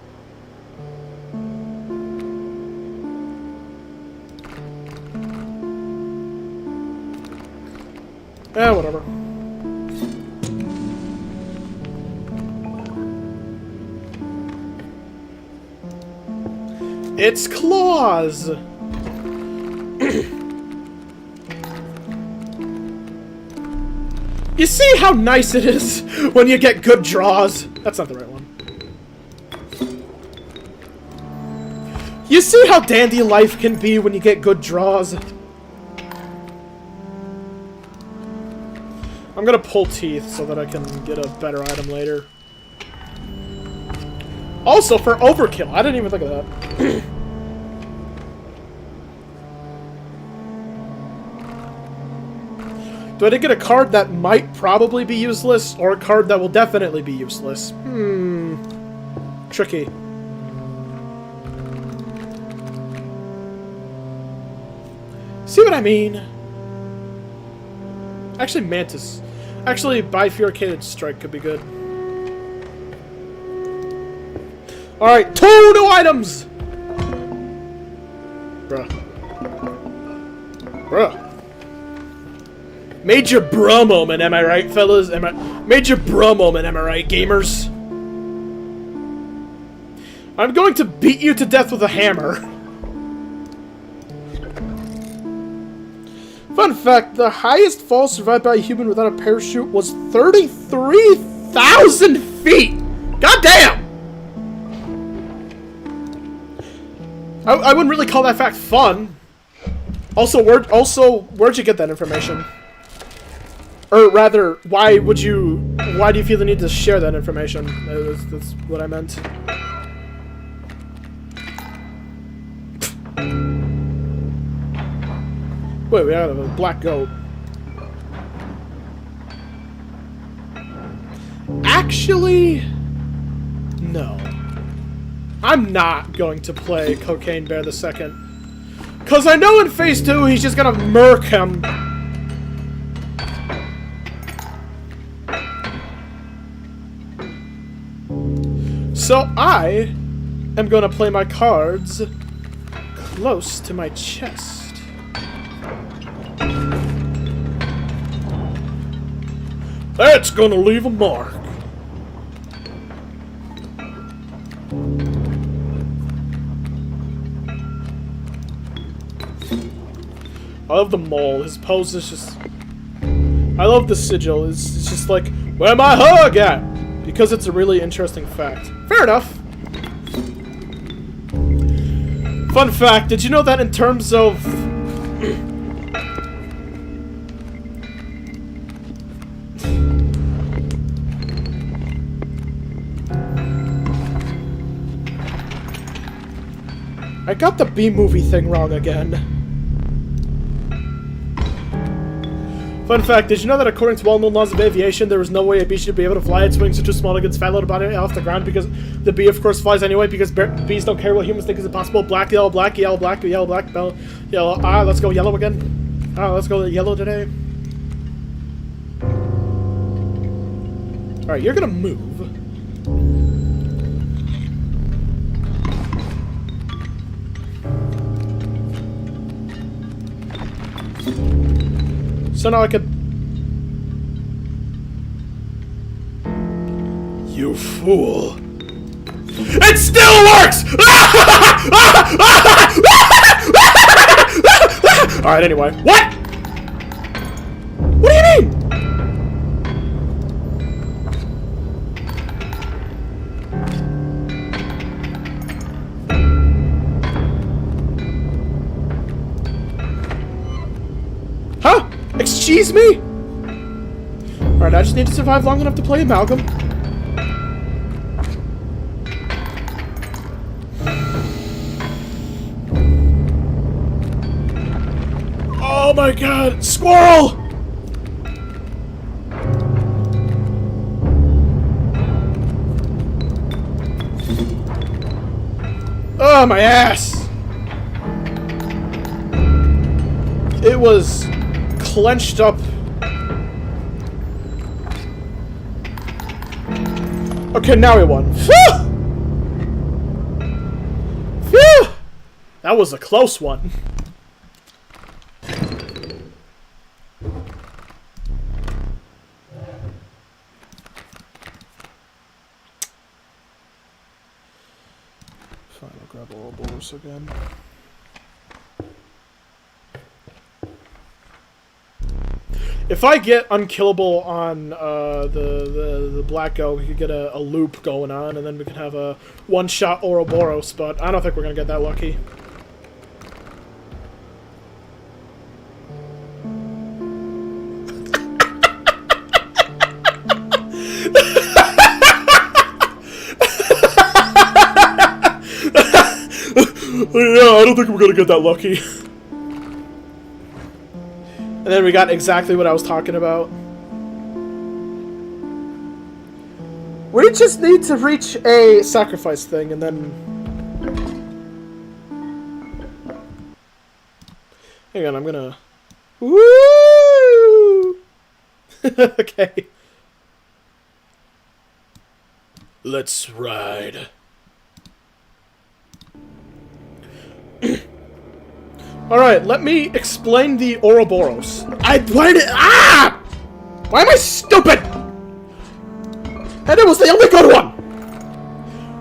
Eh, whatever. It's claws! You see how nice it is when you get good draws? That's not the right one. You see how dandy life can be when you get good draws? I'm gonna pull teeth so that I can get a better item later. Also, for overkill. I didn't even think of that. Do I get a card that might probably be useless, or a card that will definitely be useless? Tricky. See what I mean? Actually, Mantis. Actually, Bifurcated Strike could be good. Alright, 2 new items! Bruh. Bruh. Major bruh moment, am I right, fellas? Major bruh moment, am I right, gamers? I'm going to beat you to death with a hammer. Fun fact, the highest fall survived by a human without a parachute was 33,000 feet! God damn! I wouldn't really call that fact fun. Also, where'd you get that information? Or rather, why do you feel the need to share that information? That's what I meant. Wait, we have a black goat. Actually, no. I'm not going to play Cocaine Bear the Second. Because I know in Phase 2 he's just gonna murk him. So I am gonna play my cards close to my chest. That's gonna leave a mark. I love the mole. His pose is just... I love the sigil. It's just like, where my hug at? Because it's a really interesting fact. Fair enough. Fun fact, did you know that in terms of... I got the B-movie thing wrong again. Fun fact, did you know that according to well-known laws of aviation, there is no way a bee should be able to fly its wings so too small to get its fat little body off the ground because the bee, of course, flies anyway because bees don't care what humans think is impossible. Black, yellow, black, yellow, black, yellow, black, yellow. Ah, let's go yellow again. Ah, let's go yellow today. Alright, you're gonna move. So now I could... You fool. It still works! Alright, anyway. What? What do you mean? Huh? Excuse me? Alright, I just need to survive long enough to play Amalgam. Oh my god! Squirrel! Oh, my ass! It was clenched up. Okay, now we won. Phew! Phew! That was a close one. Fine, I'll grab Ouroboros again. If I get unkillable on the Black Goat, we could get a loop going on, and then we can have a one-shot Ouroboros, but I don't think we're gonna get that lucky. Yeah, I don't think we're gonna get that lucky. And then we got exactly what I was talking about. We just need to reach a sacrifice thing, and then... Hang on, I'm gonna... Woo! Okay. Let's ride. Alright, let me explain the Ouroboros. Why am I stupid? And it was the only good one!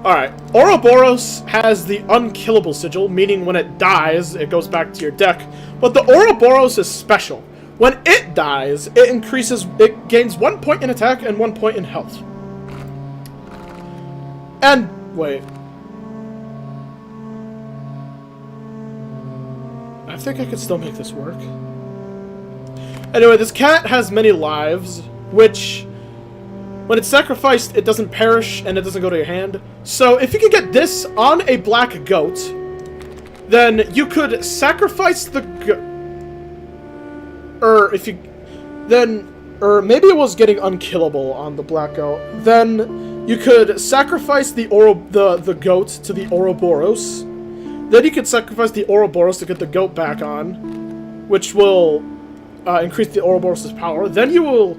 Alright. Ouroboros has the unkillable sigil, meaning when it dies, it goes back to your deck. But the Ouroboros is special. When it dies, it gains 1 point in attack and 1 point in health. And, wait. I think I could still make this work. Anyway, this cat has many lives, which, when it's sacrificed, it doesn't perish and it doesn't go to your hand. So, if you can get this on a black goat, then you could sacrifice the or maybe it was getting unkillable on the black goat. Then you could sacrifice the goat to the Ouroboros. Then you could sacrifice the Ouroboros to get the goat back on, which will increase the Ouroboros' power. Then you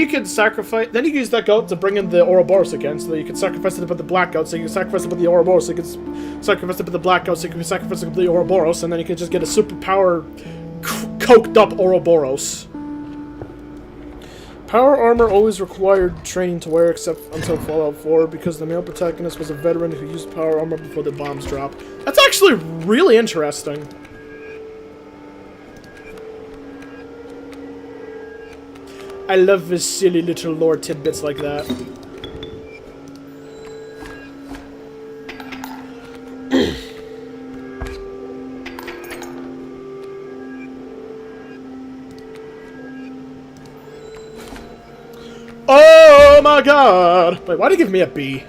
can use that goat to bring in the Ouroboros again, so that you can sacrifice it to put the black goat, so you can sacrifice it to put the Ouroboros, so you can sacrifice it to put the black goat, so you can sacrifice it to put the Ouroboros, and then you can just get a superpower coked up Ouroboros. Power armor always required training to wear, except until Fallout 4, because the male protagonist was a veteran who used power armor before the bombs dropped. That's actually really interesting. I love this silly little lore tidbits like that. Oh my god! Wait, why'd he give me a B?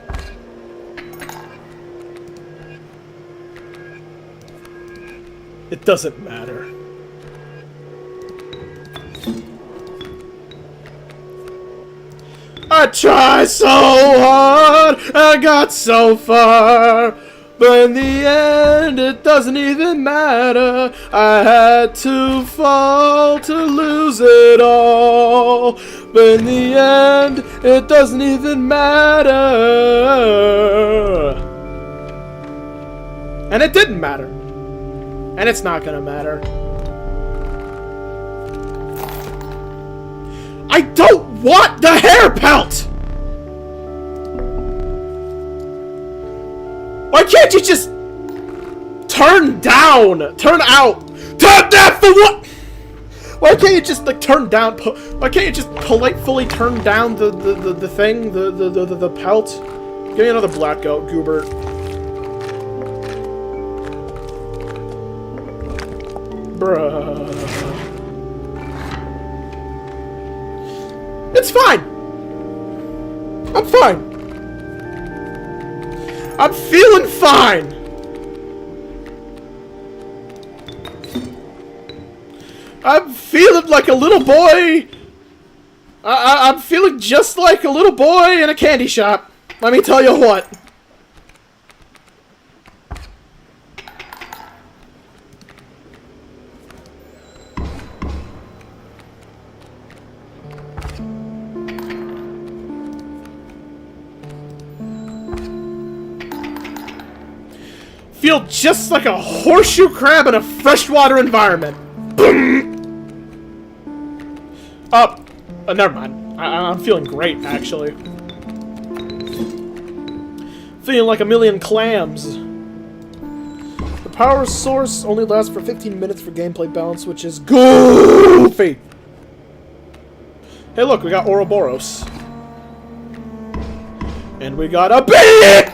It doesn't matter. I tried so hard, I got so far, but in the end it doesn't even matter. I had to fall to lose it all, but in the end it doesn't even matter. And it didn't matter. And it's not gonna matter. I don't want the hair pelt! Why can't you just turn down? Turn out? Turn down for what? Why can't you just like turn down? Why can't you just politely turn down the thing, the pelt? Give me another black goat, Goobert. Bruh. It's fine. I'm fine. I'm feeling fine. I'm feeling like a little boy. I'm feeling just like a little boy in a candy shop. Let me tell you what. Feel just like a horseshoe crab in a freshwater environment. Boom! Never mind. I'm feeling great, actually. Feeling like a million clams. The power source only lasts for 15 minutes for gameplay balance, which is goofy. Hey, look, we got Ouroboros. And we got a bee!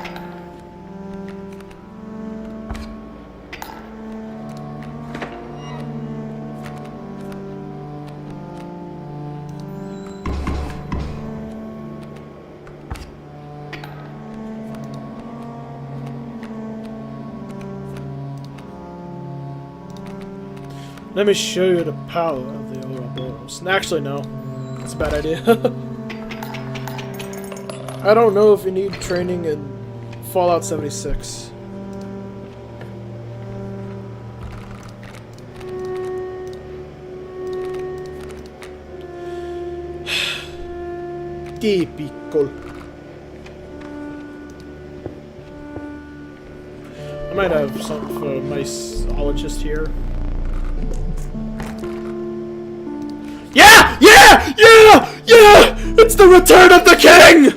Let me show you the power of the Ouroboros. Actually, no. That's a bad idea. I don't know if you need training in Fallout 76. Typical. I might have something for my zoologist here. Yeah! Yeah! Yeah! Yeah! It's the return of the king!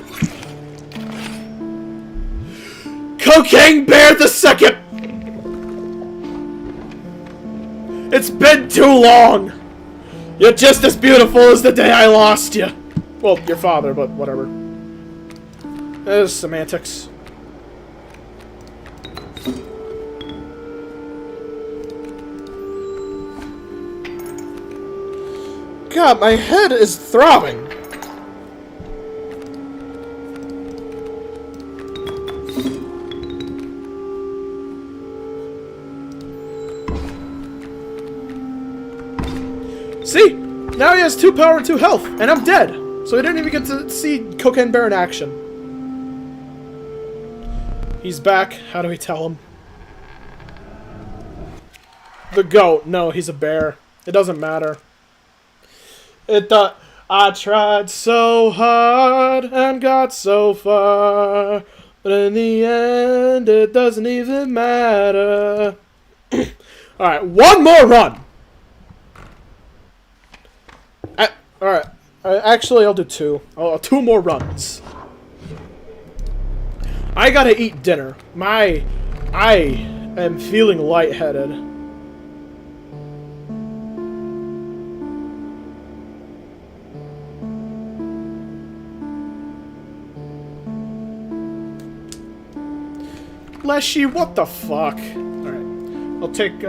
Cocaine Bear the Second! It's been too long! You're just as beautiful as the day I lost you! Well, your father, but whatever. There's semantics. God, my head is throbbing! See? Now he has 2 power and 2 health, and I'm dead! So he didn't even get to see Cocaine Bear in action. He's back. How do we tell him? The goat. No, he's a bear. It doesn't matter. I tried so hard and got so far, but in the end, it doesn't even matter. Alright, 1 more run! Alright, actually, I'll do 2. 2 more runs. I gotta eat dinner. I am feeling lightheaded. Leshy, what the fuck? Alright. I'll take,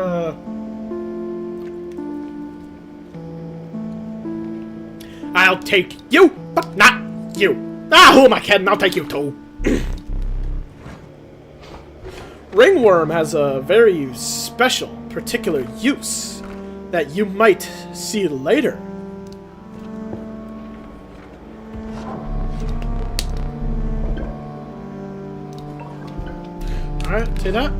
I'll take you, but not you. Ah, who am I kidding? I'll take you too. Ringworm has a very special, particular use that you might see later. Alright, take that.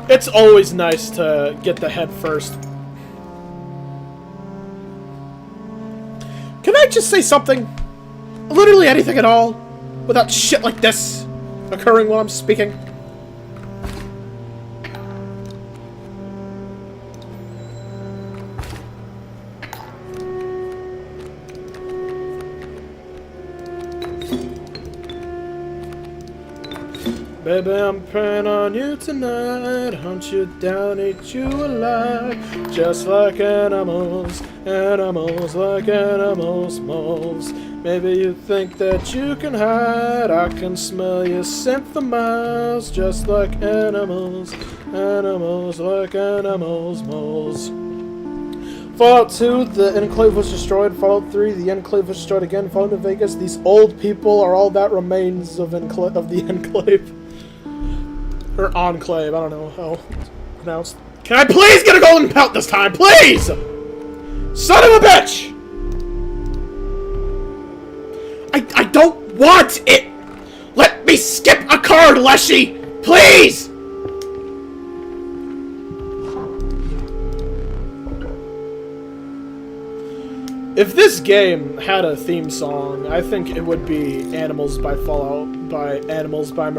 It's always nice to get the head first. Can I just say something? Literally anything at all, without shit like this occurring while I'm speaking. Baby, I'm praying on you tonight. Hunt you down, eat you alive. Just like animals, animals like animals, moles. Maybe you think that you can hide. I can smell your scent for miles. Just like animals, animals like animals, moles. Fallout 2, the Enclave was destroyed. Fallout 3, the Enclave was destroyed again. Fallout New Vegas, these old people are all that remains of the Enclave. Or Enclave, I don't know how it's pronounced. Can I please get a golden pelt this time, please? Son of a bitch! I don't want it! Let me skip a card, Leshy! Please! If this game had a theme song, I think it would be Animals by Fallout, by Animals by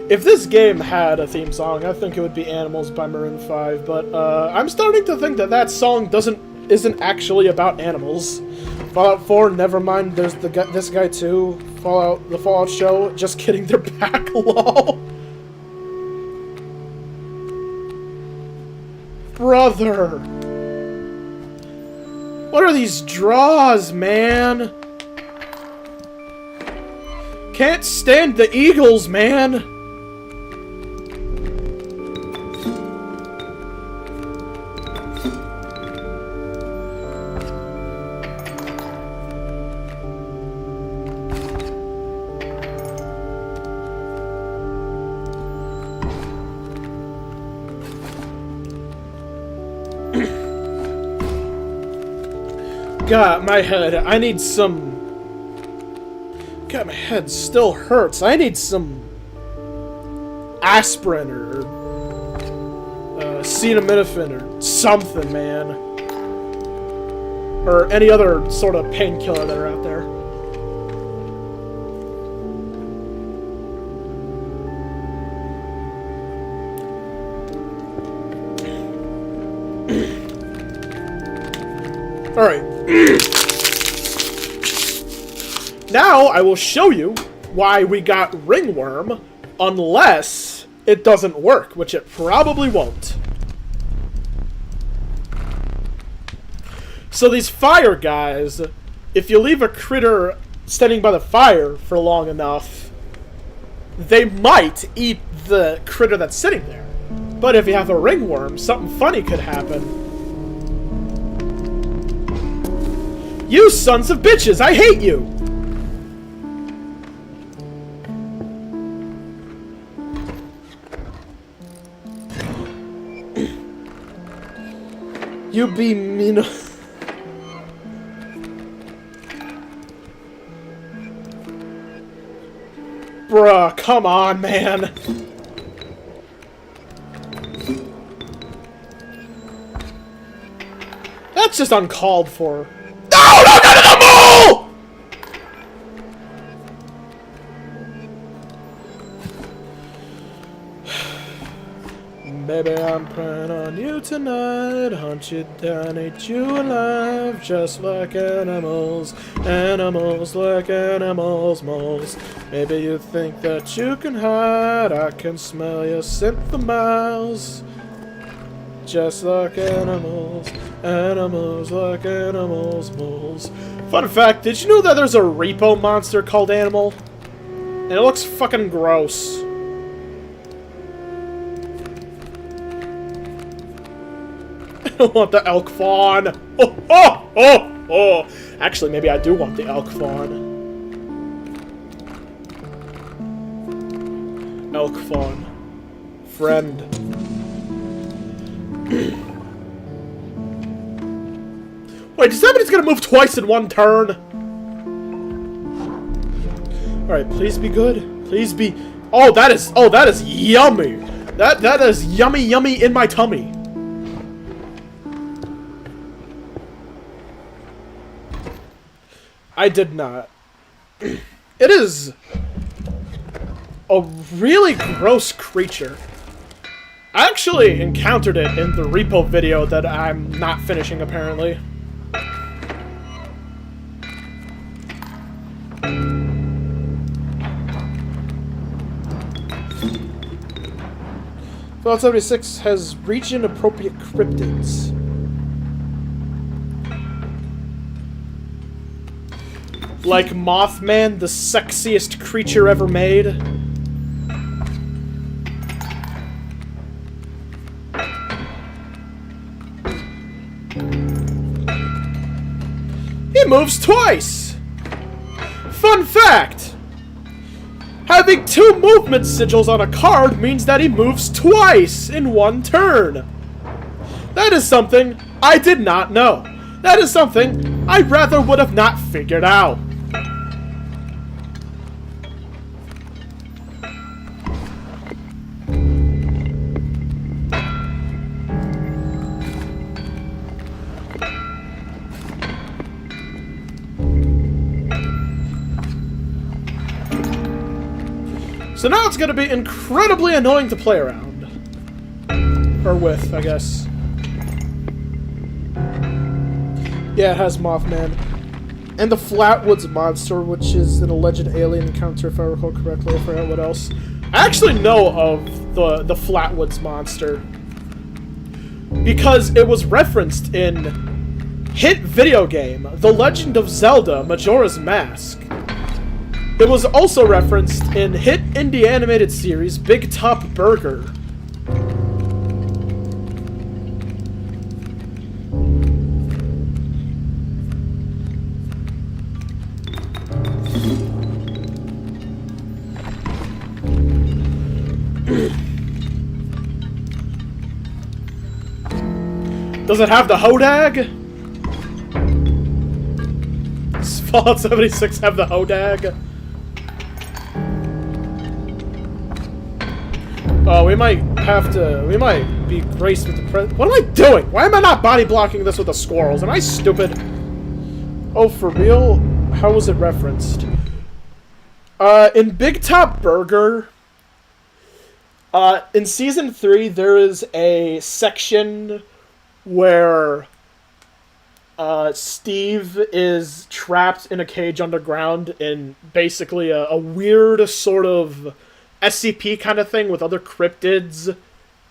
If this game had a theme song, I think it would be Animals by Maroon 5, but I'm starting to think that that song isn't actually about animals. Fallout 4, never mind, there's this guy too. The Fallout show, just kidding, they're back, lol. Brother. What are these draws, man? Can't stand the Eagles, man. God, my head. I need some... God, my head still hurts. I need some... aspirin or... acetaminophen or something, man. Or any other sort of painkiller that are out there. Alright. now I will show you why we got Ringworm, unless it doesn't work, which it probably won't. So these fire guys, if you leave a critter standing by the fire for long enough, they might eat the critter that's sitting there. But if you have a ringworm, something funny could happen. You sons of bitches, I hate you! You be mean. Bruh, come on, man. That's just uncalled for. No, no, no, no, no! Baby, I'm praying on you tonight. Hunt you down, eat you alive. Just like animals. Animals like animals, moles. Maybe you think that you can hide. I can smell your scent for miles. Just like animals. Animals like animals, moles. Fun fact, did you know that there's a repo monster called Animal? And it looks fucking gross. I don't want the elk fawn. Oh, oh, oh, oh. Actually, maybe I do want the elk fawn. Elk fawn. Friend. Wait, does that mean it's gonna move twice in one turn? Alright, please be good. Please be... Oh, that is yummy. That is yummy, yummy in my tummy. I did not. It is a really gross creature. I actually encountered it in the repo video that I'm not finishing, apparently. Fallout 76 has region-appropriate cryptids. Like Mothman, the sexiest creature ever made. He moves twice! Fun fact! Having 2 movement sigils on a card means that he moves twice in one turn. That is something I did not know. That is something I rather would have not figured out. So now it's going to be incredibly annoying to play around. Or with, I guess. Yeah, it has Mothman. And the Flatwoods Monster, which is an alleged alien encounter, if I recall correctly. I forgot what else. I actually know of the Flatwoods Monster. Because it was referenced in hit video game, The Legend of Zelda Majora's Mask. It was also referenced in hit indie animated series Big Top Burger. Does it have the Hodag? Does Fallout 76 have the Hodag? Oh, we might be graced with the What am I doing? Why am I not body blocking this with the squirrels? Am I stupid? Oh, for real? How was it referenced? In Big Top Burger, in Season 3, there is a section where Steve is trapped in a cage underground in basically a weird sort of SCP kind of thing with other cryptids.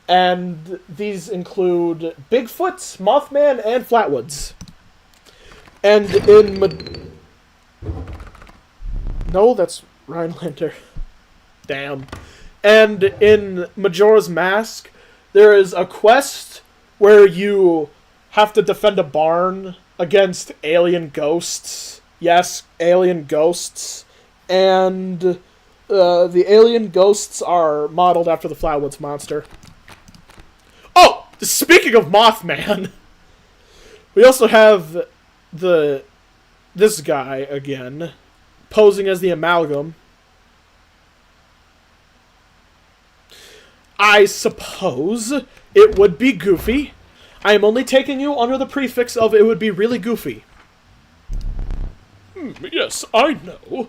And these include Bigfoot, Mothman, and Flatwoods. And in... No, that's Rhinelander. Damn. And in Majora's Mask, there is a quest where you have to defend a barn against alien ghosts. Yes, alien ghosts. And the alien ghosts are modeled after the Flatwoods monster. Oh! Speaking of Mothman, we also have this guy again, posing as the Amalgam. I suppose it would be goofy. I am only taking you under the prefix of it would be really goofy. Yes, I know.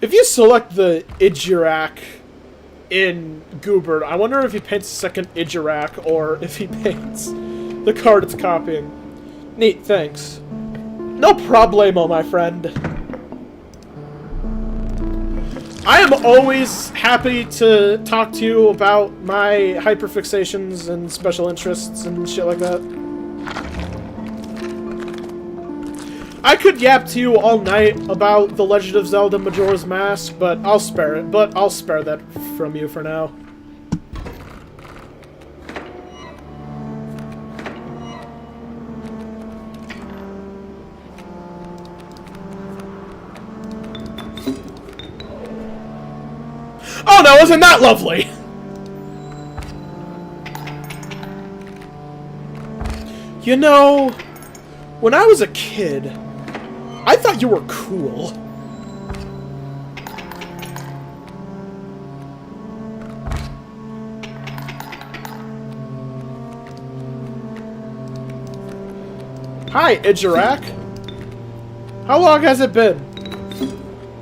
If you select the Ijirak in Goobert, I wonder if he paints a second Ijirak or if he paints the card it's copying. Neat, thanks. No problemo, my friend. I am always happy to talk to you about my hyperfixations and special interests and shit like that. I could yap to you all night about The Legend of Zelda Majora's Mask, but I'll spare it. But I'll spare that from you for now. Oh no, isn't that lovely? You know, when I was a kid, I thought you were cool. Hi, Ijirak. How long has it been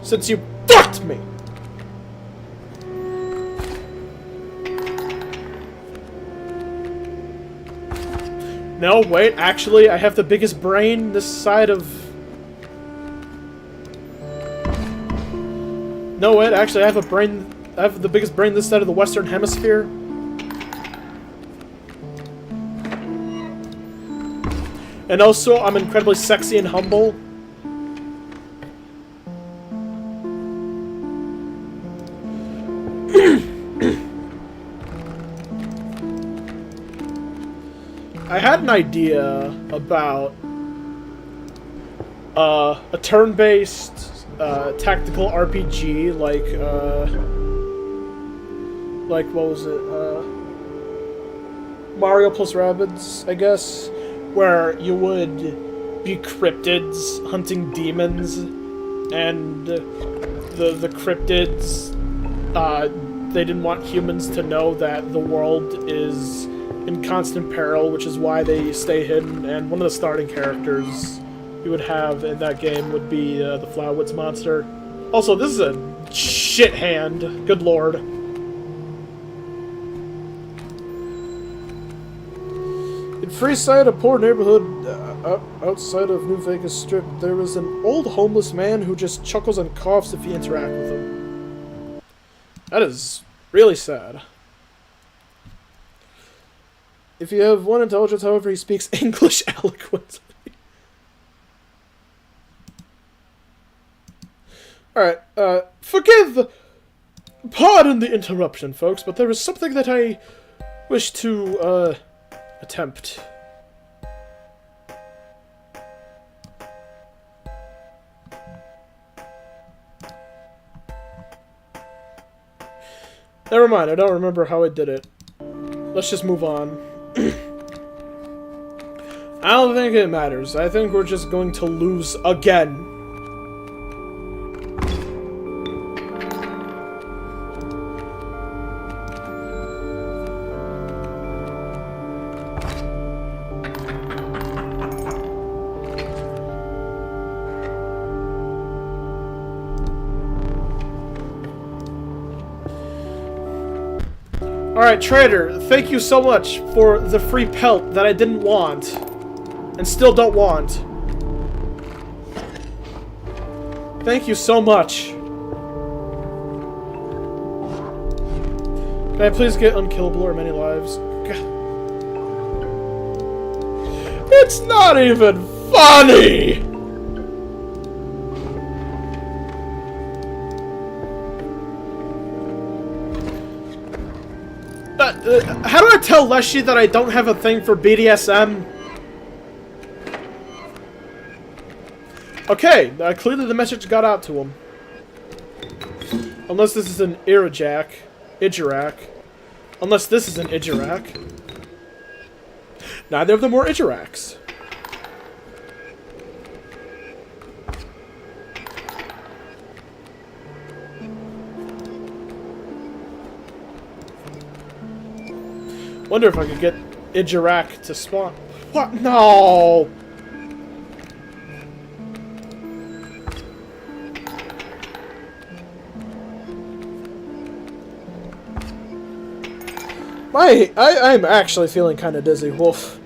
since you fucked me? No, wait, actually, I have the biggest brain this side of... No, wait, actually, I have the biggest brain this side of the Western Hemisphere. And also, I'm incredibly sexy and humble. I had an idea about a turn-based tactical RPG, like what was it? Mario plus Rabbids, I guess, where you would be cryptids hunting demons, and the cryptids they didn't want humans to know that the world is in constant peril, which is why they stay hidden, and one of the starting characters you would have in that game would be the Flatwoods monster. Also, this is a shit hand. Good lord. In Freeside, a poor neighborhood outside of New Vegas Strip, there is an old homeless man who just chuckles and coughs if you interact with him. That is really sad. If you have one intelligence, however, he speaks English eloquently. Alright, pardon the interruption, folks, but there is something that I wish to, attempt. Never mind, I don't remember how I did it. Let's just move on. I don't think it matters. I think we're just going to lose again. Alright, trader, thank you so much for the free pelt that I didn't want. And still don't want. Thank you so much. Can I please get unkillable or many lives? God. It's not even funny! How do I tell Leshy that I don't have a thing for BDSM? Okay, clearly the message got out to him. Unless this is an Ijarak. Unless this is an Ijarak. Neither of them were Ijaraks. Wonder if I could get Ijarak to spawn. What? No! I'm actually feeling kind of dizzy. Woof.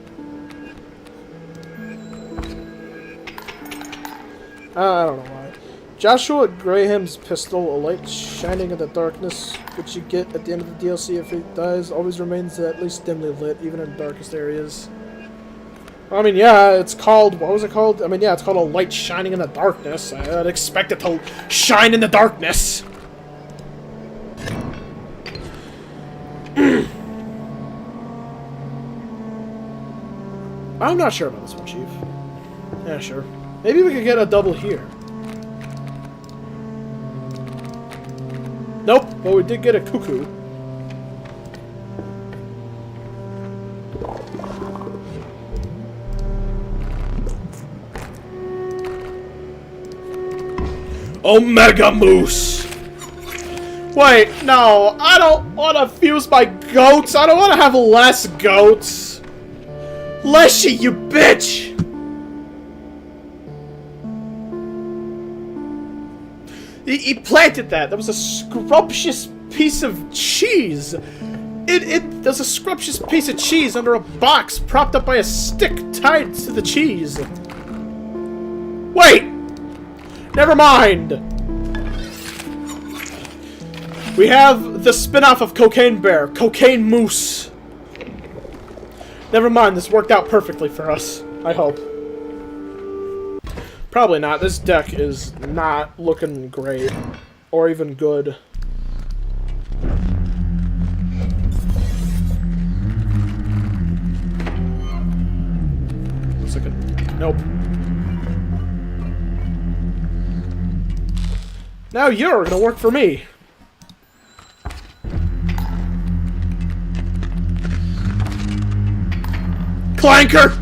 I don't know why. Joshua Graham's pistol, a light shining in the darkness, which you get at the end of the DLC if it dies, always remains at least dimly lit, even in the darkest areas. I mean, yeah, it's called... What was it called? I mean, yeah, it's called a light shining in the darkness. I'd expect it to shine in the darkness. I'm not sure about this one, Chief. Yeah, sure. Maybe we could get a double here. Nope, but we did get a cuckoo. Omega Moose! Wait, no, I don't want to fuse my goats. I don't want to have less goats. Leshy, you bitch! He planted that. That was a scrumptious piece of cheese. There's a scrumptious piece of cheese under a box propped up by a stick tied to the cheese. Wait! Never mind. We have the spin-off of Cocaine Bear, Cocaine Moose. Never mind, this worked out perfectly for us. I hope. Probably not. This deck is not looking great. Or even good. Looks like a... Nope. Now you're gonna work for me. Clanker!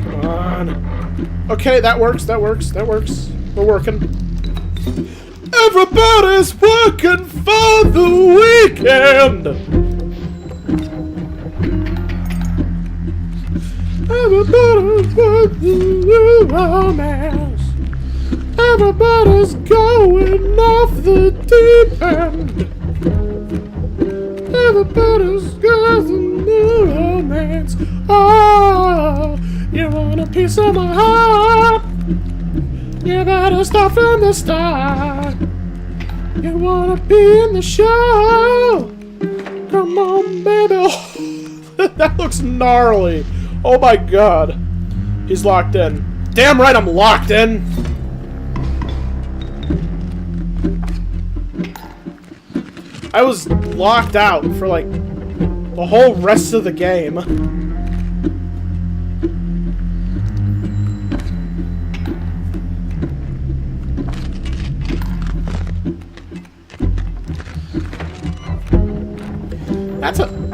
Come on. Okay, that works, that works, that works. We're working. Everybody's working for the weekend! Everybody's working the romance. Everybody's going off the deep end. Everybody's got a new romance. Oh, you want a piece of my heart? You better start from the start. You wanna be in the show? Come on, baby. That looks gnarly. Oh my god. He's locked in. Damn right I'm locked in! I was locked out for like the whole rest of the game.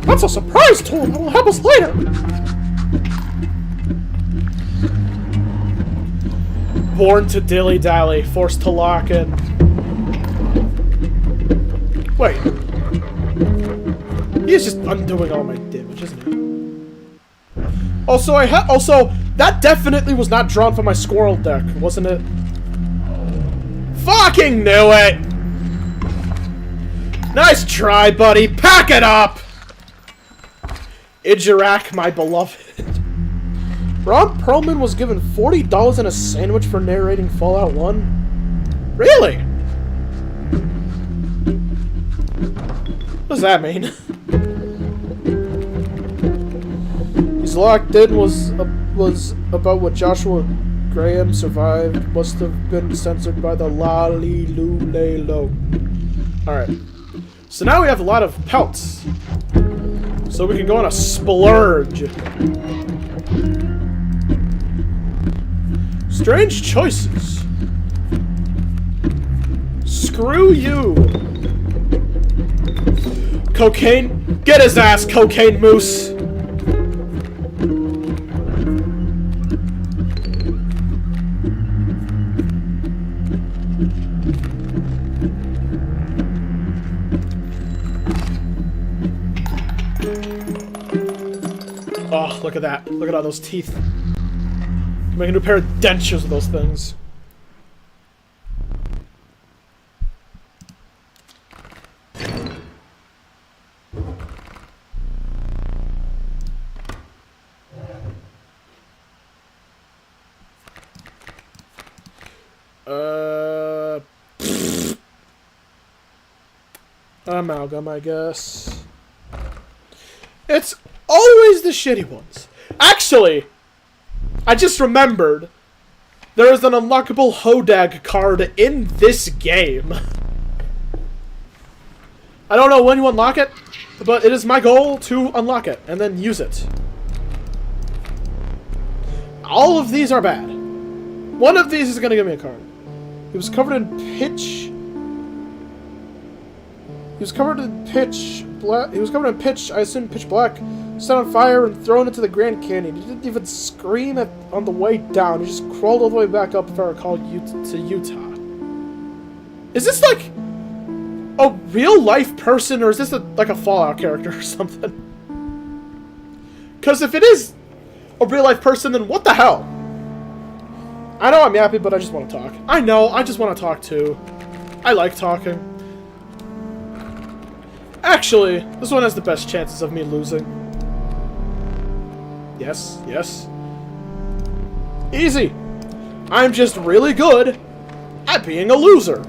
That's a surprise tool that will help us later! Born to dilly-dally, forced to lock in. Wait. He's just undoing all my damage, isn't he? Also, also, that definitely was not drawn from my squirrel deck, wasn't it? Fucking knew it! Nice try, buddy. Pack it up! Ijarak, my beloved. Ron Perlman was given $40 and a sandwich for narrating Fallout 1? Really? What does that mean? He's locked in was about what Joshua Graham survived. Must have been censored by the Lalilulelo. Alright. So now we have a lot of pelts. So we can go on a splurge. Strange choices. Screw you. Cocaine. Get his ass, Cocaine Moose. Oh, look at that. Look at all those teeth. Make a new pair of dentures with those things. Amalgam, I guess. It's always the shitty ones. Actually, I just remembered there is an unlockable Hodag card in this game. I don't know when you unlock it, but it is my goal to unlock it and then use it. All of these are bad. One of these is going to give me a card. He was covered in pitch. He was covered in pitch black. He was covered in pitch. I assume pitch black. Set on fire and thrown into the Grand Canyon. He didn't even scream on the way down. He just crawled all the way back up, if I recall, to Utah. Is this like a real life person, or is this like a Fallout character or something? Because if it is a real life person, then what the hell? I know I'm yappy, but I just want to talk. I know, I just want to talk too. I like talking. Actually, this one has the best chances of me losing. Yes, yes. Easy. I'm just really good at being a loser.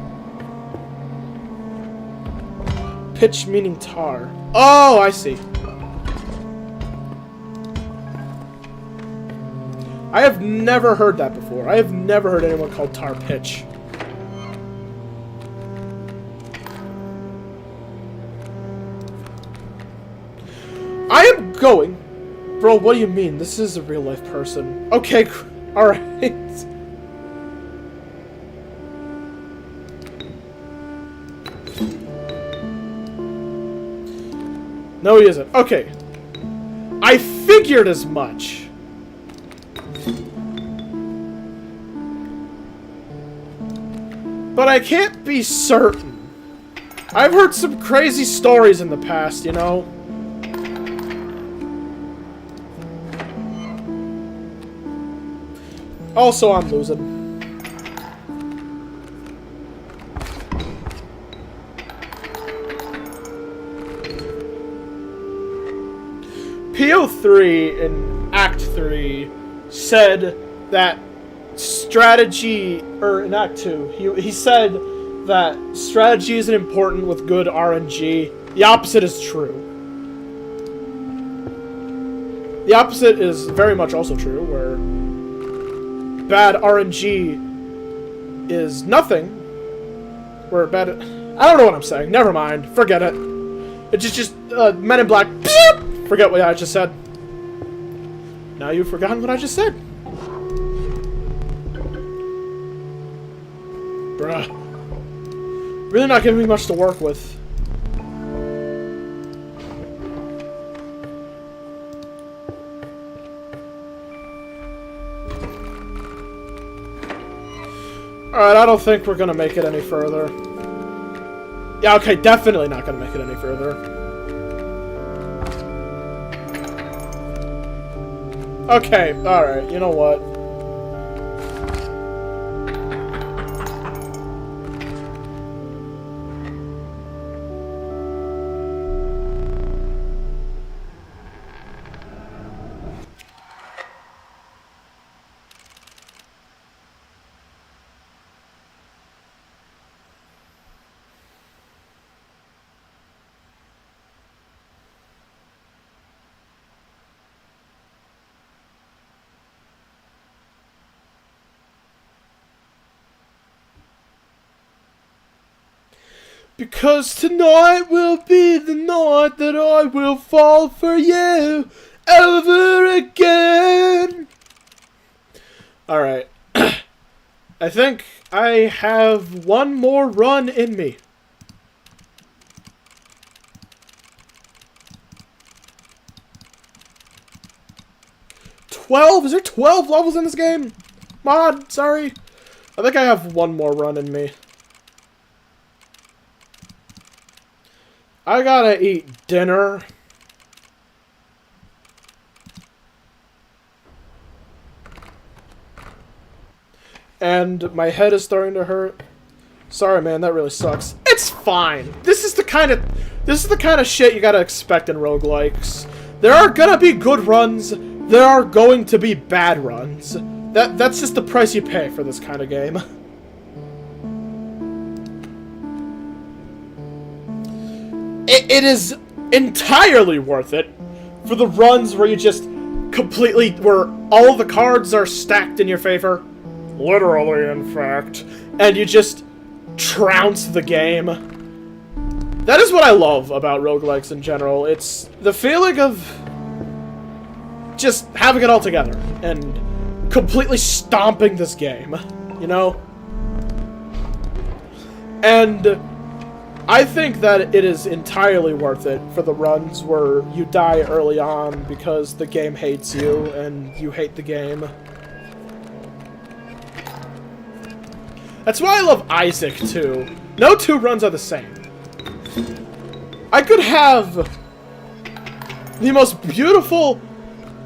Pitch meaning tar. Oh, I see. I have never heard that before. I have never heard anyone call tar pitch. I am going... Bro, what do you mean? This is a real life person. Okay, alright. No, he isn't. Okay. I figured as much. But I can't be certain. I've heard some crazy stories in the past, you know? Also, I'm losing. PO3 in Act 3 said that strategy, or in Act 2, he said that strategy isn't important with good RNG. The opposite is true. The opposite is very much also true, where bad RNG is nothing. Where bad... I don't know what I'm saying. Never mind. Forget it. It's just Men in Black. Forget what I just said. Now you've forgotten what I just said. Bruh. Really not giving me much to work with. Alright, I don't think we're gonna make it any further. Yeah, okay, definitely not gonna make it any further. Okay, alright, you know what? Because tonight will be the night that I will fall for you over again. Alright. I think I have one more run in me. 12? Is there 12 levels in this game? Mod, sorry. I think I have one more run in me. I gotta eat dinner. And my head is starting to hurt. Sorry, man, that really sucks. It's fine. This is the kind of shit you gotta expect in roguelikes. There are gonna be good runs. There are going to be bad runs. That's just the price you pay for this kind of game. It is entirely worth it for the runs where you just completely, where all the cards are stacked in your favor. Literally, in fact. And you just trounce the game. That is what I love about roguelikes in general. It's the feeling of just having it all together and completely stomping this game, you know? And I think that it is entirely worth it for the runs where you die early on because the game hates you and you hate the game. That's why I love Isaac, too. No two runs are the same. I could have the most beautiful,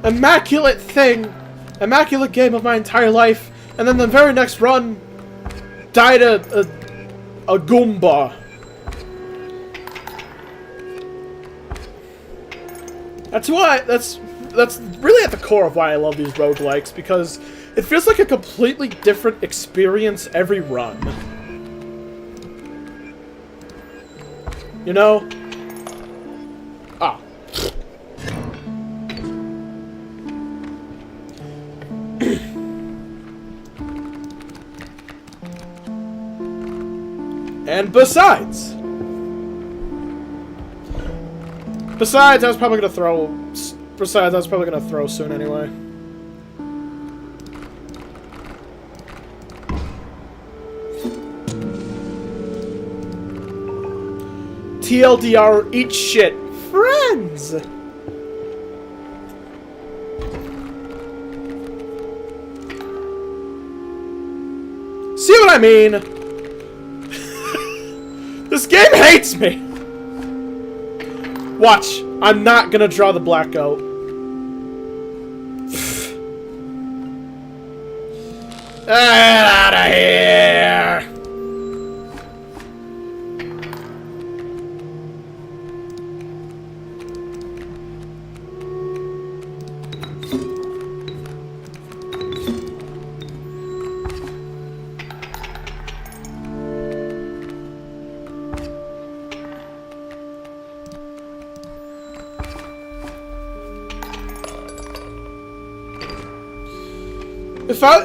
immaculate game of my entire life, and then the very next run died a Goomba. That's really at the core of why I love these roguelikes, because it feels like a completely different experience every run. You know? Ah. And besides, I was probably gonna throw soon anyway. TLDR, eat shit. Friends! See what I mean? This game hates me! Watch, I'm not gonna draw the black goat. Get out of here!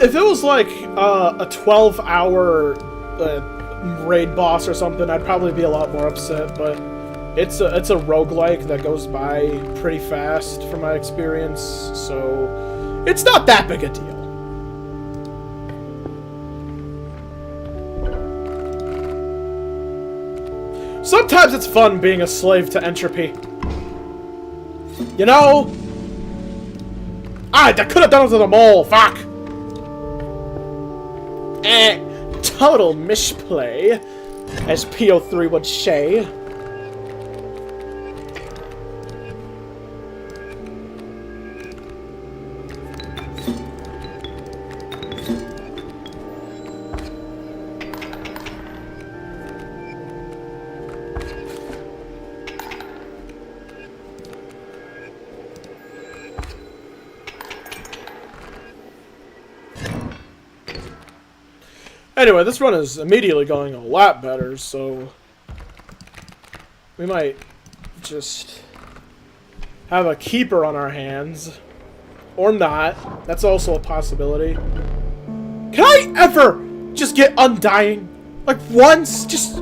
If it was like a 12-hour raid boss or something, I'd probably be a lot more upset. But it's a roguelike that goes by pretty fast from my experience, so it's not that big a deal. Sometimes it's fun being a slave to entropy. You know? I could have done it to them all. Fuck. Total mishplay, as PO3 would say. Anyway, this run is immediately going a lot better, so we might just have a keeper on our hands. Or not. That's also a possibility. Can I ever just get undying? Like once? Just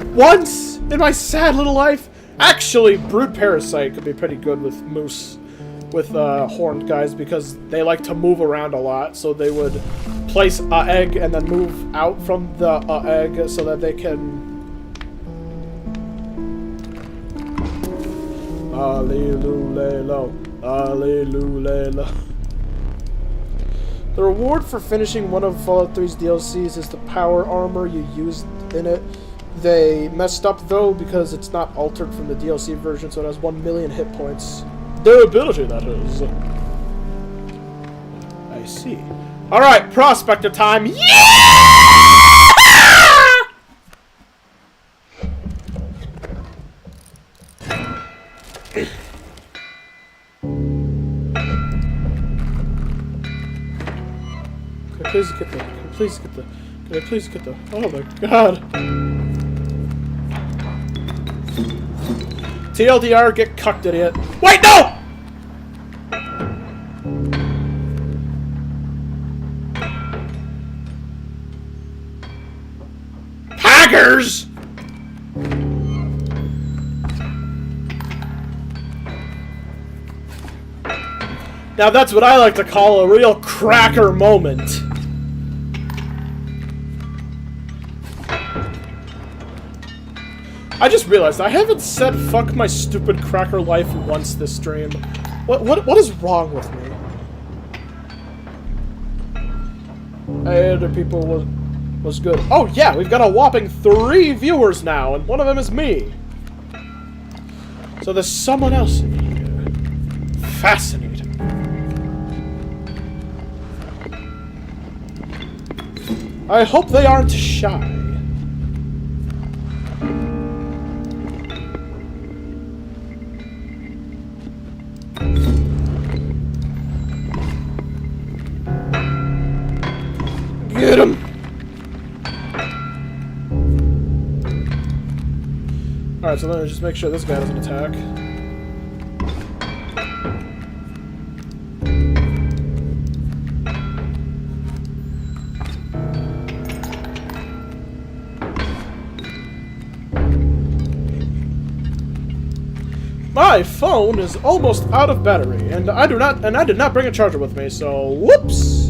once in my sad little life? Actually, Brood Parasite could be pretty good with moose. With horned guys, because they like to move around a lot, so they would place an egg and then move out from the egg so that they can... Alleluia. Alleluia. The reward for finishing one of Fallout 3's DLCs is the power armor you used in it. They messed up, though, because it's not altered from the DLC version, so it has 1 million hit points. Durability, that is. I see. Alright, prospector time. Yeah! Can I please get the... Can I please get the... Oh my god. TLDR, get cucked, idiot. Wait, no! Hackers! Now that's what I like to call a real cracker moment. I just realized I haven't said fuck my stupid cracker life once this stream. What is wrong with me? Hey, other people was good. Oh yeah, we've got a whopping 3 viewers now, and one of them is me. So there's someone else in here. Fascinating. I hope they aren't shy. Get him! Alright, so let me just make sure this guy doesn't attack. My phone is almost out of battery, and I did not bring a charger with me, so whoops!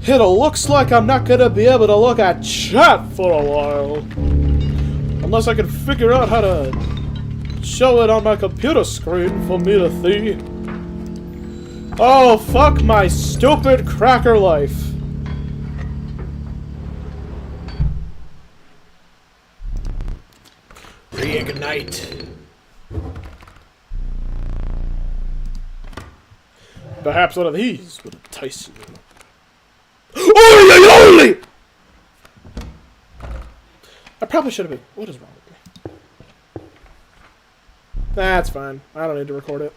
It looks like I'm not gonna be able to look at chat for a while. Unless I can figure out how to show it on my computer screen for me to see. Oh, fuck my stupid cracker life. Reignite. Perhaps one of these would entice you. Holy! I probably should have been. What is wrong with me? That's fine. I don't need to record it.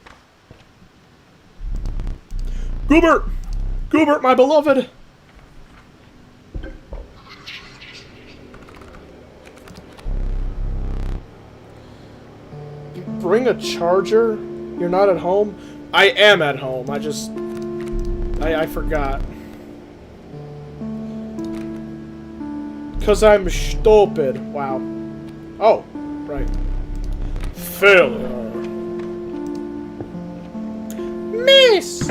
Goobert! Goobert, my beloved! Bring a charger? You're not at home? I am at home. I forgot. Because I'm stupid. Wow. Oh, right. Failure. Miss!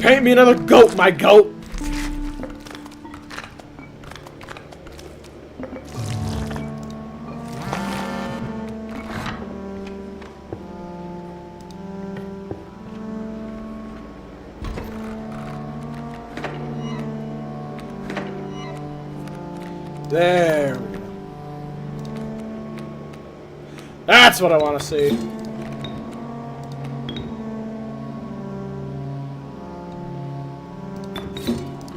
Paint me another goat, my goat! There we go. That's what I want to see. And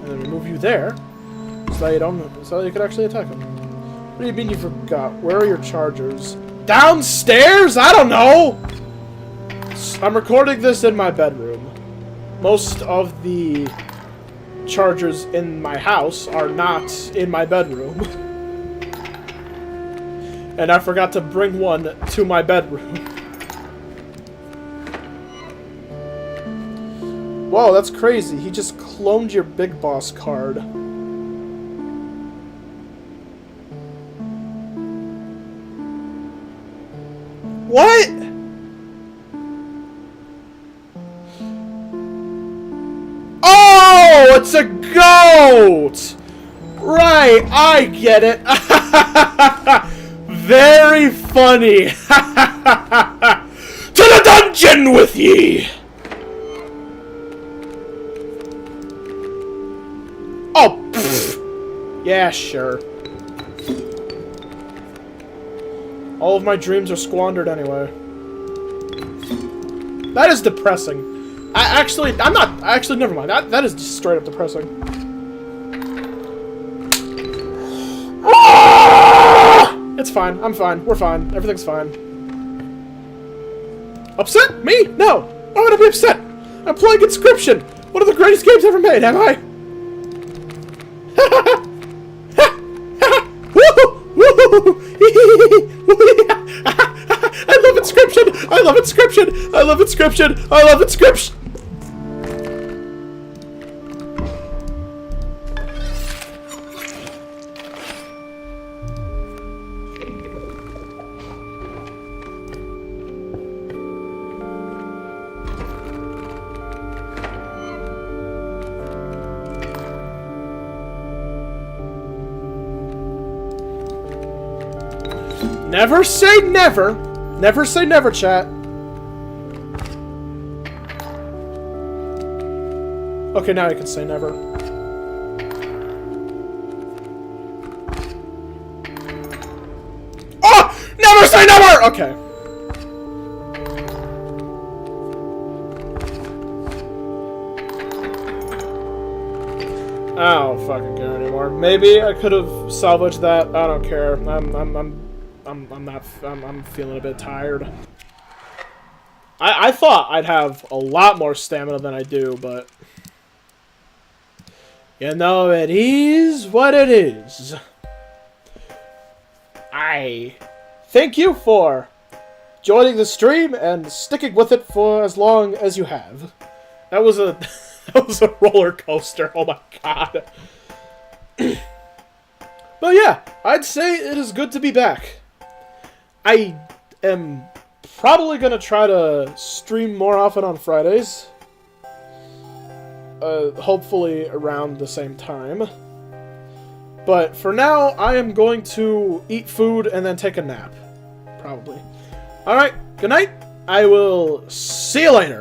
then remove you there, so that you could actually attack him. What do you mean you forgot? Where are your chargers? Downstairs? I don't know! I'm recording this in my bedroom. Most of the chargers in my house are not in my bedroom. And I forgot to bring one to my bedroom. Whoa, that's crazy. He just cloned your Big Boss card. What? Oh, it's a goat! Right, I get it. Very funny. To the dungeon with ye! Oh, pfft. Yeah, sure. All of my dreams are squandered anyway. That is depressing. Never mind. That is just straight up depressing. It's fine. I'm fine. We're fine. Everything's fine. Upset? Me? No. Why would I be upset? I'm playing Inscryption. One of the greatest games ever made, am I? I love Inscryption! I love Inscryption! I love Inscryption! I love Inscryption! Never say never. Never say never, chat. Okay, now I can say never. Oh! Never say never! Okay. I don't fucking care anymore. Maybe I could have salvaged that. I don't care. I'm feeling a bit tired. I thought I'd have a lot more stamina than I do, but you know, it is what it is. I thank you for joining the stream and sticking with it for as long as you have. That was a that was a roller coaster. Oh my god. But yeah, I'd say it is good to be back. I am probably going to try to stream more often on Fridays. Hopefully around the same time. But for now, I am going to eat food and then take a nap. Probably. Alright, good night. I will see you later.